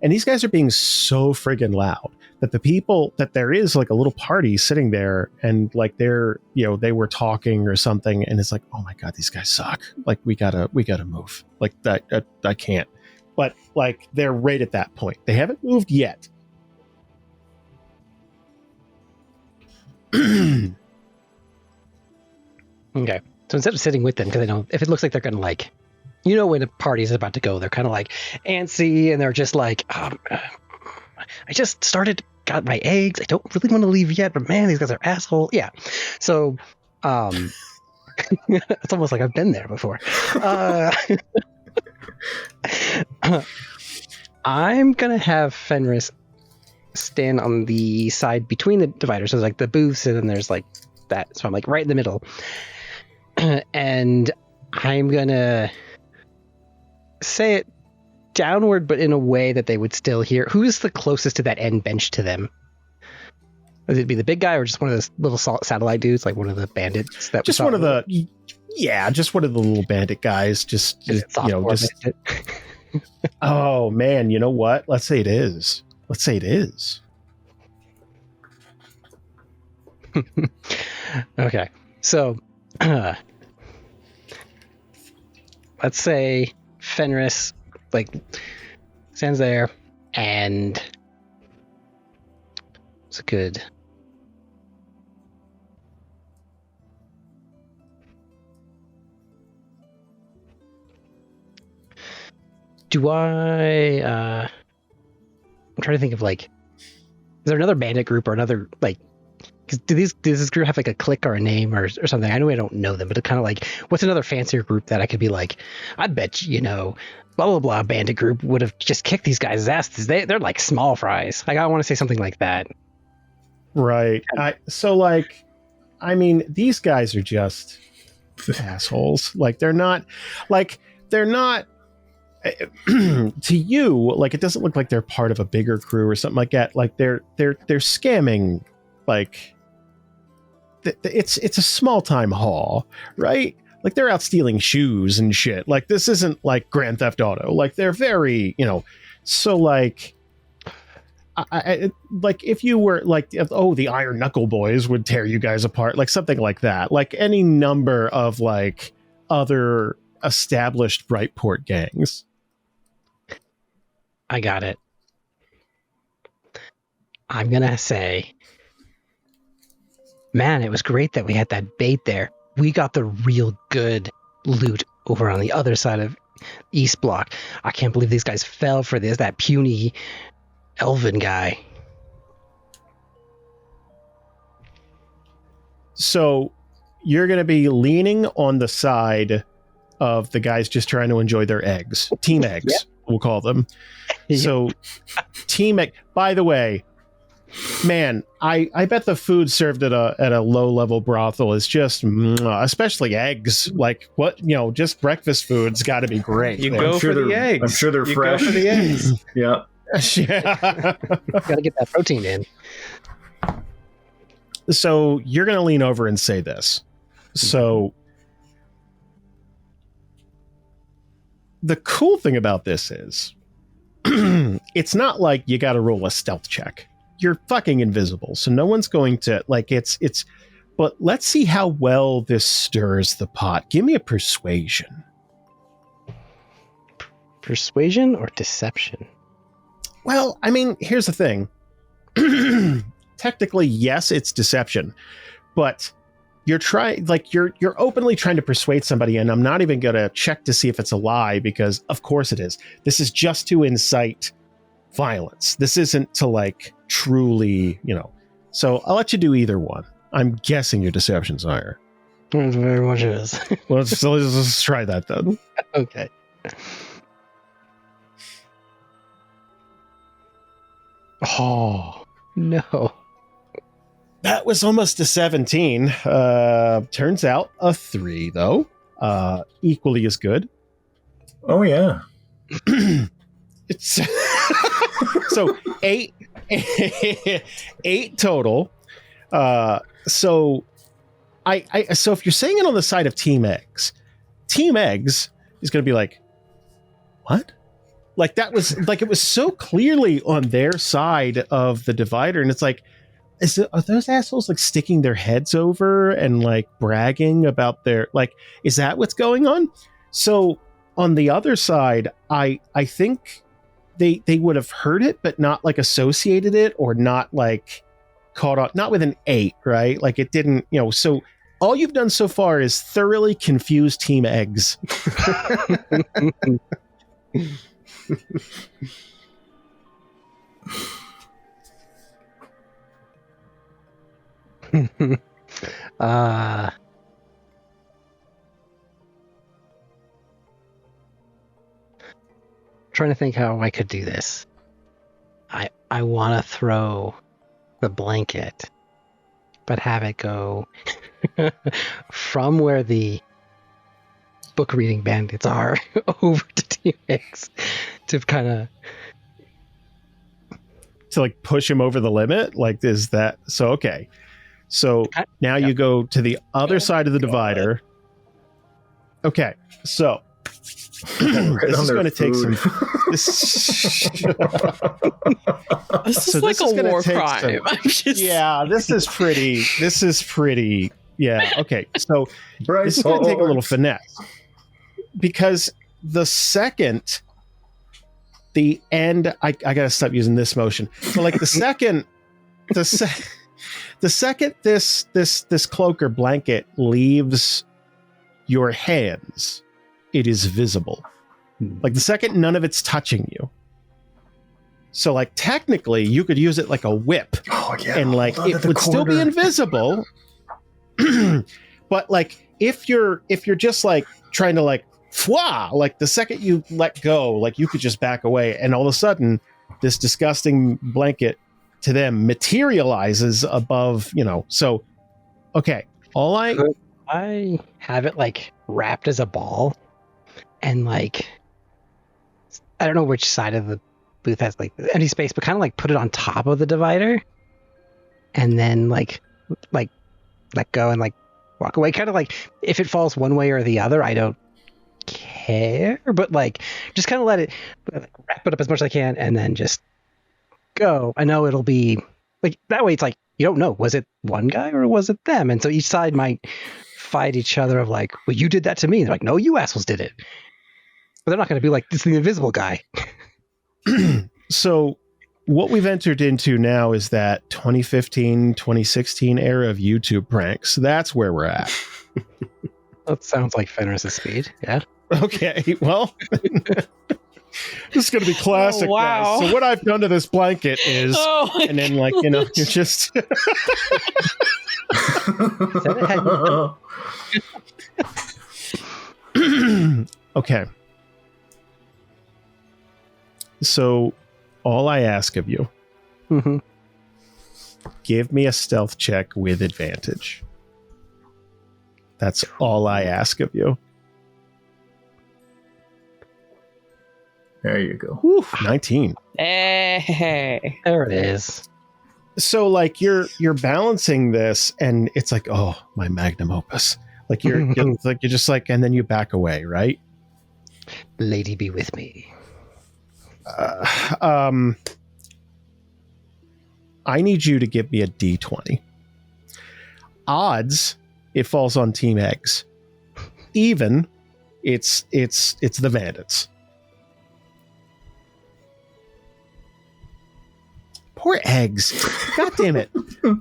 And these guys are being so friggin' loud that the people, that there is like a little party sitting there, and like they're, they were talking or something, and it's like, oh my God, these guys suck. Like we gotta move. Like that I can't. But like they're right at that point. They haven't moved yet. Okay. So instead of sitting with them, because I know if it looks like they're going to like, when a party's about to go, they're kind of like antsy and they're just like, I just got my eggs. I don't really want to leave yet, but man, these guys are asshole. Yeah. So, it's almost like I've been there before. I'm going to have Fenris stand on the side between the dividers. So there's like the booths and then there's like that. So I'm like right in the middle. And I'm going to say it downward, but in a way that they would still hear. Who's the closest to that end bench to them? Would it be the big guy or just one of those little satellite dudes, like one of the bandits? Just one of the little bandit guys. Just Oh man, you know what? Let's say it is. Okay, so let's say Fenris stands there and it's a good. I'm trying to think of is there another bandit group or another does this group have a clique or a name or something? I know I don't know them, but it's kind of what's another fancier group that I could be I bet blah blah blah bandit group would have just kicked these guys' asses. They're like small fries. I want to say something like that. Right. These guys are just assholes. They're not to you, it doesn't look like they're part of a bigger crew or something like that. They're scamming. It's a small time haul, right? They're out stealing shoes and shit. This isn't Grand Theft Auto. They're very, so if you were the Iron Knuckle Boys would tear you guys apart, something like that. Any number of other established Brightport gangs. I got it. I'm gonna say, man, it was great that we had that bait there. We got the real good loot over on the other side of East Block. I can't believe these guys fell for this. That puny elven guy. So you're going to be leaning on the side of the guys just trying to enjoy their eggs. Team eggs, yep. We'll call them. Yep. So team egg. By the way, man, I bet the food served at a low level brothel is just, especially eggs. Just breakfast food's got to be great. You go for the eggs. I'm sure they're fresh. Go for the eggs. Yeah. Yeah. Gotta get that protein in. So you're going to lean over and say this. So the cool thing about this is it's not like you got to roll a stealth check. You're fucking invisible. So no one's going to but let's see how well this stirs the pot. Give me a persuasion. Persuasion or deception? Well, here's the thing. Technically, yes, it's deception, but you're you're openly trying to persuade somebody, and I'm not even going to check to see if it's a lie because, of course, it is. This is just to incite violence. This isn't to truly, So I'll let you do either one. I'm guessing your deception's higher. It very much is. Well, let's try that then. Okay. Oh no. That was almost a 17. Turns out a 3, though. Equally as good. Oh, yeah. It's so 8 total. So so if you're saying it on the side of Team Eggs is going to be what? That was it was so clearly on their side of the divider, and it's are those assholes sticking their heads over and bragging about their is that what's going on? So on the other side, I think they would have heard it but not associated it or not caught on, not with an 8, right? Like it didn't, so all you've done so far is thoroughly confuse Team Eggs. Trying to think how I could do this. I want to throw the blanket, but have it go from where the book reading bandits are over to Team X to kind of to like push him over the limit. Like, is that so? Okay, so now you go to the other side of the divider. Okay, so this is going to take some. This is like a war crime. Yeah, this is pretty. Yeah. Okay. So this is going to take a little finesse because the second the end, I got to stop using this motion. But like the second this cloak or blanket leaves your hands, it is visible. Like the second none of it's touching you. So like technically you could use it like a whip. Oh yeah. And like it would still be invisible. But like if you're just like trying to like fwa, like the second you let go, like you could just back away and all of a sudden this disgusting blanket to them materializes above, so okay. Could I have it like wrapped as a ball and like I don't know which side of the booth has like empty space, but kind of like put it on top of the divider and then like let go and like walk away. Kind of like if it falls one way or the other, I don't care, but like just kind of let it wrap it up as much as I can and then just go. I know it'll be like that way. It's like you don't know, was it one guy or was it them? And so each side might fight each other of like, well, you did that to me. And they're like, no, you assholes did it. But they're not going to be like, it's the invisible guy. So what we've entered into now is that 2015, 2016 era of YouTube pranks. That's where we're at. That sounds like Fenris's speed. Yeah. Okay. Well, this is going to be classic, wow. guys. So what I've done to this blanket is, and then like, you're just... Okay. So all I ask of you, give me a stealth check with advantage. That's all I ask of you. There you go. Whew, 19. Hey. There it is. So like you're balancing this and it's like, oh, my magnum opus. Like you're just like, and then you back away, right? Lady be with me. I need you to give me a D20. Odds, it falls on Team Eggs. Even, it's the bandits. Poor Eggs. God damn it.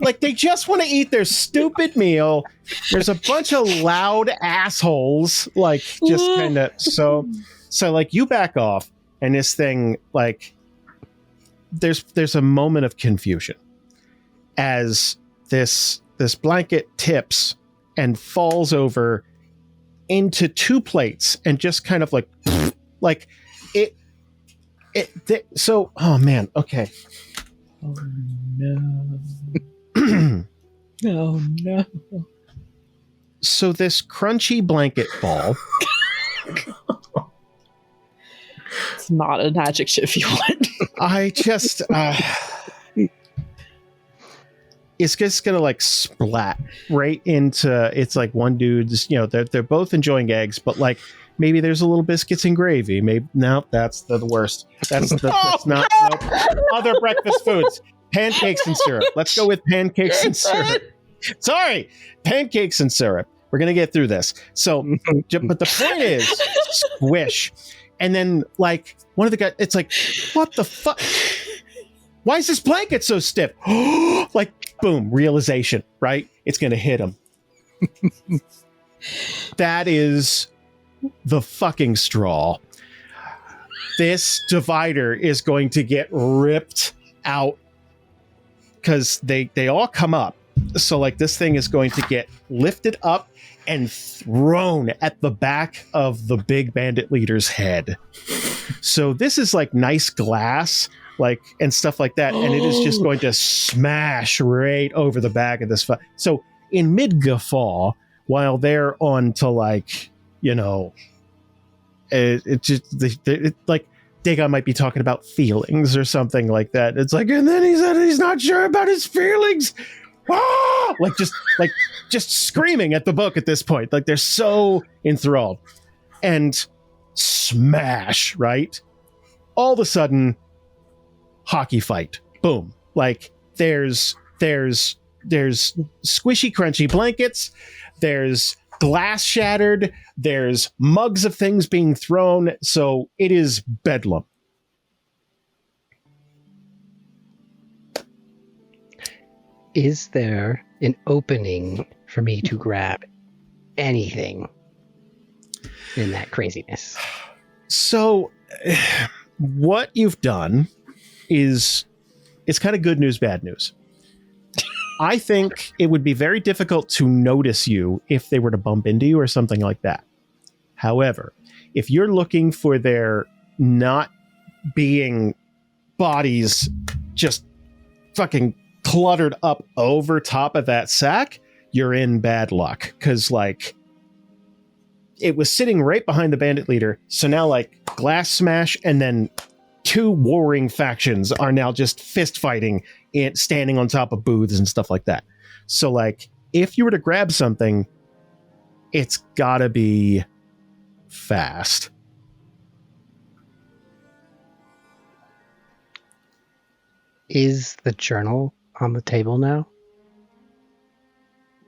Like they just want to eat their stupid meal. There's a bunch of loud assholes, like just kind of so like you back off. And this thing, like, there's a moment of confusion as this blanket tips and falls over into two plates and just kind of like it. So, oh man, okay. Oh no. Oh no. So this crunchy blanket ball. It's not an adjective you want. I just it's just gonna like splat right into, it's like one dude's, they're both enjoying eggs, but like maybe there's a little biscuits and gravy. Maybe no, that's the worst. That's not nope. Other breakfast foods. Pancakes and syrup. Let's go with pancakes and syrup. Sorry, pancakes and syrup. We're gonna get through this. So, but the point is, squish. And then, like, one of the guys, it's like, what the fuck? Why is this blanket so stiff? Like, boom, realization, right? It's going to hit him. That is the fucking straw. This divider is going to get ripped out because they all come up. So like this thing is going to get lifted up and thrown at the back of the big bandit leader's head. So this is like nice glass, like, and stuff like that. And it is just going to smash right over the back of this. So in mid guffaw, while they're on to like, it just like Dagon might be talking about feelings or something like that. It's like, and then he said he's not sure about his feelings. Ah! Like just screaming at the book at this point. Like they're so enthralled. And smash, right? All of a sudden, hockey fight. Boom. Like there's squishy, crunchy blankets. There's glass shattered. There's mugs of things being thrown. So it is bedlam. Is there an opening for me to grab anything in that craziness? So what you've done is it's kind of good news, bad news. I think it would be very difficult to notice you if they were to bump into you or something like that. However, if you're looking for their not being bodies just fucking cluttered up over top of that sack, you're in bad luck. Because, like, it was sitting right behind the bandit leader. So now, like, glass smash and then two warring factions are now just fist fighting and standing on top of booths and stuff like that. So, like, if you were to grab something, it's gotta be fast. Is the journal on the table now?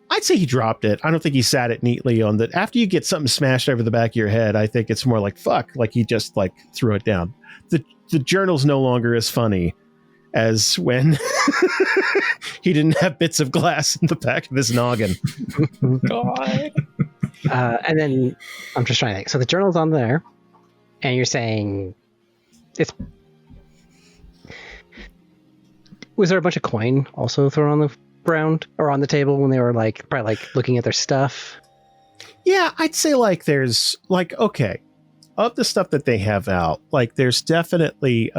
I'd say he dropped it. I don't think he sat it neatly on the... After you get something smashed over the back of your head, I think it's more like, fuck, like he just, like, threw it down. The journal's no longer as funny as when he didn't have bits of glass in the back of his noggin. God. And then I'm just trying to think. So the journal's on there, and you're saying it's... Was there a bunch of coin also thrown on the ground or on the table when they were like probably like looking at their stuff? Yeah, I'd say like there's like, okay, of the stuff that they have out, like there's definitely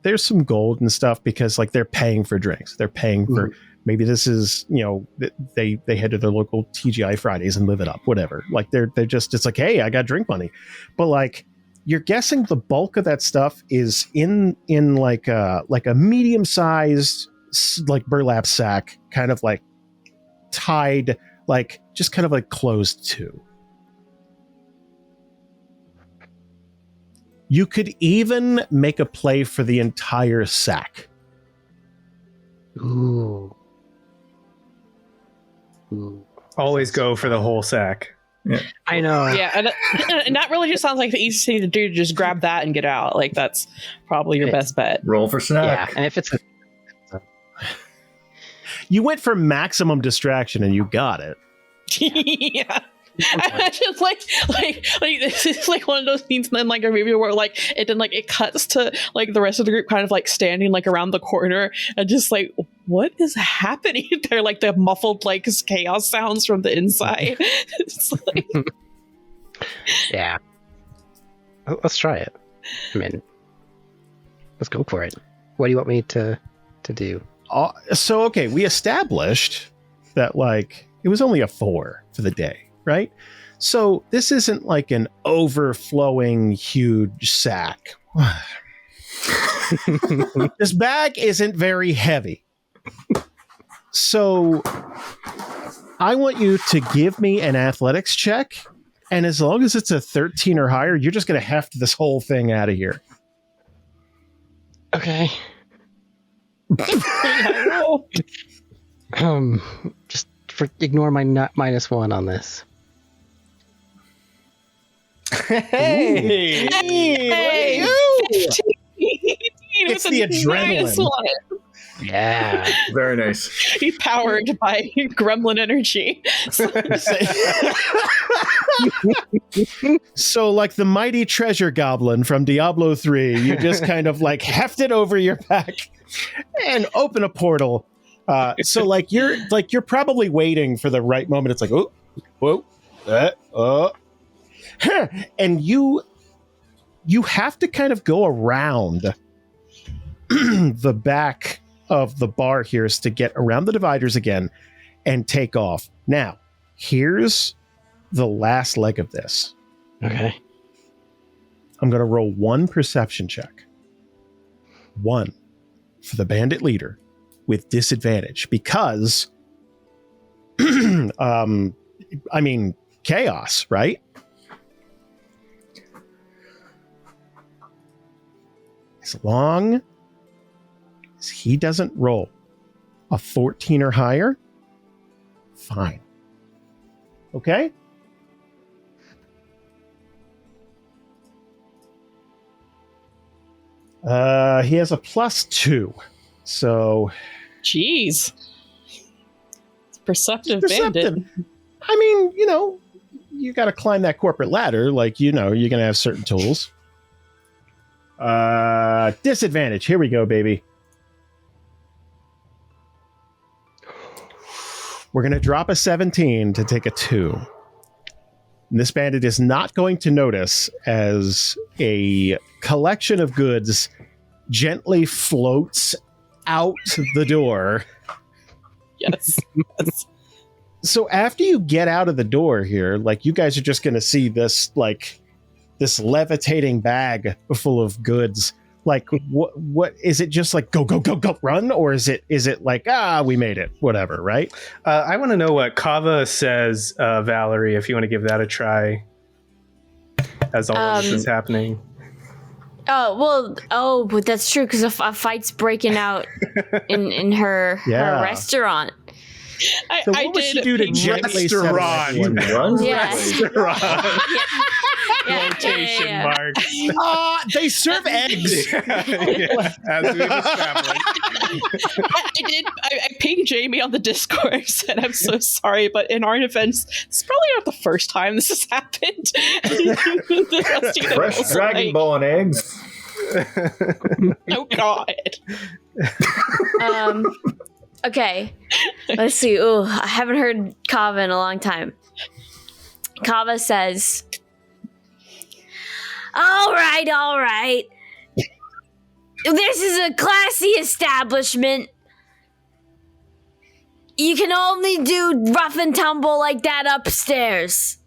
there's some gold and stuff because like they're paying for drinks. They're paying for maybe this is, they head to their local TGI Fridays and live it up, whatever. Like they're just, it's like, hey, I got drink money. But like you're guessing the bulk of that stuff is in like a medium-sized like burlap sack, kind of like tied, like just kind of like closed to. You could even make a play for the entire sack. Ooh. Always go for the whole sack. Yeah. I know. Yeah, and that really just sounds like the easiest thing to do, to just grab that and get out. Like that's probably your best bet. Roll for snack. Yeah, and if it's You went for maximum distraction and you got it. Yeah. I just like this is like one of those scenes in like a movie where like it cuts to like the rest of the group kind of like standing like around the corner and just like, what is happening? They're like the muffled like chaos sounds from the inside. It's like... Yeah. Let's try it. I mean, let's go for it. What do you want me to do? So, okay, we established that like it was only a 4 for the day. Right? So this isn't like an overflowing huge sack. This bag isn't very heavy. So I want you to give me an athletics check. And as long as it's a 13 or higher, you're just going to heft this whole thing out of here. Okay. Just ignore my -1 on this. Hey! Hey! It's the adrenaline. Yeah. Very nice. He's powered by gremlin energy. So like the mighty treasure goblin from Diablo 3, you just kind of like heft it over your back and open a portal. So like you're probably waiting for the right moment. It's like, oh, whoa, and you have to kind of go around the back of the bar here is to get around the dividers again and take off. Now, here's the last leg of this. Okay. I'm going to roll 1 perception check. 1 for the bandit leader with disadvantage because, I mean, chaos, right? As long as he doesn't roll a 14 or higher, fine. Okay? He has a +2. So... Jeez. It's perceptive bandit. I mean, you got to climb that corporate ladder. Like, you're going to have certain tools. Disadvantage. Here we go, baby. We're going to drop a 17 to take a 2. And this bandit is not going to notice as a collection of goods gently floats out the door. Yes. So after you get out of the door here, like you guys are just going to see this levitating bag full of goods. Like what is it? Just like go run, or is it like we made it, whatever, right? I want to know what Kava says, Valerie. If you want to give that a try, as all of this is happening. But that's true because a fight's breaking out in her restaurant. So what would she do to gently restaurant? Restaurant. Quotation marks. They serve eggs. As we were traveling. I pinged Jamie on the Discord. Said I'm so sorry, but in our defense, it's probably not the first time this has happened. Fresh Dragon Ball and eggs. Oh God. Okay, let's see. Ooh, I haven't heard Kava in a long time. Kava says, all right. This is a classy establishment. You can only do rough and tumble like that upstairs.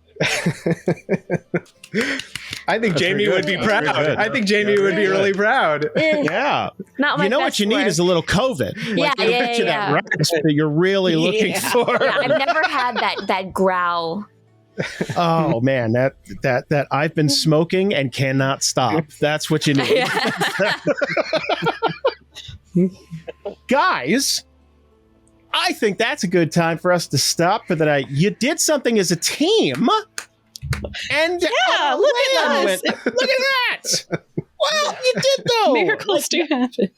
I think Jamie would be proud. I think Jamie would be really proud. Yeah. Not my what you need is a little COVID. Like, it'll get you that rasp that you're really looking for. Yeah, I've never had that growl. Oh man, that I've been smoking and cannot stop. That's what you need. Guys, I think that's a good time for us to stop for the night. You did something as a team. And look at us. Look at that. Well, you did though. Miracles do happen.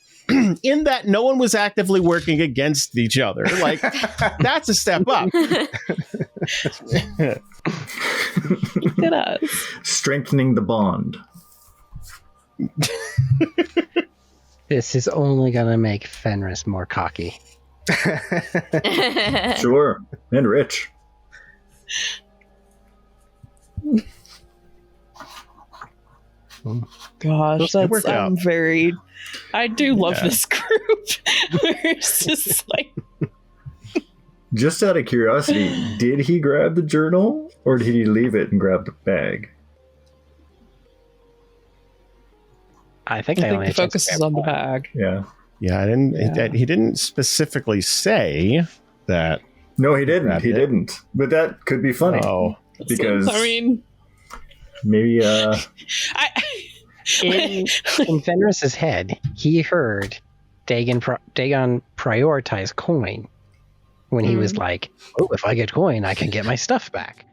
In that no one was actively working against each other. Like, that's a step up. Look at us. Strengthening the bond. This is only going to make Fenris more cocky. Sure. And rich. Gosh, worked out. I do love this group. It's just like, Just out of curiosity, did he grab the journal or did he leave it and grab the bag? I think the focus is on the bag. Yeah. Yeah, I didn't. Yeah. He didn't specifically say that. No, he didn't. Grabbed He it. didn't. But that could be funny. Oh, Because I mean, maybe In Fenris's head, he heard Dagon prioritize coin when he was like, "Oh, if I get coin, I can get my stuff back."